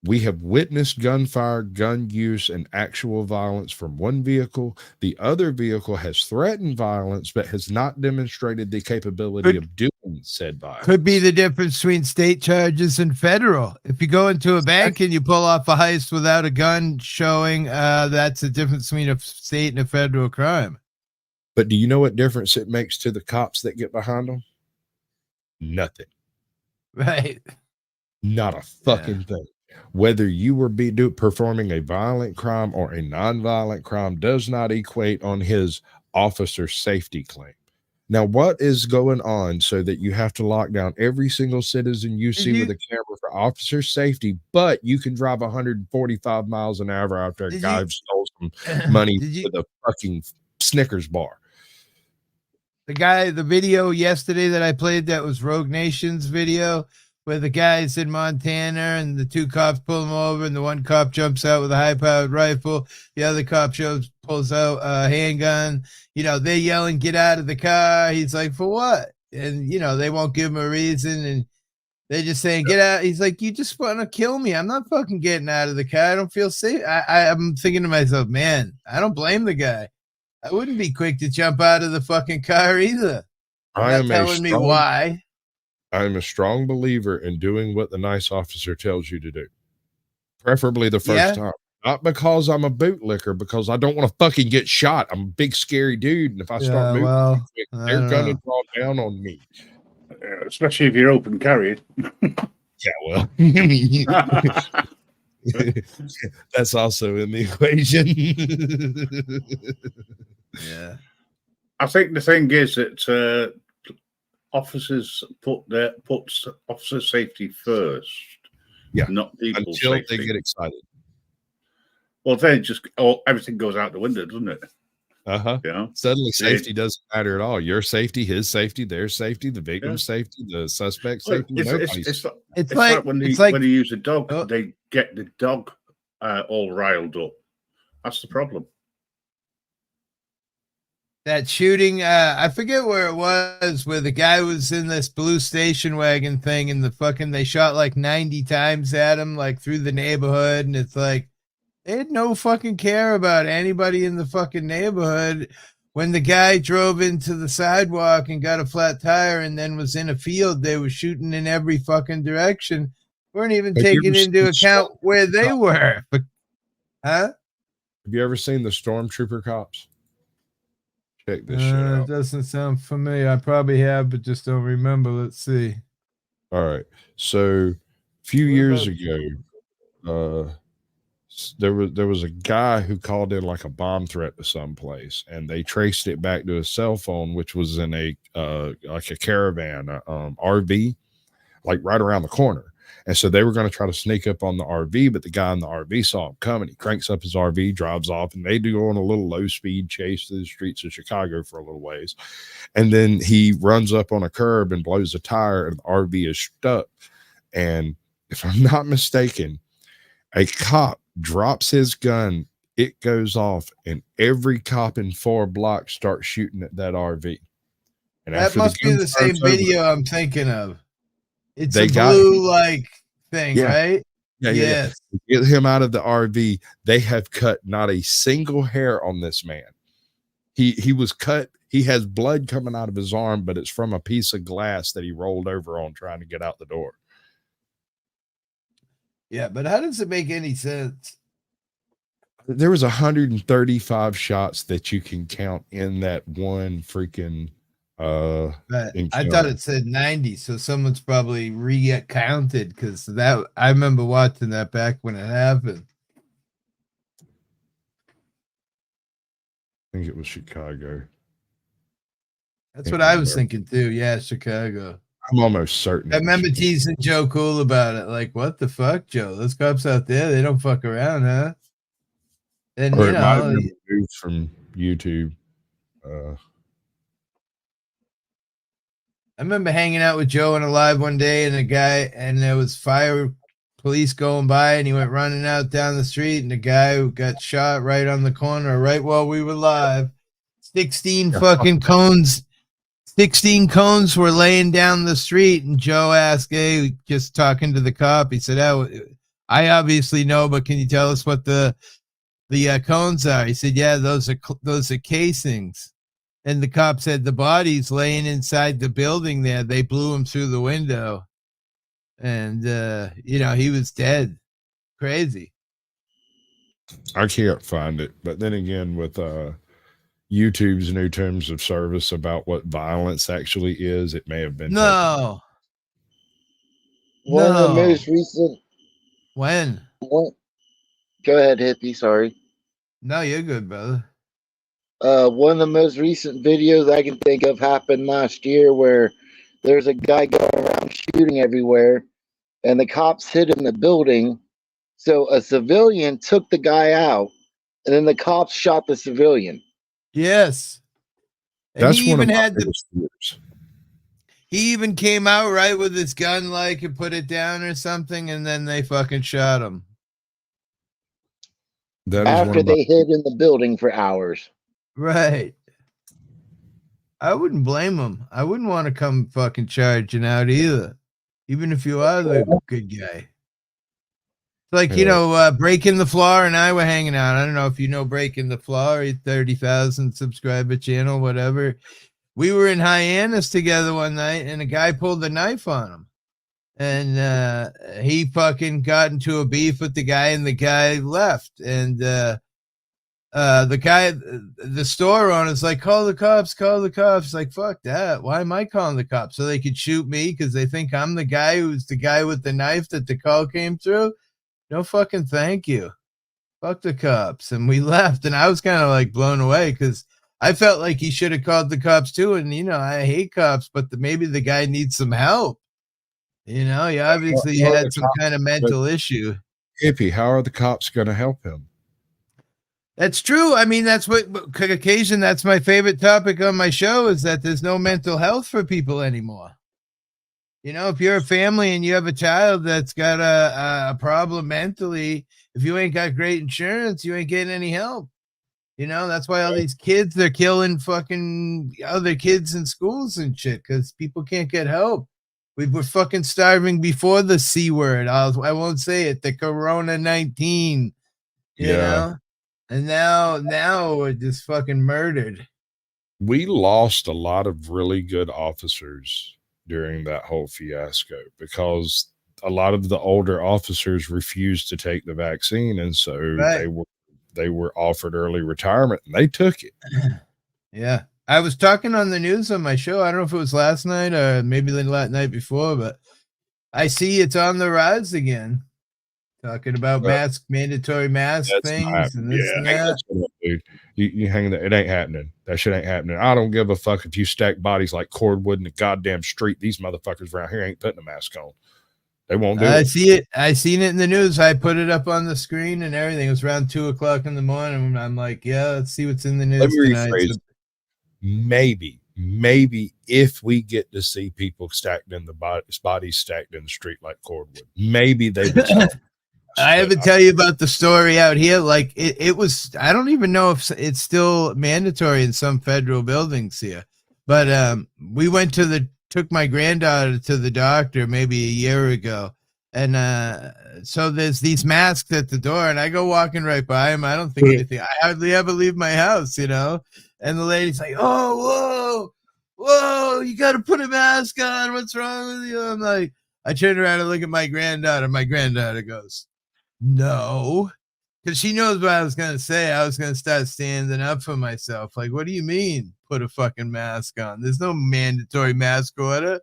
We have witnessed gunfire, gun use, and actual violence from one vehicle. The other vehicle has threatened violence, but has not demonstrated the capability of doing said violence. Could be the difference between state charges and federal. If you go into a bank and you pull off a heist without a gun showing, that's the difference between a state and a federal crime. But do you know what difference it makes to the cops that get behind them? Nothing. Right. Not a fucking thing. Whether you were performing a violent crime or a non-violent crime does not equate on his officer safety claim. Now, what is going on so that you have to lock down every single citizen you see with a camera for officer safety, but you can drive 145 miles an hour after a guy stole some money with a fucking Snickers bar? The video yesterday that I played, that was Rogue Nation's video, where the guy's in Montana and the two cops pull him over, and the one cop jumps out with a high-powered rifle. The other cop pulls out a handgun. You know, they're yelling, "Get out of the car." He's like, "For what?" And, you know, they won't give him a reason. And they're just saying, "Get out." He's like, "You just want to kill me. I'm not fucking getting out of the car. I don't feel safe." I'm thinking to myself, man, I don't blame the guy. I wouldn't be quick to jump out of the fucking car either. Not telling me why. I'm a strong believer in doing what the nice officer tells you to do. Preferably the first time. Not because I'm a bootlicker, because I don't want to fucking get shot. I'm a big, scary dude. And if I start moving, they're going to draw down on me. Especially if you're open carried. Yeah, well. That's also in the equation. Yeah. I think the thing is that officers put officer safety first. Yeah. Not people's until safety. They get excited. Well, then everything goes out the window, doesn't it? Yeah. Suddenly safety doesn't matter at all. Your safety, his safety, their safety, the victim's safety, the suspect's safety. It's like when they use a dog, they get the dog all riled up. That's the problem. That shooting, I forget where it was, where the guy was in this blue station wagon thing, and they shot like 90 times at him, like through the neighborhood, and it's like, they had no fucking care about anybody in the fucking neighborhood. When the guy drove into the sidewalk and got a flat tire and then was in a field, they were shooting in every fucking direction. Weren't even taking into account where they were. But, Have you ever seen the Stormtrooper cops? Check this shit out. It doesn't sound familiar. I probably have, but just don't remember. Let's see. All right. So a few years ago, there was a guy who called in like a bomb threat to someplace, and they traced it back to his cell phone, which was in a like a caravan RV, like right around the corner. And so they were going to try to sneak up on the RV, but the guy in the RV saw him coming. He cranks up his RV, drives off, and they do on a little low speed chase through the streets of Chicago for a little ways. And then he runs up on a curb and blows a tire, and the RV is stuck. And if I'm not mistaken, a cop drops his gun, it goes off, and every cop in 4 blocks starts shooting at that RV. And that must be the same video I'm thinking of. It's a blue like thing, right? Yeah. Get him out of the RV. They have cut not a single hair on this man. He was cut. He has blood coming out of his arm, but it's from a piece of glass that he rolled over on trying to get out the door. Yeah, but how does it make any sense? There was 135 shots that you can count in that one freaking But in I thought counting. it said 90, so someone's probably recounted because that I remember watching that back when it happened. I think it was Chicago. That's Can't what I was remember. thinking too. Yeah, Chicago. I'm almost certain. I it was remember Chicago. teasing Joe Cool about it. Like, what the fuck, Joe? Those cops out there, they don't fuck around, huh? And Or you it might have know, been removed from YouTube. I remember hanging out with Joe in a live one day, and there was fire police going by, and he went running out down the street, and the guy who got shot right on the corner, right while we were live, 16 fucking cones. 16 cones were laying down the street, and Joe asked, hey, just talking to the cop, he said, oh, I obviously know, but can you tell us what the cones are? He said, yeah, those are casings. And the cop said the body's laying inside the building there. They blew him through the window. And, he was dead. Crazy. I can't find it. But then again, with YouTube's new terms of service about what violence actually is, it may have been. No. One of the most recent. When? Go ahead, hippie. Sorry. No, you're good, brother. One of the most recent videos I can think of happened last year where there's a guy going around shooting everywhere, and the cops hid in the building. So a civilian took the guy out, and then the cops shot the civilian. Yes. And That's he one even of my had biggest fears. He even came out right with his gun, like, and put it down or something, and then they fucking shot him. That is after they hid in the building for hours. Right. I wouldn't blame him. I wouldn't want to come fucking charging out either, even if you are the good guy. Like, Breaking the Flaw and I were hanging out. I don't know if you know Breaking the Flaw, 30,000 subscriber channel, whatever. We were in Hyannis together one night, and a guy pulled a knife on him. And he fucking got into a beef with the guy, and the guy left. And the guy, the store owner's like, call the cops. Like, fuck that. Why am I calling the cops? So they could shoot me because they think I'm the guy who's the guy with the knife that the call came through? No fucking thank you. Fuck the cops. And we left, and I was kind of like blown away because I felt like he should have called the cops too. And, I hate cops, but maybe the guy needs some help. He obviously had some kind of mental issue. Hippie, how are the cops going to help him? That's true. I mean, that's what occasion. That's my favorite topic on my show is that there's no mental health for people anymore. If you're a family and you have a child that's got a problem mentally, if you ain't got great insurance, you ain't getting any help. That's why all these kids, they're killing fucking other kids in schools and shit because people can't get help. We were fucking starving before the C word. I won't say it. The Corona-19, you know? And now we're just fucking murdered. We lost a lot of really good officers during that whole fiasco because a lot of the older officers refused to take the vaccine. And so they were offered early retirement and they took it. Yeah. I was talking on the news on my show. I don't know if it was last night or maybe the night before, but I see it's on the rise again. Talking about mandatory mask things and this and that. Dude. You hang that. It ain't happening. That shit ain't happening. I don't give a fuck if you stack bodies like cordwood in the goddamn street. These motherfuckers around here ain't putting a mask on. They won't do it. I see it. I seen it in the news. I put it up on the screen and everything. It was around 2:00 in the morning. And I'm like, yeah, let's see what's in the news tonight. So, maybe if we get to see people stacked in the bodies stacked in the street like cordwood, maybe they would stop. I have to tell you about the story out here. Like it was, I don't even know if it's still mandatory in some federal buildings here, but we took my granddaughter to the doctor maybe a year ago. And so there's these masks at the door and I go walking right by him. I don't think anything. I hardly ever leave my house, And the lady's like, oh, whoa, you got to put a mask on. What's wrong with you? I'm like, I turn around and look at my granddaughter. My granddaughter goes, no. because she knows what I was gonna say. I was gonna start standing up for myself. Like, what do you mean, put a fucking mask on? There's no mandatory mask order.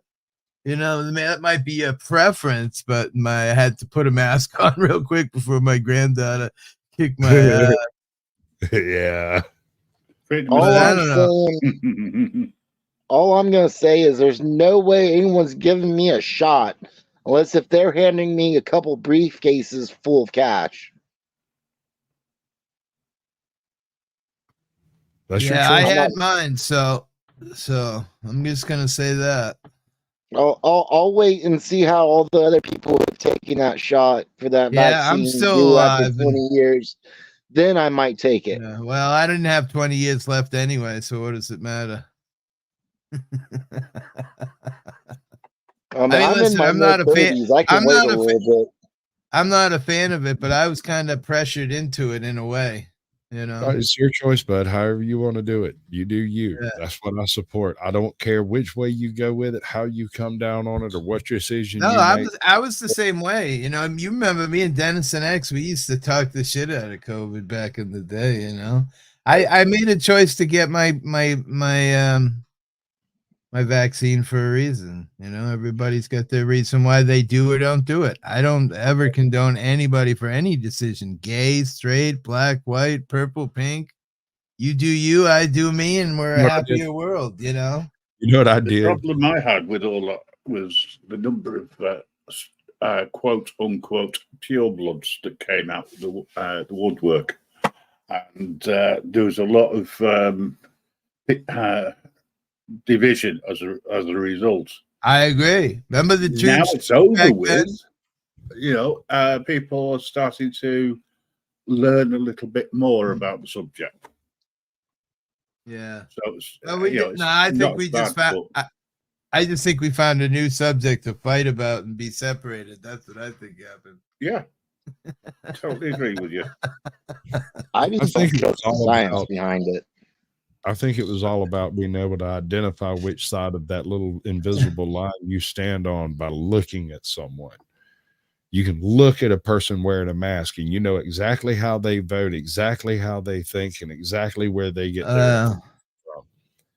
You know, that might be a preference, but I had to put a mask on real quick before my granddaughter kicked my ass. Yeah. All I I'm don't know. saying, all I'm gonna say is there's no way anyone's giving me a shot unless if they're handing me a couple briefcases full of cash. That's your Yeah, I choice. had mine, so I'm just gonna say that. I'll wait and see how all the other people have taken that shot for that Yeah, I'm vaccine still do after alive. 20 years. Then I might take it. Yeah, well, I didn't have 20 years left anyway, so what does it matter? I mean, I'm in my not a fan. mid-30s. I can wait a little bit. I'm not a fan of it, but I was kind of pressured into it in a way, you know. It's your choice, bud. However you want to do it, you do you. Yeah. That's what I support. I don't care which way you go with it, how you come down on it, or what decision No, you make. I was the same way. You know, you remember me and Dennis and X, we used to talk the shit out of COVID back in the day, you know. I made a choice to get my vaccine for a reason. You know, everybody's got their reason why they do or don't do it. I don't ever condone anybody for any decision. Gay, straight, black, white, purple, pink. You do you, I do me, and we're a happier world, you know? You know what I The did? problem I had with all that was the number of quote unquote purebloods that came out of the woodwork. And there was a lot of division as a result. I agree. Remember the tubes? Now it's over with. You know, people are starting to learn a little bit more about the subject. Yeah. So it's, I think we just found. I just think we found a new subject to fight about and be separated. That's what I think happened. Yeah, totally agree with you. I think it's all science behind it. I think it was all about being able to identify which side of that little invisible line you stand on by looking at someone. You can look at a person wearing a mask and you know exactly how they vote, exactly how they think, and exactly where they get their from.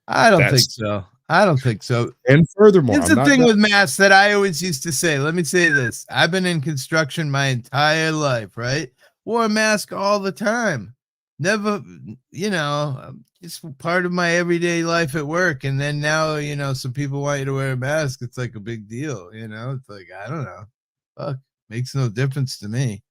I don't think so. I don't think so. And furthermore, here's the thing with masks that I always used to say. Let me say this. I've been in construction my entire life, right? Wore a mask all the time. Never, you know, it's part of my everyday life at work. And then now, you know, some people want you to wear a mask. It's like a big deal, you know? It's like, I don't know. Fuck, makes no difference to me.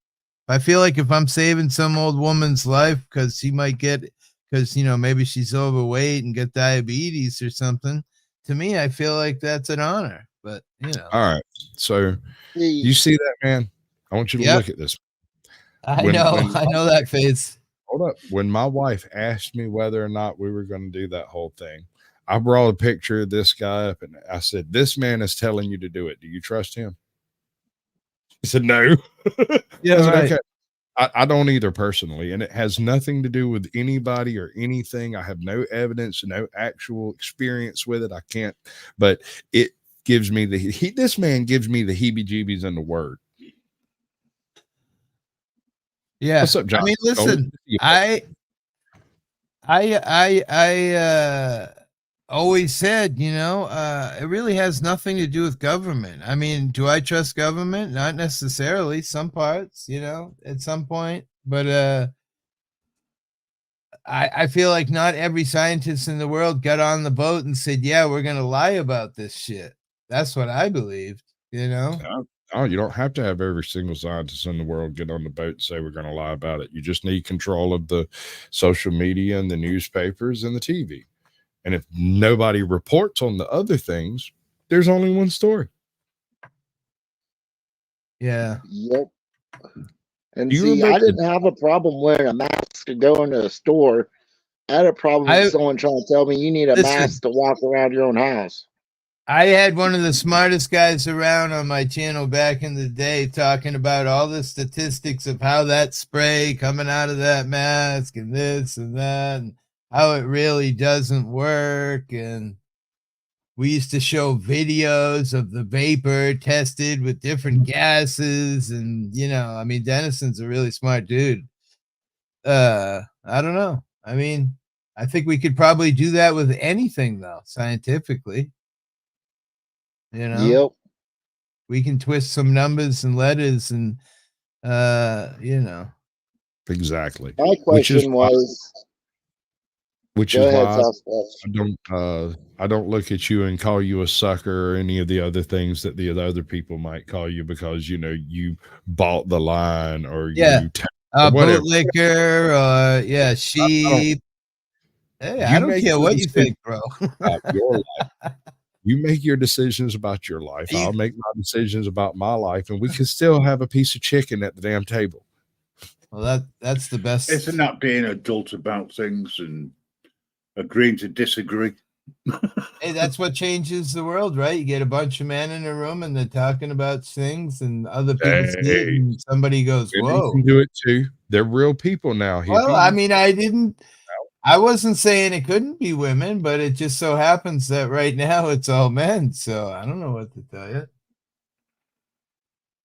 I feel like if I'm saving some old woman's life because she might get, because, you know, maybe she's overweight and get diabetes or something, to me, I feel like that's an honor. But, you know. All right. So you see that, man? I want you to look at this. I know that face. Hold up. When my wife asked me whether or not we were going to do that whole thing, I brought a picture of this guy up and I said, "This man is telling you to do it. Do you trust him?" He said, "No." Yeah, I said, right. "Okay." I don't either personally, and it has nothing to do with anybody or anything. I have no evidence, no actual experience with it. I can't, but it gives me this man gives me the heebie-jeebies in the word. Yeah. What's up, John? I mean, listen, I always said, you know, it really has nothing to do with government. I mean, do I trust government? Not necessarily. Some parts, you know, at some point. But I feel like not every scientist in the world got on the boat and said, yeah, we're going to lie about this shit. That's what I believed, you know? Oh, you don't have to have every single scientist in the world get on the boat and say we're going to lie about it. You just need control of the social media and the newspapers and the TV. And if nobody reports on the other things, there's only one story. Yeah. Yep. And see, I didn't have a problem wearing a mask to go into a store. I had a problem with someone trying to tell me you need a mask to walk around your own house. I had one of the smartest guys around on my channel back in the day talking about all the statistics of how that spray coming out of that mask and this and that and how it really doesn't work. And we used to show videos of the vapor tested with different gases. And, you know, I mean, Dennison's a really smart dude. I don't know. I mean, I think we could probably do that with anything, though, scientifically. You know, Yep. we can twist some numbers and letters, and you know, Exactly. My question was. Which Go is ahead, why Sasquatch. I don't look at you and call you a sucker or any of the other things that the other people might call you because you bought the line or yeah, or whatever. bootlicker, or yeah, sheep. Hey, I don't care what you think, bro. About your life. You make your decisions about your life. I'll make my decisions about my life, and we can still have a piece of chicken at the damn table. Well, that's the best. Isn't that being adult about things and agreeing to disagree? Hey, that's what changes the world, right? You get a bunch of men in a room and they're talking about things, and other people see it, and somebody goes, "Whoa!" Can do it too. They're real people now. Well, I mean, I wasn't saying it couldn't be women, but it just so happens that right now it's all men. So I don't know what to tell you.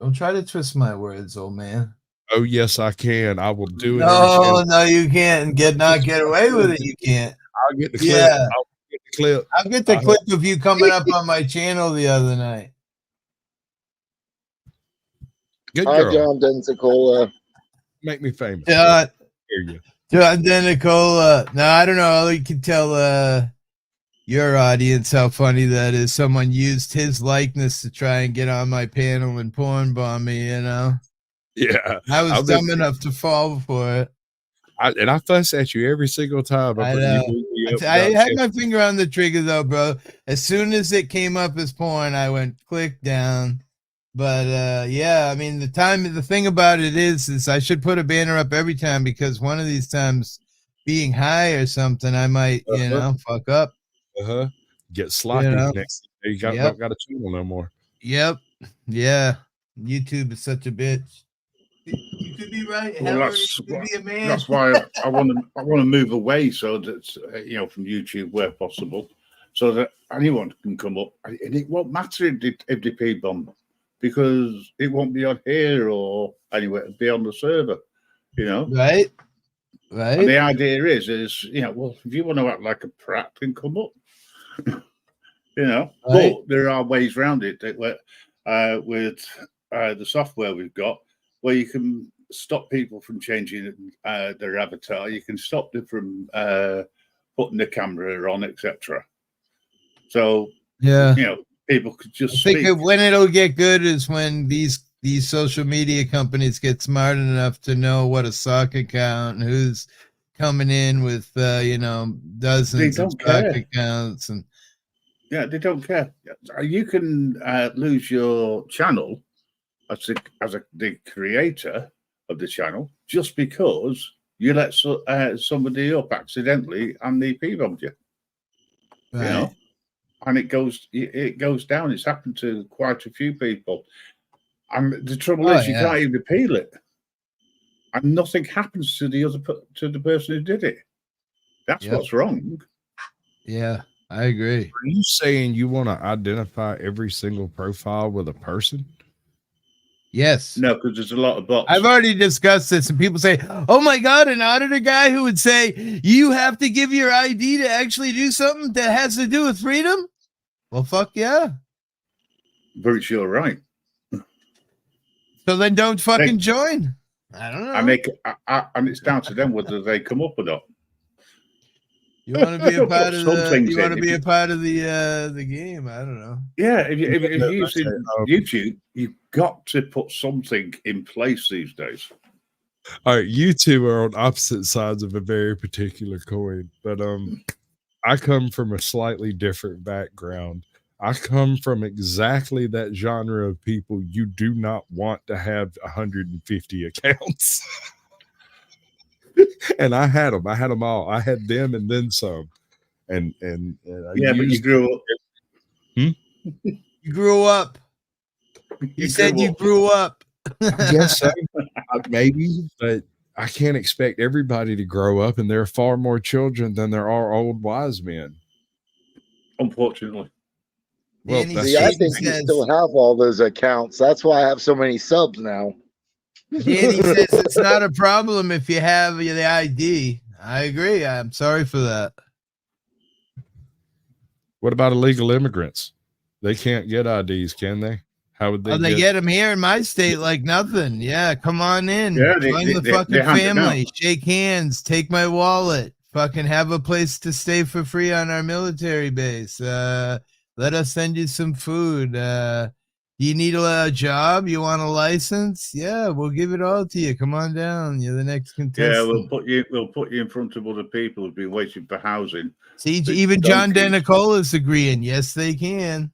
Don't try to twist my words, old man. Oh yes, I can. I will do it. No, you can't not get away with it. You can't. I'll get the clip. Yeah. I'll get the clip. I'll get the clip of you coming up on my channel the other night. Good Hi, girl. John Densicola. Make me famous. John, Hear you. John Denicola. No, I don't know. You can tell your audience how funny that is. Someone used his likeness to try and get on my panel and porn bomb me, you know? Yeah. I was dumb enough to fall for it. I fuss at you every single time. I know. I had my finger on the trigger, though, bro. As soon as it came up as porn, I went click down. But yeah, I mean, the thing about it is I should put a banner up every time, because one of these times, being high or something, I might, fuck up. Get sloppy next. You don't got a channel no more. Yep. Yeah. YouTube is such a bitch. You could be right. Well, that's why I want to move away, so that from YouTube where possible, so that anyone can come up, and it won't matter if they P-bomb, because it won't be on here or anywhere. It'll be on the server, Right. And the idea is well, if you want to act like a prat, then come up. Right. But there are ways around it that with the software we've got, where you can stop people from changing their avatar. You can stop them from putting the camera on, etc. So people could just speak. When it'll get good is when these social media companies get smart enough to know what a sock account and who's coming in with dozens of sock accounts, and they don't care. You can lose your channel as the creator of the channel just because you let somebody up accidentally and they P-bombed you. Right. And it goes down. It's happened to quite a few people. And the trouble is, you can't even appeal it, and nothing happens to the person who did it. That's what's wrong. Yeah, I agree. Are you saying you want to identify every single profile with a person? Yes. No, because there's a lot of bots. I've already discussed this, and people say, "Oh my God, an auditor guy who would say you have to give your ID to actually do something that has to do with freedom." Well, fuck yeah. Very sure, right. So then don't fucking join. I don't know. And it's down to them whether they come up or not. You want to be a part of the game? I don't know. Yeah, if you're using YouTube, you've got to put something in place these days. All right, you two are on opposite sides of a very particular coin, but I come from a slightly different background. I come from exactly that genre of people you do not want to have 150 accounts. And I had them. I had them all. I had them and then some. And but you grew up. You grew up. You said you grew up. I guess so. Maybe, but I can't expect everybody to grow up, and there are far more children than there are old wise men. Unfortunately. Well, I think you still have all those accounts. That's why I have so many subs now. Danny says it's not a problem if you have the ID. I agree. I'm sorry for that. What about illegal immigrants? They can't get IDs, can they? How would they They get them here in my state like nothing. Yeah, come on in. Yeah, Join the they fucking hand them out. family. Shake hands. Take my wallet. Fucking have a place to stay for free on our military base. Let us send you some food. You need a job? You want a license? Yeah, we'll give it all to you. Come on down. You're the next contestant. Yeah, we'll put you in front of other people who've been waiting for housing. See, even John Dennicola's agreeing. Yes, they can.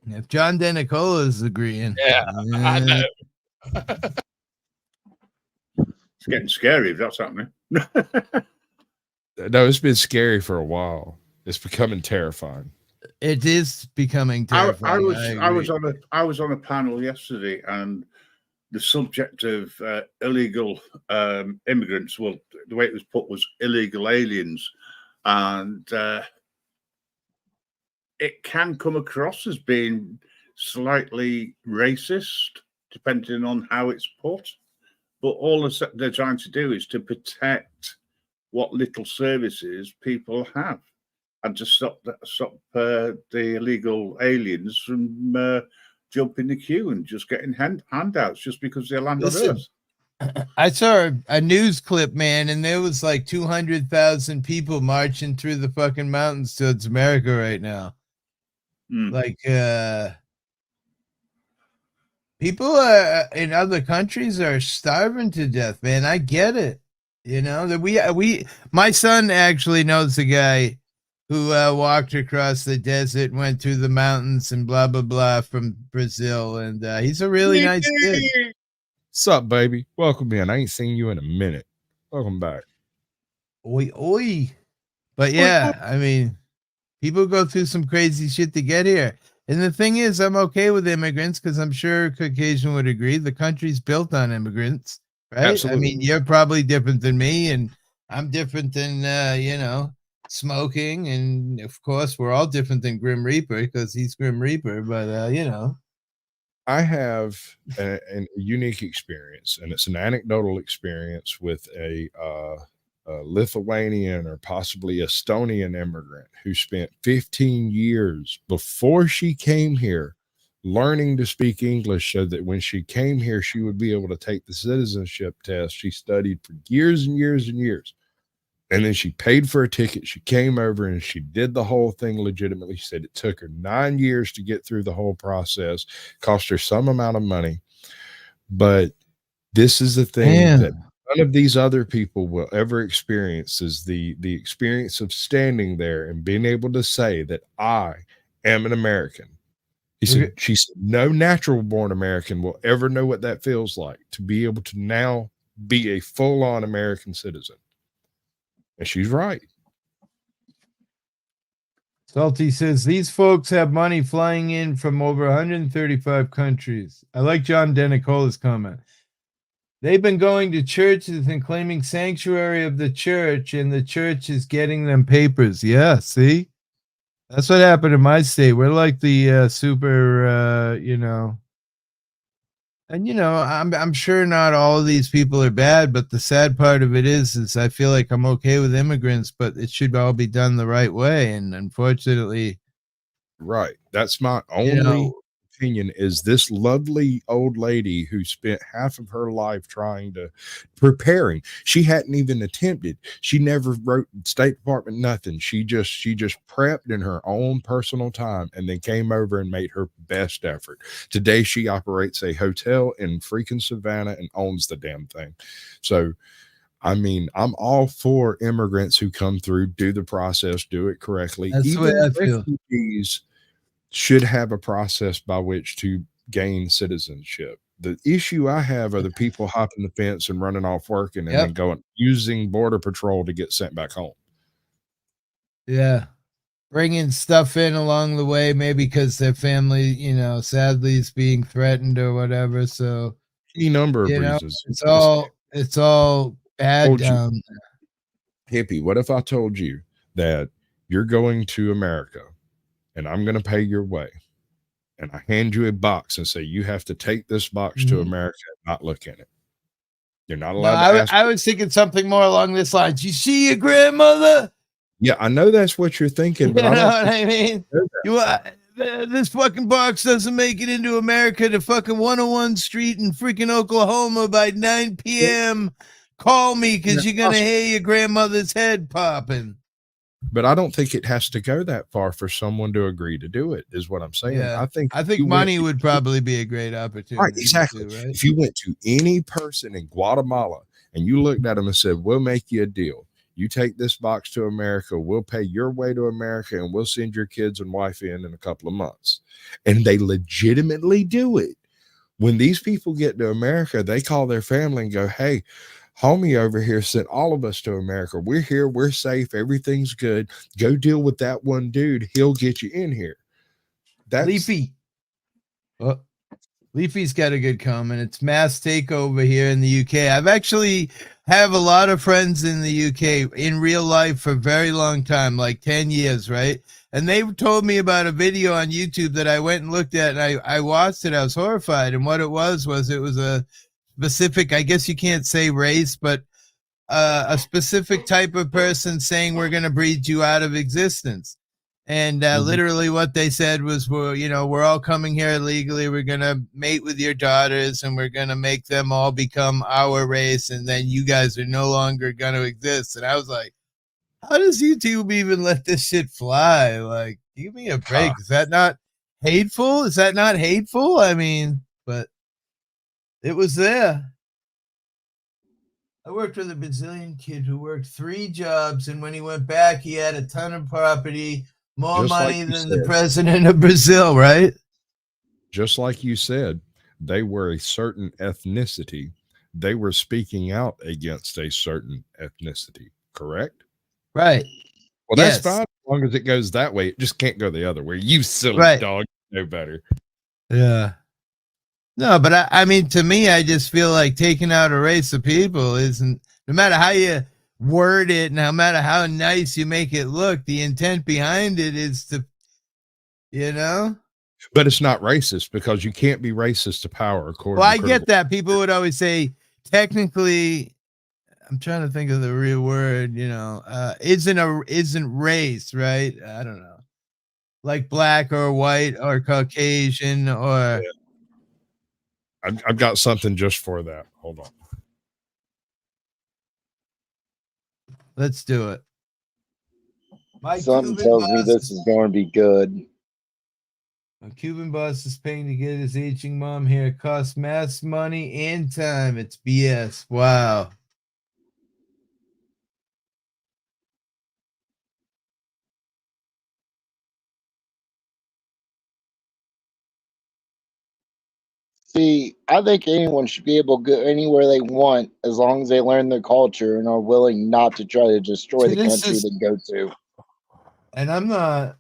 If John Denicola is agreeing, I know. It's getting scary if that's happening. No, it's been scary for a while. It's becoming terrifying. It is becoming terrifying. I was on a panel yesterday, and the subject of illegal immigrants, well, the way it was put was illegal aliens, and it can come across as being slightly racist, depending on how it's put. But all they're trying to do is to protect what little services people have, and to stop the illegal aliens from jumping the queue and just getting handouts just because they land on Earth. I saw a news clip, man, and there was like 200,000 people marching through the fucking mountains towards America right now. Like, people in other countries are starving to death, man. I get it. You know that my son actually knows a guy who walked across the desert, went through the mountains, and blah blah blah from Brazil, and he's a really nice kid. What's up, baby? Welcome in. I ain't seen you in a minute. Welcome back. Oi, oi. But yeah, I mean, people go through some crazy shit to get here. And the thing is, I'm okay with immigrants because I'm sure Caucasian would agree. The country's built on immigrants, right? Absolutely. I mean, you're probably different than me, and I'm different than, smoking. And of course, we're all different than Grim Reaper because he's Grim Reaper. But, I have a unique experience, and it's an anecdotal experience with a Lithuanian or possibly Estonian immigrant who spent 15 years before she came here learning to speak English so that when she came here, she would be able to take the citizenship test. She studied for years and years and years. And then she paid for a ticket. She came over and she did the whole thing legitimately. She said it took her 9 years to get through the whole process, cost her some amount of money. But this is the thing that none of these other people will ever experience, is the experience of standing there and being able to say that I am an American. She said, no natural born American will ever know what that feels like, to be able to now be a full-on American citizen. And she's right. Salty says these folks have money flying in from over 135 countries. I like John Denicola's comment. They've been going to churches and claiming sanctuary of the church, and the church is getting them papers. Yeah, see? That's what happened in my state. We're like the super, and I'm sure not all of these people are bad, but the sad part of it is I feel like I'm okay with immigrants, but it should all be done the right way. And unfortunately, right. That's my only opinion, is this lovely old lady who spent half of her life preparing. She hadn't even attempted. She never wrote State Department, nothing. She just prepped in her own personal time and then came over and made her best effort. Today, she operates a hotel in freaking Savannah and owns the damn thing. So, I mean, I'm all for immigrants who come through, do the process, do it correctly. That's the way I feel. Refugees should have a process by which to gain citizenship. The issue I have are the people hopping the fence and running off working and then going using Border Patrol to get sent back home. Yeah. Bringing stuff in along the way, maybe because their family, sadly is being threatened or whatever. So any number of reasons. It's all bad down there. Hippie, what if I told you that you're going to America and I'm going to pay your way, and I hand you a box and say, you have to take this box to America and not look in it. You're not allowed to ask. I was thinking something more along this lines. You see your grandmother? Yeah, I know that's what you're thinking, but You I know don't what I mean? This fucking box doesn't make it into America to fucking 101 Street in freaking Oklahoma by 9 p.m. Call me because you're going to hear your grandmother's head popping. But I don't think it has to go that far for someone to agree to do it, is what I'm saying. Yeah. I think money would probably be a great opportunity. Right, exactly. Too, right? If you went to any person in Guatemala and you looked at them and said, we'll make you a deal. You take this box to America, we'll pay your way to America, and we'll send your kids and wife in a couple of months. And they legitimately do it. When these people get to America, they call their family and go, hey, homie over here sent all of us to America. We're here. We're safe. Everything's good. Go deal with that one dude. He'll get you in here. That's Leafy. Well, Leafy's got a good comment. It's mass takeover here in the UK. I've actually have a lot of friends in the UK in real life for a very long time, like 10 years, right? And they told me about a video on YouTube that I went and looked at, and I watched it. I was horrified. And what it was a specific, I guess you can't say race, but a specific type of person saying we're going to breed you out of existence. And literally what they said was, we're all coming here illegally. We're going to mate with your daughters and we're going to make them all become our race. And then you guys are no longer going to exist. And I was like, how does YouTube even let this shit fly? Like, give me a break. Is that not hateful? Is that not hateful? I mean, but it was there. I worked with a Brazilian kid who worked 3 jobs. And when he went back, he had a ton of property. More just money like than the president of Brazil, right? Just like you said, they were a certain ethnicity. They were speaking out against a certain ethnicity, correct? Right. Well, that's fine as long as it goes that way. It just can't go the other way. You silly dog, you know better. Yeah. No, but I mean, to me, I just feel like taking out a race of people isn't, no matter how you word it, no matter how nice you make it look, the intent behind it is to, But it's not racist because you can't be racist to power. According well, to I get that. People would always say, technically, I'm trying to think of the real word, isn't race, right? I don't know. Like black or white or Caucasian or. Yeah. I've got something just for that. Hold on. Let's do it. Something tells me this is going to be good. A Cuban boss is paying to get his aging mom here. It costs mass money and time. It's BS. Wow. See, I think anyone should be able to go anywhere they want as long as they learn their culture and are willing not to try to destroy the country they go to. And I'm not.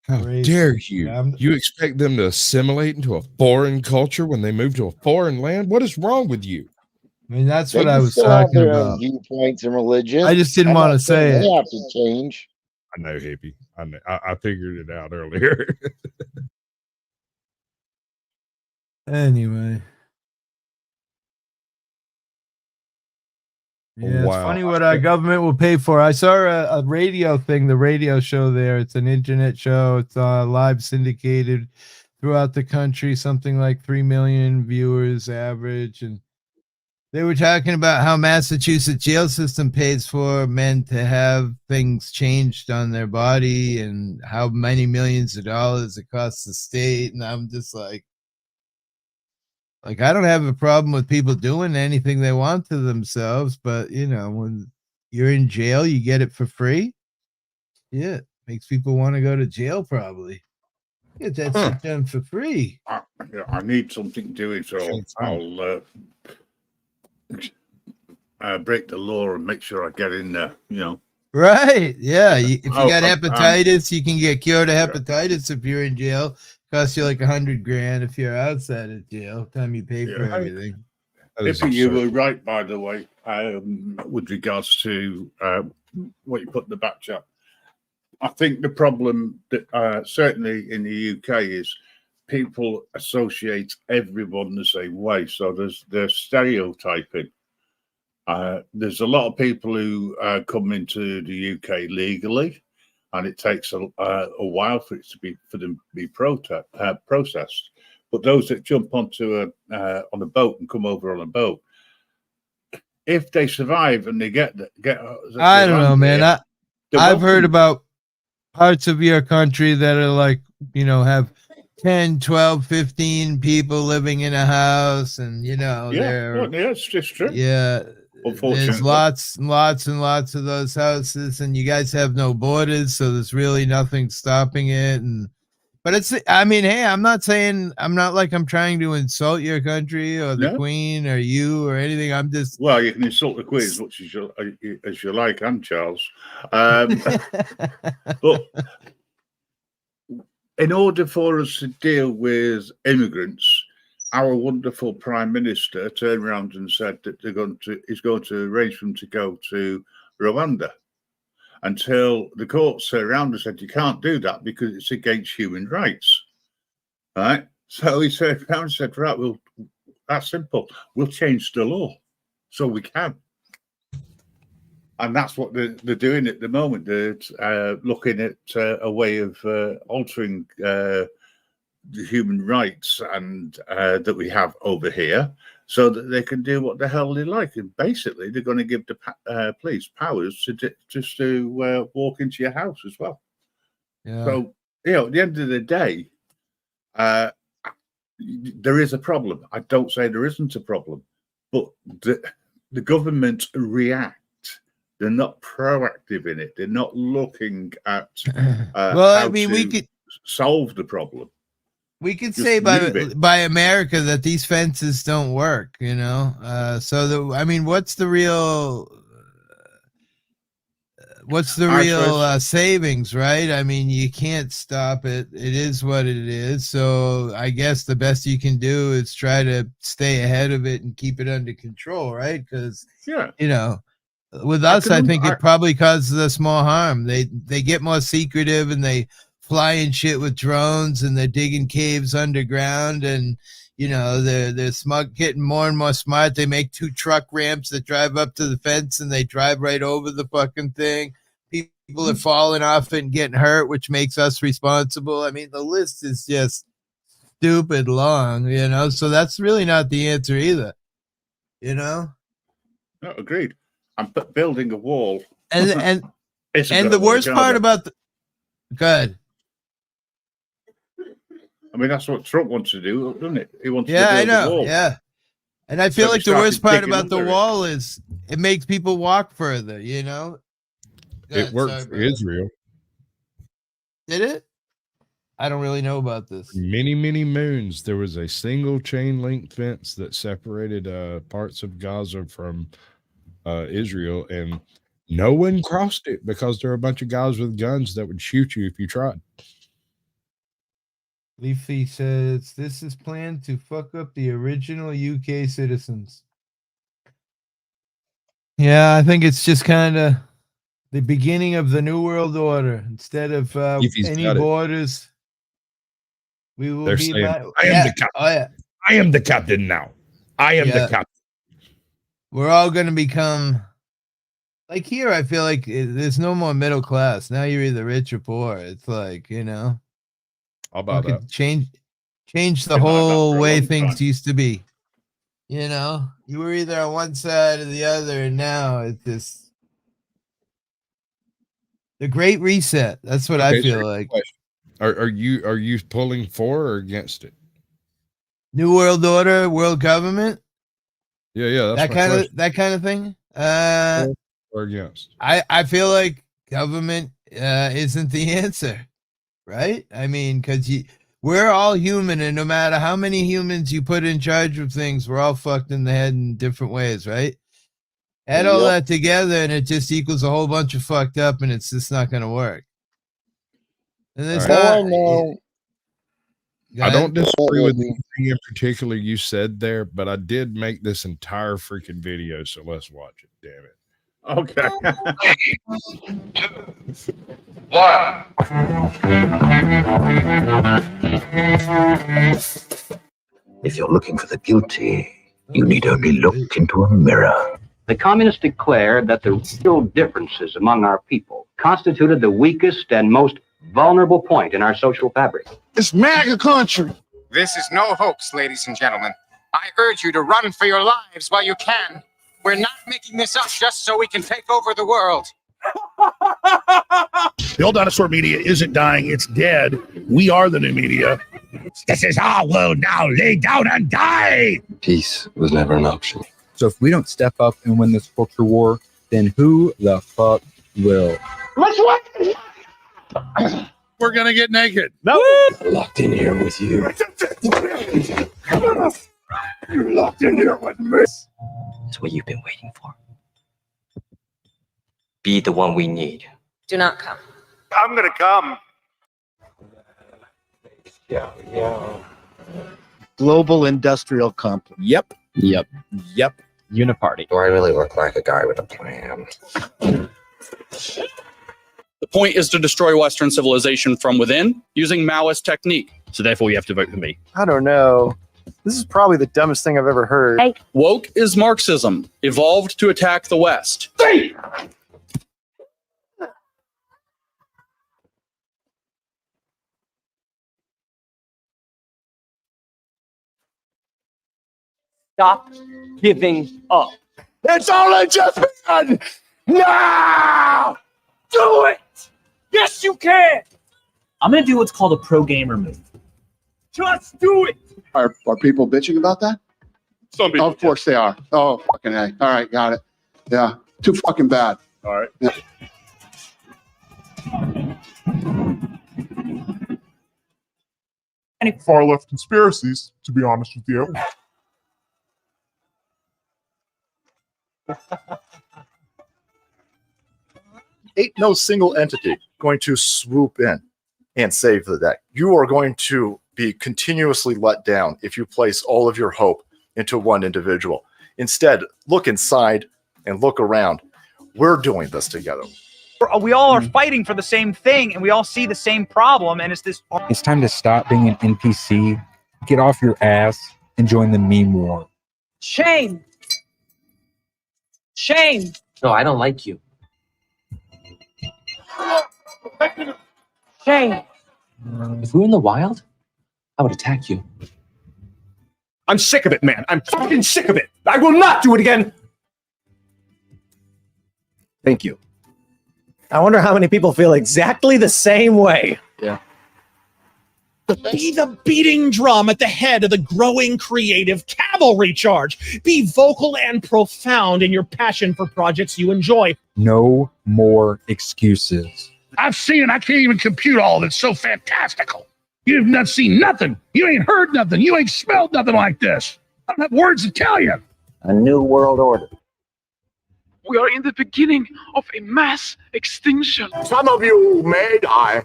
How dare you? You expect them to assimilate into a foreign culture when they move to a foreign land? What is wrong with you? I mean, that's They what I was still have talking their about. own viewpoints and religion. I just didn't want to say it. They have to change. I know, hippie. I know. I figured it out earlier. Anyway. Yeah, Wow. it's funny what our government will pay for. I saw a radio thing, the radio show there. It's an internet show. It's live syndicated throughout the country, something like 3 million viewers average. And they were talking about how Massachusetts jail system pays for men to have things changed on their body and how many millions of dollars it costs the state. And I'm just like, I don't have a problem with people doing anything they want to themselves, but when you're in jail, you get it for free. Yeah, makes people want to go to jail. Probably get that shit done for free. I need something doing, so I'll break the law and make sure I get in there. Right? Yeah. If you got hepatitis, you can get cured of hepatitis if you're in jail. Costs you like $100,000 if you're outside of jail. Time you pay for everything. If you were right, by the way, with regards to what you put in the back chat. I think the problem that certainly in the UK is people associate everyone the same way. So there's stereotyping. There's a lot of people who come into the UK legally, and it takes a while for them to be processed. But those that jump onto on a boat and come over on a boat, if they survive and they get I don't know, man. I've heard about parts of your country that are like, have 10, 12, 15 people living in a house, and it's just true. Yeah, there's lots and lots of those houses, and you guys have no borders, so there's really nothing stopping it. But hey, I'm not like I'm trying to insult your country or the Queen or you or anything. I'm just, well, you can insult the Queen as much as you like, and Charles. But in order for us to deal with immigrants, our wonderful Prime Minister turned around and said that he's going to arrange for them to go to Rwanda, until the courts turned around and said you can't do that because it's against human rights. Right? So he turned around and said, right, well, that's simple. We'll change the law so we can. And that's what they're doing at the moment. They're looking at a way of altering the human rights and that we have over here, so that they can do what the hell they like. And basically, they're going to give the police powers to walk into your house as well. Yeah. So, at the end of the day, there is a problem. I don't say there isn't a problem, but the government react. They're not proactive in it. They're not looking at we could solve the problem. We could say by America that these fences don't work, what's the real savings, right? I mean, you can't stop it. It is what it is. So I guess the best you can do is try to stay ahead of it and keep it under control, right? Because with us, I think it probably causes us more harm. They get more secretive, and they fly and shit with drones, and they're digging caves underground, and they're smart, getting more and more smart. They make 2 truck ramps that drive up to the fence, and they drive right over the fucking thing. People are falling off and getting hurt, which makes us responsible. I mean, the list is just stupid long, so that's really not the answer either. No, agreed. I'm building a wall, and the worst part about good. I mean, that's what Trump wants to do, doesn't it? He wants to build I know. A wall. Yeah. And I feel like the worst part about the wall is it makes people walk further, It worked for Israel. Did it? I don't really know about this. Many, many moons, there was a single chain link fence that separated parts of Gaza from Israel, and no one crossed it because there are a bunch of guys with guns that would shoot you if you tried. Leafy says this is planned to fuck up the original UK citizens. Yeah, I think it's just kind of the beginning of the New World Order. Instead of any borders, we will They're be. Saying, I am the captain. Oh, yeah. I am the captain now. I am the captain. We're all going to become like here. I feel like there's no more middle class. Now you're either rich or poor. It's like, How about that? Change the whole way things used to be. You were either on one side or the other, and now it's just the Great Reset. That's what I feel like. Are you pulling for or against it? New World Order, world government. Yeah, that kind of thing. Or against? I feel like government isn't the answer, right? I mean, because we're all human, and no matter how many humans you put in charge of things, we're all fucked in the head in different ways, right? Add all that together, and it just equals a whole bunch of fucked up, and it's just not going to work. And there's I don't disagree with anything in particular you said there, but I did make this entire freaking video, so let's watch it. Damn it! Okay. If you're looking for the guilty, you need only look into a mirror. The communists declared that the real differences among our people constituted the weakest and most vulnerable point in our social fabric. It's MAGA country. This is no hoax, ladies and gentlemen. I urge you to run for your lives while you can. We're not making this up just so we can take over the world. The old dinosaur media isn't dying, it's dead. We are the new media. This is our world now. Lay down and die. Peace was never an option. So if we don't step up and win this culture war, then who the fuck will? Let's win! We're going to get naked. No. Locked in here with you. You're locked in here with me. It's what you've been waiting for. Be the one we need. Do not come. I'm gonna come. Yeah. Global industrial complex. Yep. Uniparty. Do I really look like a guy with a plan? The point is to destroy Western civilization from within using Maoist technique. So therefore you have to vote for me. I don't know. This is probably the dumbest thing I've ever heard. Woke is Marxism, evolved to attack the West. Stop giving up. It's only just begun. Now! Do it! Yes, you can! I'm going to do what's called a pro gamer move. Just do it! Are people bitching about that? Some people. Of course they are. Oh, fucking A. All right, got it. Yeah, too fucking bad. All right. Yeah. Any far left conspiracies, to be honest with you. Ain't no single entity going to swoop in and save the day. You are going to be continuously let down if you place all of your hope into one individual. Instead, look inside and look around. We're doing this together. We all are fighting for the same thing, and we all see the same problem, and it's this. It's time to stop being an NPC, get off your ass, and join the meme war. Shame! Shame! No, I don't like you. Shame! If we were in the wild, I would attack you. I'm sick of it, man. I'm fucking sick of it. I will not do it again. Thank you. I wonder how many people feel exactly the same way. Yeah. Be the beating drum at the head of the growing creative cavalry charge. Be vocal and profound in your passion for projects you enjoy. No more excuses. I've seen it. I can't even compute all of it. It's so fantastical. You've not seen nothing. You ain't heard nothing. You ain't smelled nothing like this. I don't have words to tell you. A new world order. We are in the beginning of a mass extinction. Some of you may die,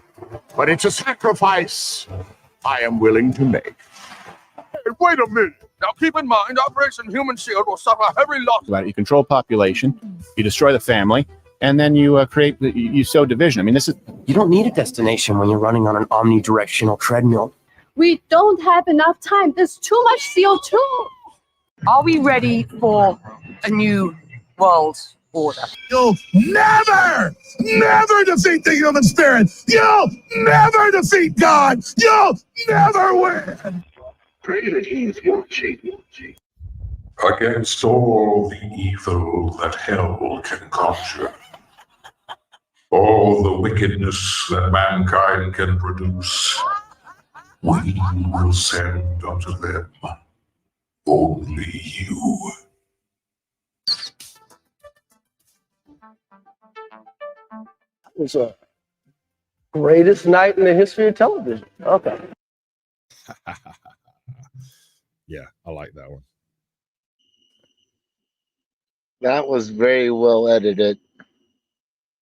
but it's a sacrifice I am willing to make. Hey, wait a minute. Now keep in mind, Operation Human Shield will suffer heavy loss. You control population, you destroy the family, and then you you sow division. I mean, this is. You don't need a destination when you're running on an omnidirectional treadmill. We don't have enough time. There's too much CO2. Are we ready for a new world order? You'll never defeat the human spirit. You'll never defeat God. You'll never win. Pray that he is watching. Against all the evil that hell can conjure, all the wickedness that mankind can produce, we will send unto them only you. That was a greatest night in the history of television. Okay. Yeah, I like that one. That was very well edited.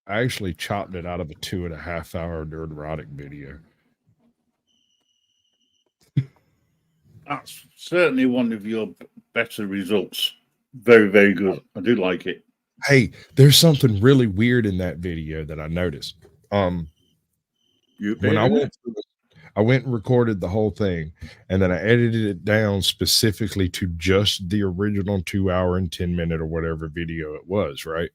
I actually chopped it out of a 2.5 hour neurotic video. That's certainly one of your better results. Very, very good. I do like it. Hey, there's something really weird in that video that I noticed. You When appeared in it? I went and recorded the whole thing, and then I edited it down specifically to just the original 2 hour and 10 minute or whatever video it was, right?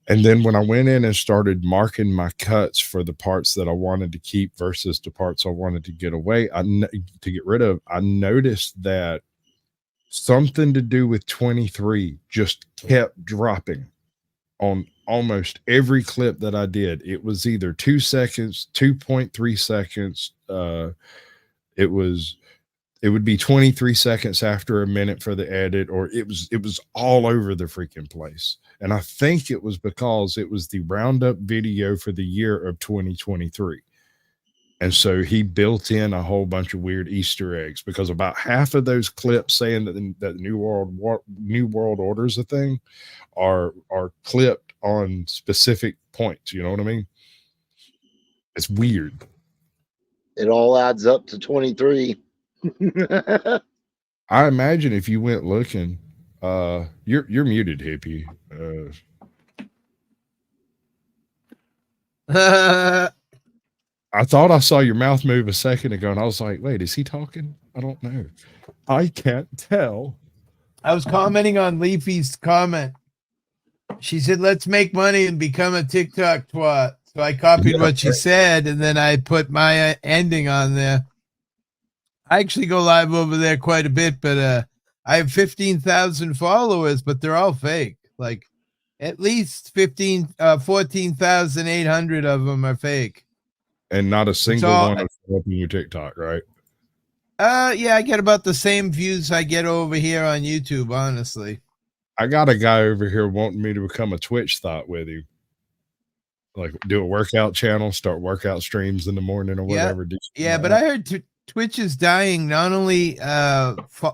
And then when I went in and started marking my cuts for the parts that I wanted to keep versus the parts I wanted to get away, to get rid of, I noticed that something to do with 23 just kept dropping on almost every clip that I did. It was either 2 seconds, 2.3 seconds. It would be 23 seconds after a minute for the edit, or it was all over the freaking place. And I think it was because it was the roundup video for the year of 2023. And so he built in a whole bunch of weird Easter eggs, because about half of those clips saying that the New World Order is a thing are clipped on specific points. You know what I mean? It's weird. It all adds up to 23. I imagine if you went looking, you're muted, hippie. I thought I saw your mouth move a second ago, and I was like, wait, is he talking? I don't know. I can't tell. I was commenting on Leafy's comment. She said, let's make money and become a TikTok twat. So I copied what she said, and then I put my ending on there. I actually go live over there quite a bit, but I have 15,000 followers, but they're all fake. Like at least 14,800 of them are fake. And not a single one of them on your TikTok, right? Yeah, I get about the same views I get over here on YouTube, honestly. I got a guy over here wanting me to become a Twitch thought with him. Like do a workout channel, start workout streams in the morning or whatever. Yeah, but I heard Twitch is dying, not only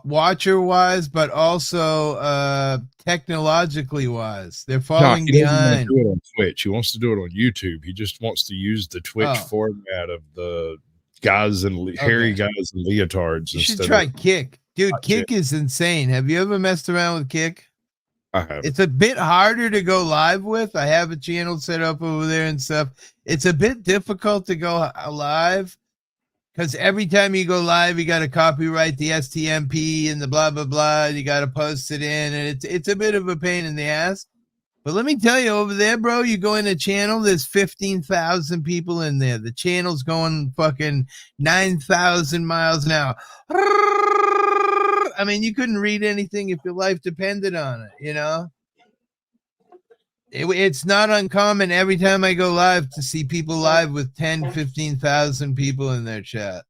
watcher wise, but also technologically wise. They're falling he doesn't want behind. to do it on Twitch. He wants to do it on YouTube. He just wants to use the Twitch format of the guys and hairy guys and leotards. You should try Kick. Dude, Kick is insane. Have you ever messed around with Kick? I have. It's a bit harder to go live with. I have a channel set up over there and stuff. It's a bit difficult to go live because every time you go live, you got to copyright the STMP and the blah, blah, blah. You got to post it in, and it's a bit of a pain in the ass. But let me tell you, over there, bro, you go in a channel, there's 15,000 people in there. The channel's going fucking 9,000 miles an hour. I mean, you couldn't read anything if your life depended on it, you know? It's not uncommon every time I go live to see people live with 10, 15,000 people in their chat.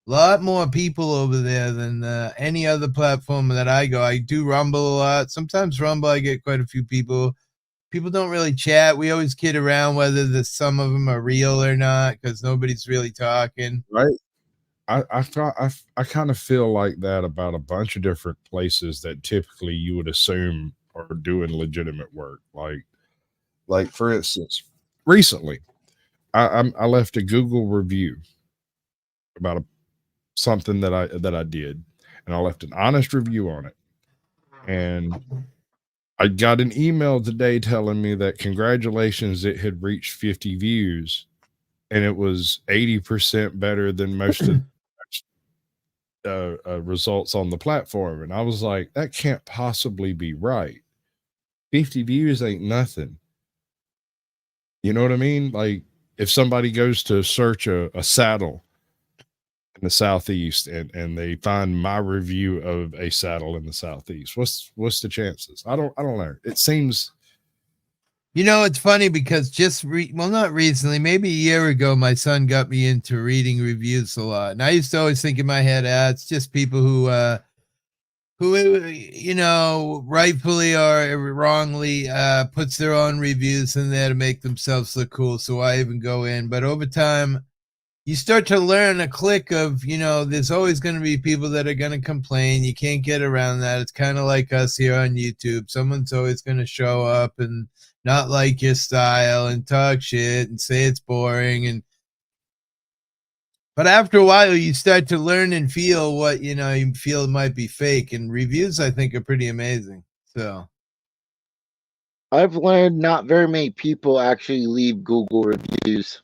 A lot more people over there than any other platform that I go. I do Rumble a lot. Sometimes Rumble, I get quite a few people. People don't really chat. We always kid around whether some of them are real or not because nobody's really talking. Right. I kind of feel like that about a bunch of different places that typically you would assume are doing legitimate work. Like for instance, recently, I left a Google review about something that I did, and I left an honest review on it. And I got an email today telling me that congratulations, it had reached 50 views, and it was 80% better than most of results on the platform. And I was like, that can't possibly be right. 50 views ain't nothing. You know what I mean? Like if somebody goes to search a saddle in the Southeast and they find my review of a saddle in the Southeast, what's the chances? I don't know. It seems, you know, it's funny because not recently, maybe a year ago, my son got me into reading reviews a lot. And I used to always think in my head, it's just people who, you know, rightfully or wrongly puts their own reviews in there to make themselves look cool. So I even go in. But over time, you start to learn a click of, you know, there's always going to be people that are going to complain. You can't get around that. It's kind of like us here on YouTube. Someone's always going to show up and not like your style and talk shit and say it's boring. But after a while, you start to learn and feel what, you know, you feel might be fake. And reviews, I think, are pretty amazing. So I've learned not very many people actually leave Google reviews.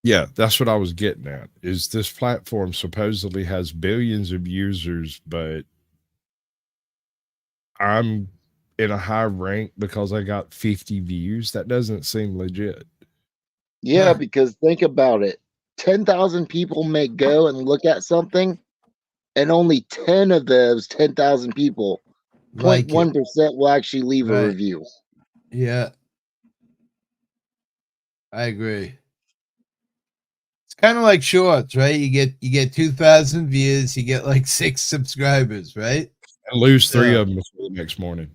Yeah, that's what I was getting at. Is this platform supposedly has billions of users, but I'm in a high rank because I got 50 views? That doesn't seem legit. Yeah, because think about it. 10,000 people may go and look at something, and only 10 of those 10,000 people, Like it. 0.1%, will actually leave a Right. review. Yeah. I agree. It's kind of like shorts, right? You get 2,000 views, you get like 6 subscribers, right? And lose 3 of them before the next morning.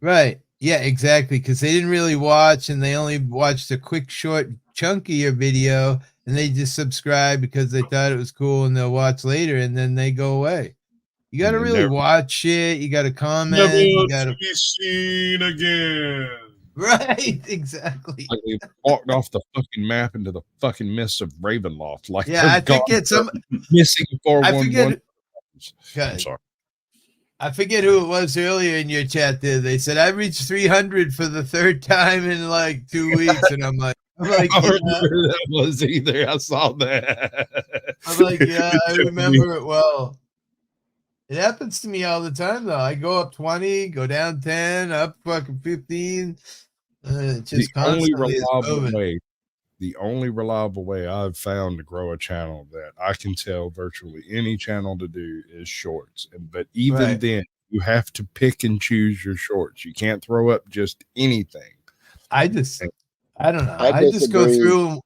Right. Yeah, exactly. Because they didn't really watch, and they only watched a quick, short chunk of your video, and they just subscribe because they thought it was cool, and they'll watch later, and then they go away. You got to And really never- watch it. You got to comment. Never You got to to be seen again. right. Exactly. Like they walked off the fucking map into the fucking mist of Ravenloft. Like Yeah, they're I think gone. it's some missing I 411. forget. I'm sorry. I forget who it was earlier in your chat there. They said I reached 300 for the 3rd time in like 2 weeks, and I'm like, I don't yeah. remember who that was either. I saw that. I'm like, yeah, I remember it well. It happens to me all the time, though. I go up 20, go down 10, up fucking 15. Just constantly is moving. The only reliable way I've found to grow a channel that I can tell virtually any channel to do is shorts. But even then, you have to pick and choose your shorts. You can't throw up just anything. I don't know. I just go disagree. through.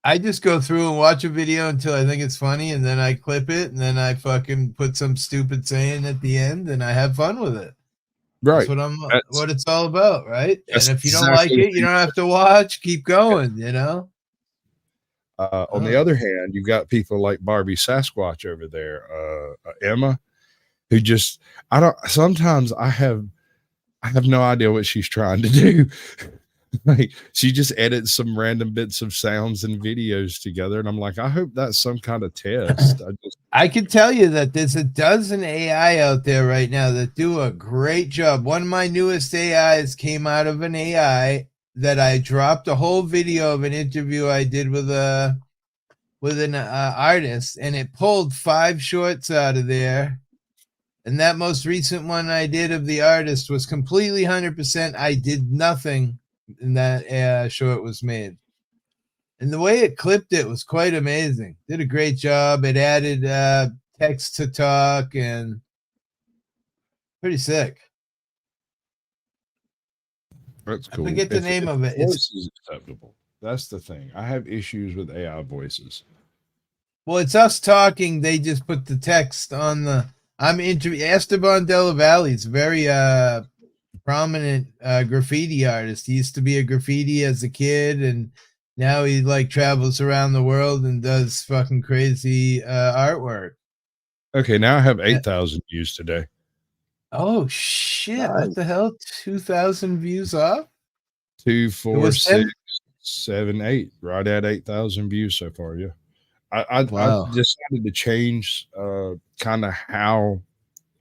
I just go through and watch a video until I think it's funny, and then I clip it, and then I fucking put some stupid saying at the end, and I have fun with it. Right. That's what it's all about, right? And if you don't exactly like it, you don't have to watch. Keep going, you know? On the other hand, you've got people like Barbie Sasquatch over there, Emma, who just sometimes I have no idea what she's trying to do. Like she just edits some random bits of sounds and videos together, and I'm like, I hope that's some kind of test. I can tell you that there's a dozen AI out there right now that do a great job. One of my newest AIs came out of an AI that I dropped a whole video of an interview I did with an artist, and it pulled 5 shorts out of there. And that most recent one I did of the artist was completely 100%. I did nothing, and that short was made. And the way it clipped it was quite amazing. Did a great job. It added text to talk and pretty sick. That's cool. I forget the name of it. Voice is acceptable. That's the thing. I have issues with AI voices. Well, it's us talking. They just put the text on the. I'm Esteban Della Valle. He's a very prominent graffiti artist. He used to be a graffiti as a kid, and now he like travels around the world and does fucking crazy artwork. Okay, now I have 8,000 views today. Oh shit! Nice. What the hell? 2,000 views off? 2, 4, 6, 7, 8. Right at 8,000 views so far. Yeah, I decided to change kind of how,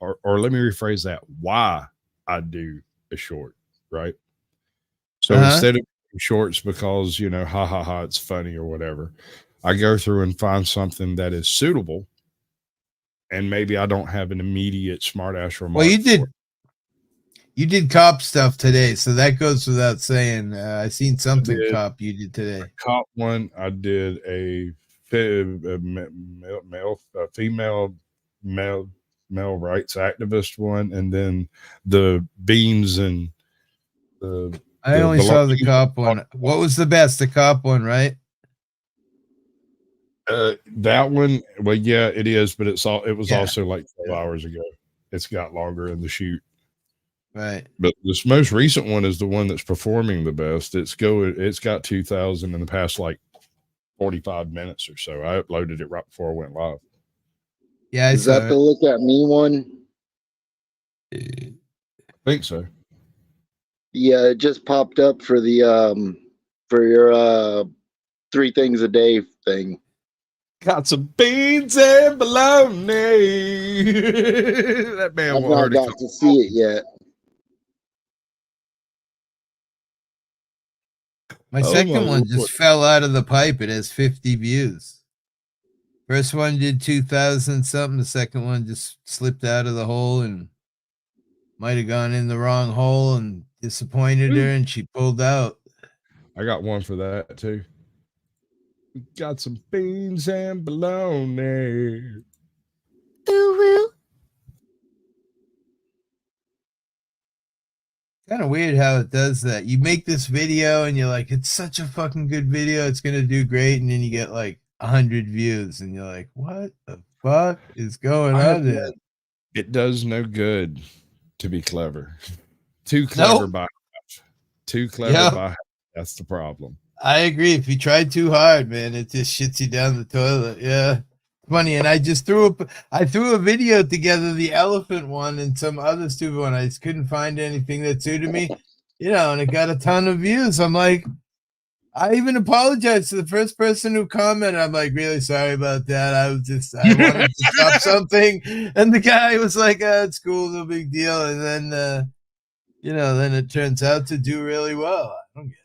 or let me rephrase that, why I do a short, right? So instead of shorts because ha ha ha, it's funny or whatever, I go through and find something that is suitable. And maybe I don't have an immediate smart ass remark. Well, you did cop stuff today, so that goes without saying. I seen something cop you did today. Cop one, I did a female rights activist one, and then the beans and the. I only saw the cop one. What was the best? The cop one, right? That one, well, yeah, it is, but it was also like 12 hours ago. It's got longer in the shoot, right? But this most recent one is the one that's performing the best. It's got 2,000 in the past like 45 minutes or so. I uploaded it right before I went live. Yeah, is that the look at me one? I think so. Yeah, it just popped up for the for your 3 things a day thing. Got some beans and bologna. That man I've not got to see it yet. My Oh second my one Lord. just fell out of the pipe. It has 50 views. First one did 2,000 something. The second one just slipped out of the hole and might have gone in the wrong hole and disappointed her, and she pulled out. I got one for that too. Got some beans and bologna. Kind of weird how it does that. You make this video and you're like, it's such a fucking good video. It's going to do great. And then you get like 100 views and you're like, what the fuck is going on there? It does no good to be clever. Too clever by half. Too clever by half. That's the problem. I agree. If you try too hard, man, it just shits you down the toilet. Yeah. Funny. And I just threw a video together, the elephant one and some other stupid one. I just couldn't find anything that suited me, and it got a ton of views. I'm like, I even apologized to the first person who commented. I'm like, really sorry about that. I wanted to stop something. And the guy was like, it's cool, no big deal. And then, then it turns out to do really well. I don't get it.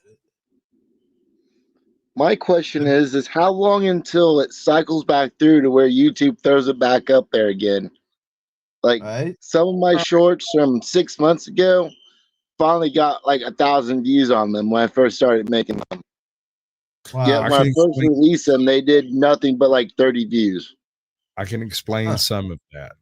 My question is how long until it cycles back through to where YouTube throws it back up there again? Like some of my shorts from 6 months ago finally got like 1,000 views on them when I first started making them. Wow. Yeah, when I first released them, they did nothing but like 30 views. I can explain some of that.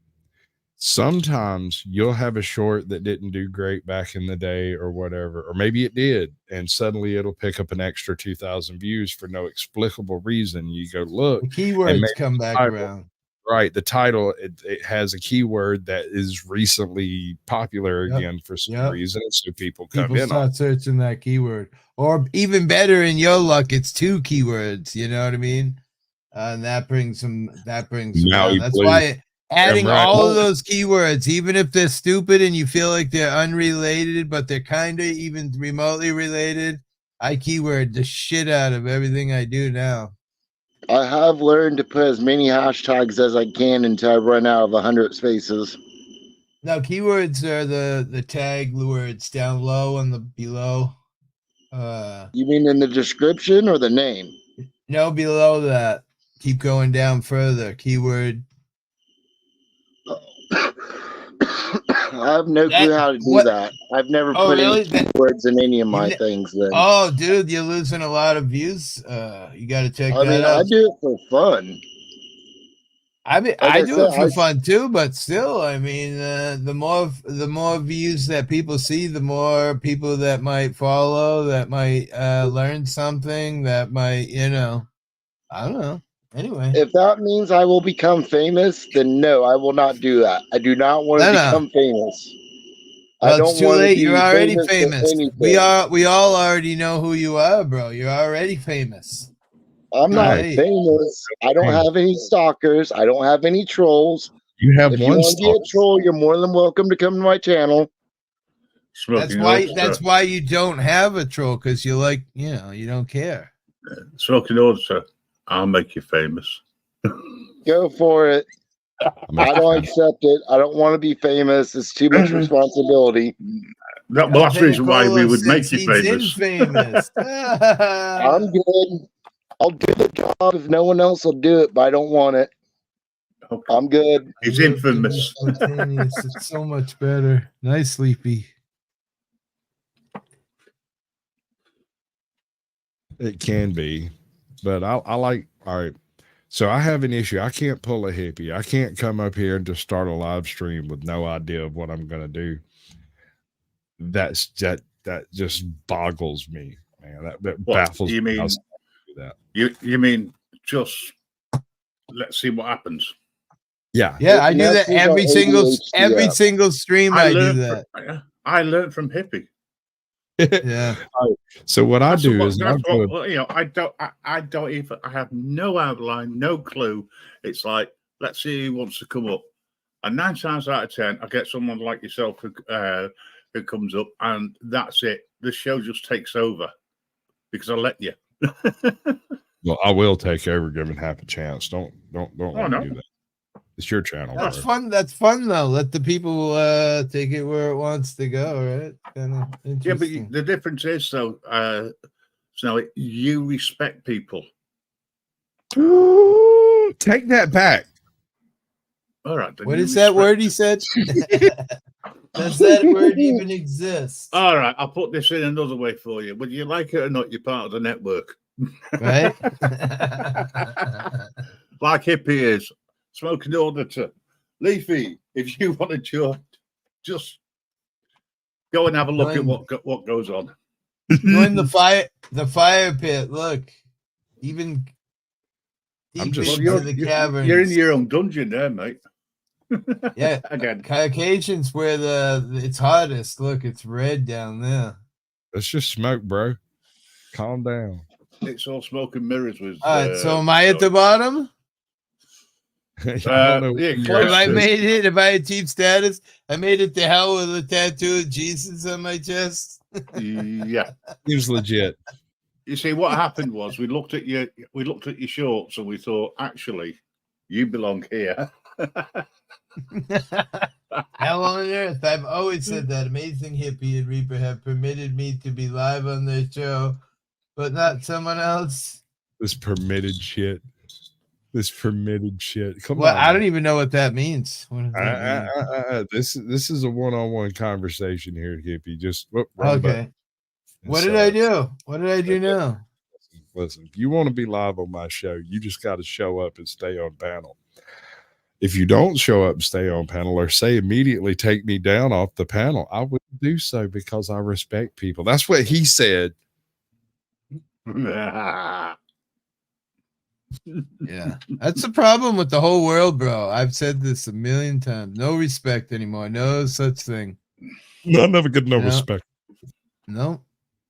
Sometimes you'll have a short that didn't do great back in the day or whatever, or maybe it did, and suddenly it'll pick up an extra 2,000 views for no explicable reason. You go look, the keywords come back around. Right, the title it has a keyword that is recently popular again for some reason, so people start searching that keyword, or even better, in your luck, it's 2 keywords. You know what I mean? And that brings them. That's why. Adding all of those keywords, even if they're stupid and you feel like they're unrelated, but they're kind of even remotely related, I keyword the shit out of everything I do now. I have learned to put as many hashtags as I can until I run out of 100 spaces. No, keywords are the tag words down low and the below. You mean in the description or the name? No, below that. Keep going down further. Keyword. I have no clue how to do that. I've never put any keywords in any of my things. Then. Oh, dude, you're losing a lot of views. You got to check that out. I do it for fun. I mean, I do it for fun too, but still, I mean, the more views that people see, the more people that might follow, that might learn something, that might, I don't know. Anyway, if that means I will become famous, then no, I will not do that. I do not want to become famous. Well, I don't it's too late. You're already famous. We all already know who you are, bro. You're already famous. I'm not famous. I don't have any stalkers. I don't have any trolls. You have if one. You want to be a troll, you're more than welcome to come to my channel. That's why you don't have a troll, because you you don't care. Smoking Auditor, I'll make you famous. Go for it. I don't accept it. I don't want to be famous. It's too much responsibility. That's the reason why we would make you famous. I'm good. I'll do the job if no one else will do it, but I don't want it. Okay. I'm good. He's infamous. It's so much better. Nice, Sleepy. It can be, but I like. All right. So I have an issue. I can't pull a hippie. I can't come up here and just start a live stream with no idea of what I'm going to do. That just boggles me, man. That baffles me. You mean just let's see what happens? Yeah. I do that every single stream. I do that. I learned from hippie. Yeah. So what I do is I don't even. I have no outline, no clue. It's like, let's see who wants to come up, and 9 times out of 10, I get someone like yourself who comes up, and that's it. The show just takes over because I let you. Well, I will take over, given half a chance. Don't do that. It's your channel. That's fun. That's fun though. Let the people take it where it wants to go, right? Yeah, but the difference is though, So now you respect people. Take that back. All right. then What you is that respect- word he said? Does that word even exist? All right, I'll put this in another way for you. Whether you like it or not, you're part of the network. Right? Like Hippie is. Smoking auditor. Leafy, if you want to join, just go and have a look at what goes on. Join the fire pit. Look, even I'm deep just- into the caverns. You're in your own dungeon there, mate. Yeah, Again. Caucasians where it's hottest. Look, it's red down there. Let's just smoke, bro. Calm down. It's all smoke and mirrors with. All right, so am I at the bottom? I don't know. Yeah, where close you're If I at. made it, if I achieved status, I made it to hell with a tattoo of Jesus on my chest. Yeah. Seems legit. You see, what happened was we looked at your shorts and we thought, actually, you belong here. Hell on earth. I've always said that Amazing Hippie and Reaper have permitted me to be live on their show, but not someone else. This permitted shit. Come Well, on. I don't even know what that means. What does that mean? This is a one-on-one conversation here, Hippie. Just run Okay. button. What did I do? What did I do now? Listen, if you want to be live on my show, you just got to show up and stay on panel. If you don't show up and stay on panel, or say immediately take me down off the panel, I would do so because I respect people. That's what he said. Yeah, that's the problem with the whole world, bro. I've said this a million times. No respect anymore. No such thing. None of good, no Yeah. respect. No.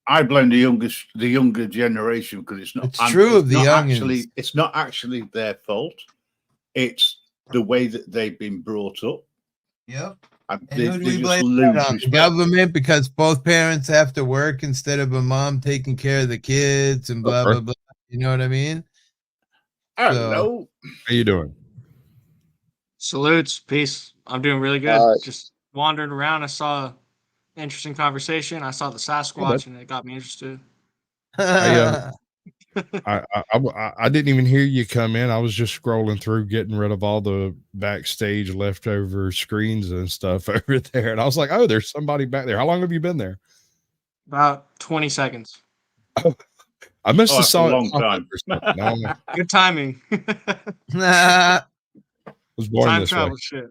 I blame the younger generation because it's not. It's true of the youngins. youngins. It's not actually their fault. It's the way that they've been brought up. Yep. And And they, who do they we just blame lose that on? The respect. government, because both parents have to work instead of a mom taking care of the kids and blah, blah, blah. You know what I mean? Hello. How you doing? Salutes, peace. I'm doing really good. Uh, Just wandered around. I saw an interesting conversation. I saw the Sasquatch, and it got me interested. I didn't even hear you come in. I was just scrolling through, getting rid of all the backstage leftover screens and stuff over there, and I was like, "Oh, there's somebody back there." How long have you been there? About 20 seconds. I must have that's saw a it long pop up time. or something. No, I Good timing. was born Time this way. travel shit.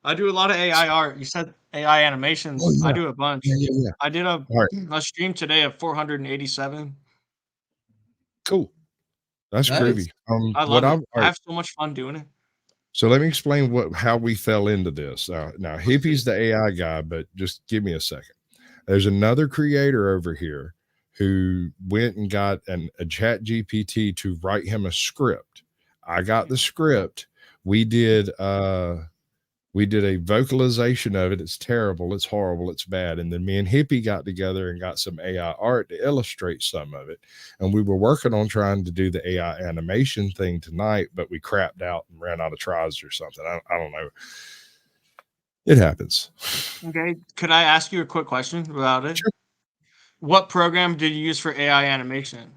I do a lot of AI art. You said AI animations. Oh, I yeah. do a bunch. Yeah. I did a Right. stream today of 487. Cool. That's Nice. groovy. I love it. I have so much fun doing it. So let me explain how we fell into this. Now Hippie's the AI guy, but just give me a second. There's another creator over here who went and got a chat GPT to write him a script. I got the script. We did a vocalization of it. It's terrible. It's horrible. It's bad. And then me and Hippie got together and got some AI art to illustrate some of it. And we were working on trying to do the AI animation thing tonight, but we crapped out and ran out of tries or something. I don't know. It happens. Okay. Could I ask you a quick question about it? Sure. What program did you use for AI animation?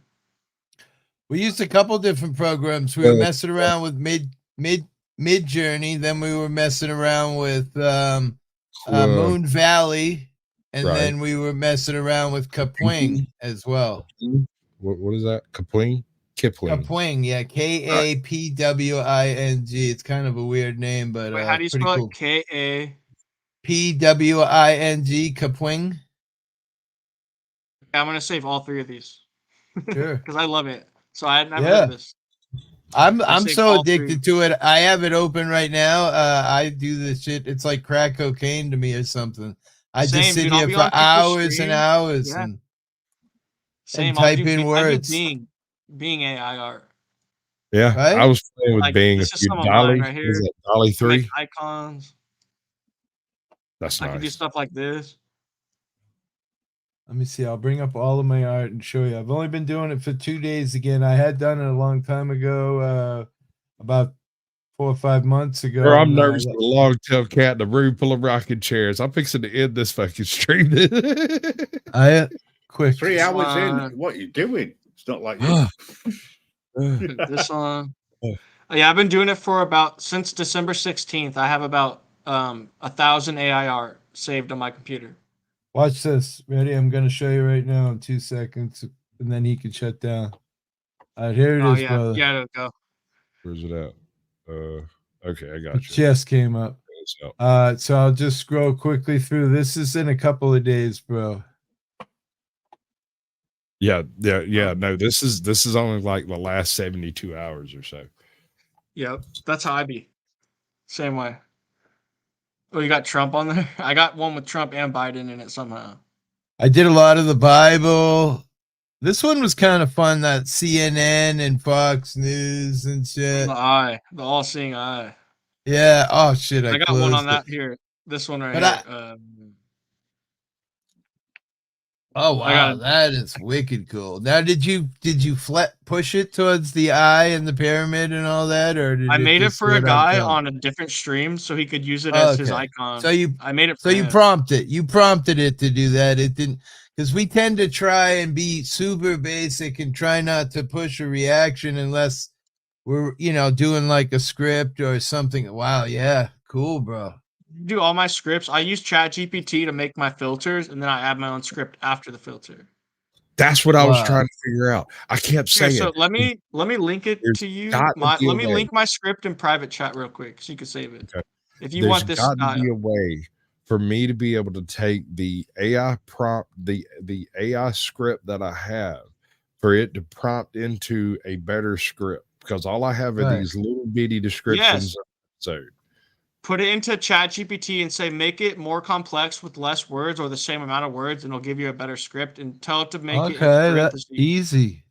We used a couple different programs. We were messing around with Mid Journey, then we were messing around with Moonvalley, and Right. then we were messing around with Kapwing as well. What is that? Kipling? Kapwing, yeah, Kapwing. It's kind of a weird name, but Wait, how do you pretty spell cool. it? K-A? Pwing, Kapwing. I'm going to save all three of these. Sure. Because I love it. So I never Yeah. heard this. I'm saved so all addicted to it. I have it open right now. I do this shit. It's like crack cocaine to me or something. I Same, just sit dude. I'll here be for on people's hours and stream. hours Yeah. and Same. type in I do words. Being AI art. Yeah. Right? I was playing with Like, Bing. this If is you some of mine Dolly, right is here. that Dolly I make 3? icons. That's I can do nice. stuff like this. Let me see. I'll bring up all of my art and show you. I've only been doing it for 2 days again. I had done it a long time ago, about 4 or 5 months ago. Bro, I'm and, nervous with a long tailed cat in a room full of rocking chairs. I'm fixing to end this fucking stream. quick. 3 hours in. What are you doing? It's not like you. This one. Yeah, I've been doing it for since December 16th. I have about 1,000 AI art saved on my computer. Watch this. Ready? I'm going to show you right now in 2 seconds, and then he can shut down. All right, here it is, yeah, brother. yeah, it'll go. Where's it at? Okay, I It got you. just came up. So I'll just scroll quickly through. This is in a couple of days, bro. Yeah. No, this is only like the last 72 hours or so. Yep, that's how I be. Same way. Oh, you got Trump on there? I got one with Trump and Biden in it somehow. I did a lot of the Bible. This one was kind of fun, that CNN and Fox News and shit. The all-seeing eye. Yeah. Oh, shit. I got one on that here. This one right here. Oh wow, that is wicked cool. Now, did you push it towards the eye and the pyramid and all that, or did I made it just for do a it guy top? on a different stream so he could use it as his icon. So I made it. So you prompted it to do that. It didn't, because we tend to try and be super basic and try not to push a reaction unless we're doing like a script or something. Wow, yeah, cool, bro. Do all my scripts. I use ChatGPT to make my filters, and then I add my own script after the filter. That's what I was trying to figure out. I kept Here, saying. so let me link it to you. Let me link my script in private chat real quick so you can save it. Okay. If you want this got style. to be a way for me to be able to take the AI prompt, the AI script that I have, for it to prompt into a better script, because all I have are these little bitty descriptions. So put it into ChatGPT and say, make it more complex with less words or the same amount of words, and it'll give you a better script. And tell it to make it in parentheses. That's easy.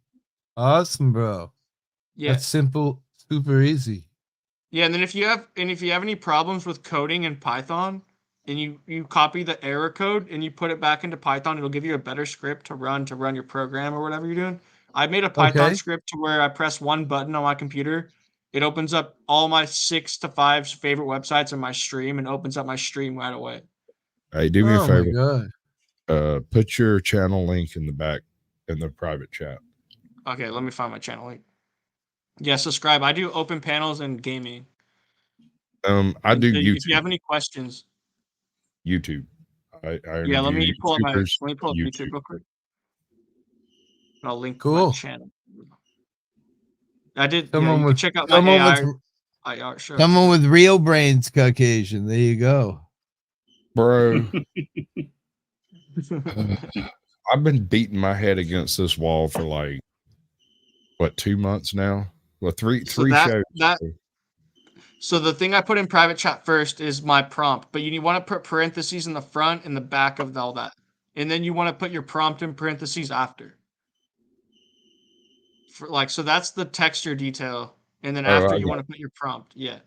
Awesome, bro. Yeah. That's simple, super easy. Yeah, and then if you have any problems with coding in Python, and you copy the error code and you put it back into Python, it'll give you a better script to run your program or whatever you're doing. I made a Python script to where I press one button on my computer. It opens up all my 6 to 5 favorite websites in my stream and opens up my stream right away. Hey, do me a favor. Oh my God. Put your channel link in the back in the private chat. Okay, let me find my channel link. Yeah, subscribe. I do open panels and gaming. I do YouTube. If you have any questions. YouTube. Yeah, let me pull up YouTube real quick. I'll link my channel. I did. You can check out my AI show. Someone with real brains, Caucasian. There you go, bro. I've been beating my head against this wall for like 2 months now. Well, three shows. So the thing I put in private chat first is my prompt, but you want to put parentheses in the front and the back of all that, and then you want to put your prompt in parentheses after. So that's the texture detail, and then after you want to put your prompt. Yeah.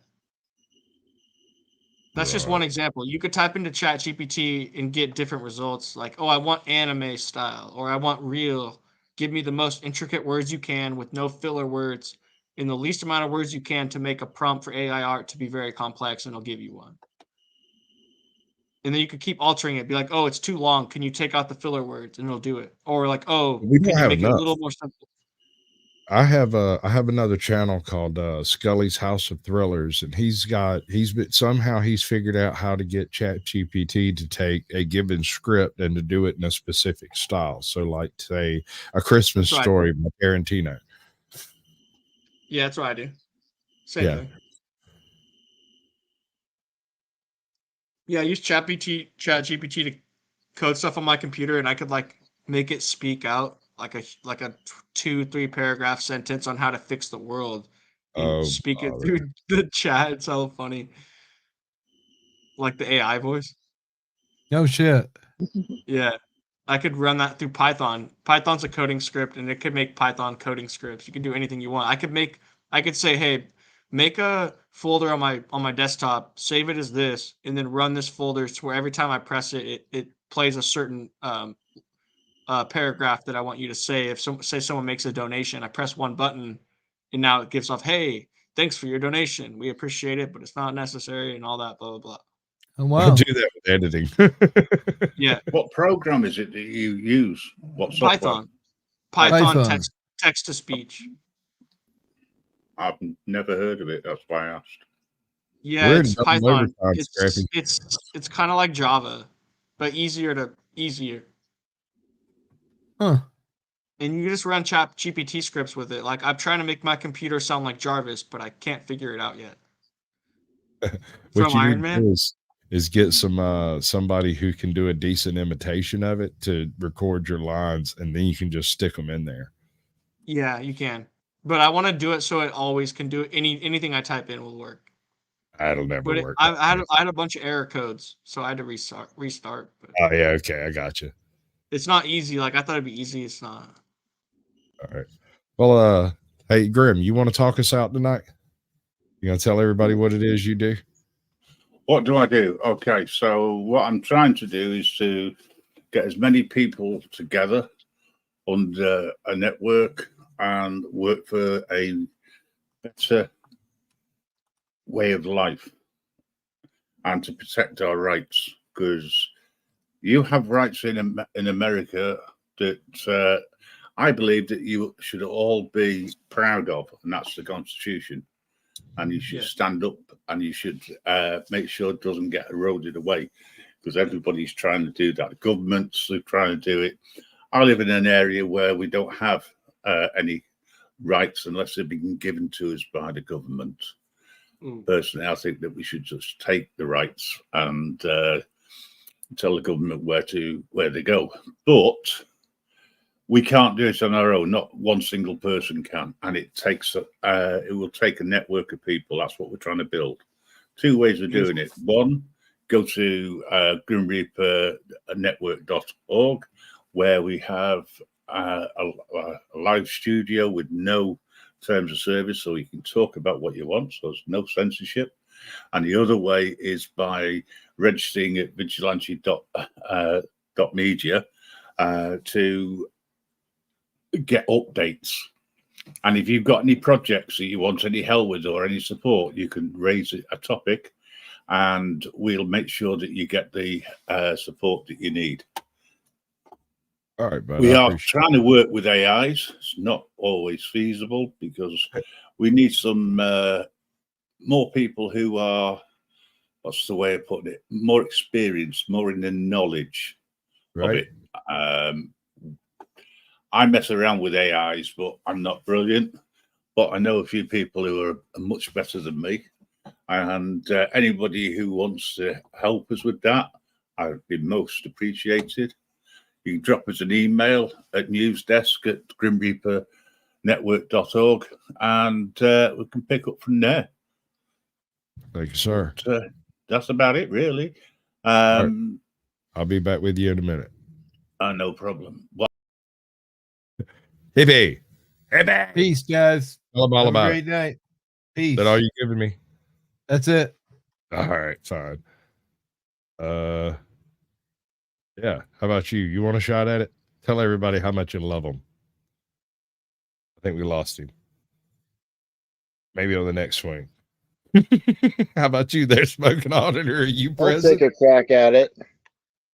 That's just one example. You could type into ChatGPT and get different results. Like, oh, I want anime style, or I want real. Give me the most intricate words you can with no filler words in the least amount of words you can to make a prompt for AI art to be very complex, and it'll give you one. And then you could keep altering it. Be like, oh, it's too long. Can you take out the filler words? And it'll do it. Or like, oh, we don't can you have make enough. it a little more simple? I have another channel called Scully's House of Thrillers, and he's figured out how to get ChatGPT to take a given script and to do it in a specific style. So, like, say, A Christmas Story by Tarantino. Yeah, that's what I do. Same thing. Yeah, I use ChatGPT to code stuff on my computer, and I could like make it speak out like a 2-3 paragraph sentence on how to fix the world and speak it through the chat. It's so funny. Like the AI voice. No shit. Yeah. I could run that through Python. Python's a coding script, and it could make Python coding scripts. You can do anything you want. I could say, hey, make a folder on my desktop, save it as this, and then run this folder to where every time I press it, it plays a certain paragraph that I want you to say. If someone makes a donation, I press one button, and now it gives off, hey, thanks for your donation. We appreciate it, but it's not necessary, and all that, blah, blah, blah. Oh, wow. I do that with editing. Yeah. What program is it that you use? What software? Python text to speech. I've never heard of it. That's why I asked. Yeah, We're in it's double Python. overtime, Scrappy. It's kind of like Java, but easier. Huh. And you just run chat GPT scripts with it. Like I'm trying to make my computer sound like Jarvis, but I can't figure it out yet. What From you Iron need Man? to do is get some somebody who can do a decent imitation of it to record your lines, and then you can just stick them in there. Yeah, you can. But I want to do it so it always can do it. Anything I type in will work. That'll never But work. I had a bunch of error codes, so I had to restart. But Oh yeah, okay, I got you. it's not easy. Like I thought it'd be easy. It's not. All right. Well, hey Grim, you want to talk us out tonight? You gonna tell everybody what it is you do? What do I do? Okay, so what I'm trying to do is to get as many people together under a network and work for a better way of life and to protect our rights, because you have rights in America that I believe that you should all be proud of, and that's the Constitution. And you should stand up, and you should make sure it doesn't get eroded away, because everybody's trying to do that. Governments are trying to do it. I live in an area where we don't have any rights unless they've been given to us by the government. Personally, I think that we should just take the rights and tell the government where they go. But we can't do it on our own. Not one single person can, and it will take a network of people. That's what we're trying to build. Two ways of doing it. One, go to grimreapernetwork.org, where we have a live studio with no terms of service, so you can talk about what you want. So there's no censorship. And the other way is by registering at vigilante.media to get updates. And if you've got any projects that you want any help with or any support, you can raise a topic and we'll make sure that you get the support that you need. All right, bud. We are trying to work with AIs. It's not always feasible because we need some more people who are, what's the way of putting it, more experienced, more in the knowledge of it. I mess around with AIs, but I'm not brilliant. But I know a few people who are much better than me. And anybody who wants to help us with that, I'd be most appreciated. You can drop us an email at newsdesk@grimreapernetwork.org and we can pick up from there. Thank you, sir. But, that's about it, really. Right. I'll be back with you in a minute. No problem. Well, Hippie. Peace, guys. Tell them all about Great night. Peace. Is that all you giving me? That's it. All right, fine. Yeah. How about you? You want a shot at it? Tell everybody how much you love them. I think we lost him. Maybe on the next swing. How about you there, Smoking Auditor? Are you I'll present? take a crack at it.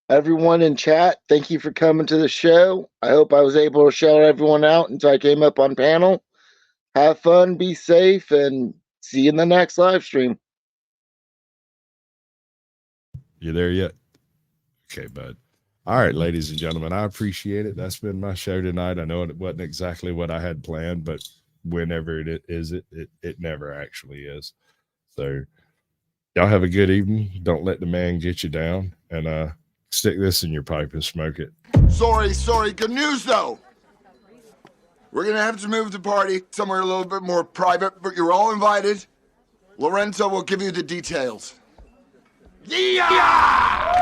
Everyone in chat, thank you for coming to the show. I hope I was able to shout everyone out until I came up on panel. Have fun, be safe, and see you in the next live stream. You there yet? Okay, bud. All right, ladies and gentlemen, I appreciate it. That's been my show tonight. I know it wasn't exactly what I had planned, but whenever it is, it never actually is. So y'all have a good evening. Don't let the man get you down, and stick this in your pipe and smoke it. Sorry. Good news, though. We're going to have to move the party somewhere a little bit more private, but you're all invited. Lorenzo will give you the details. Yeah!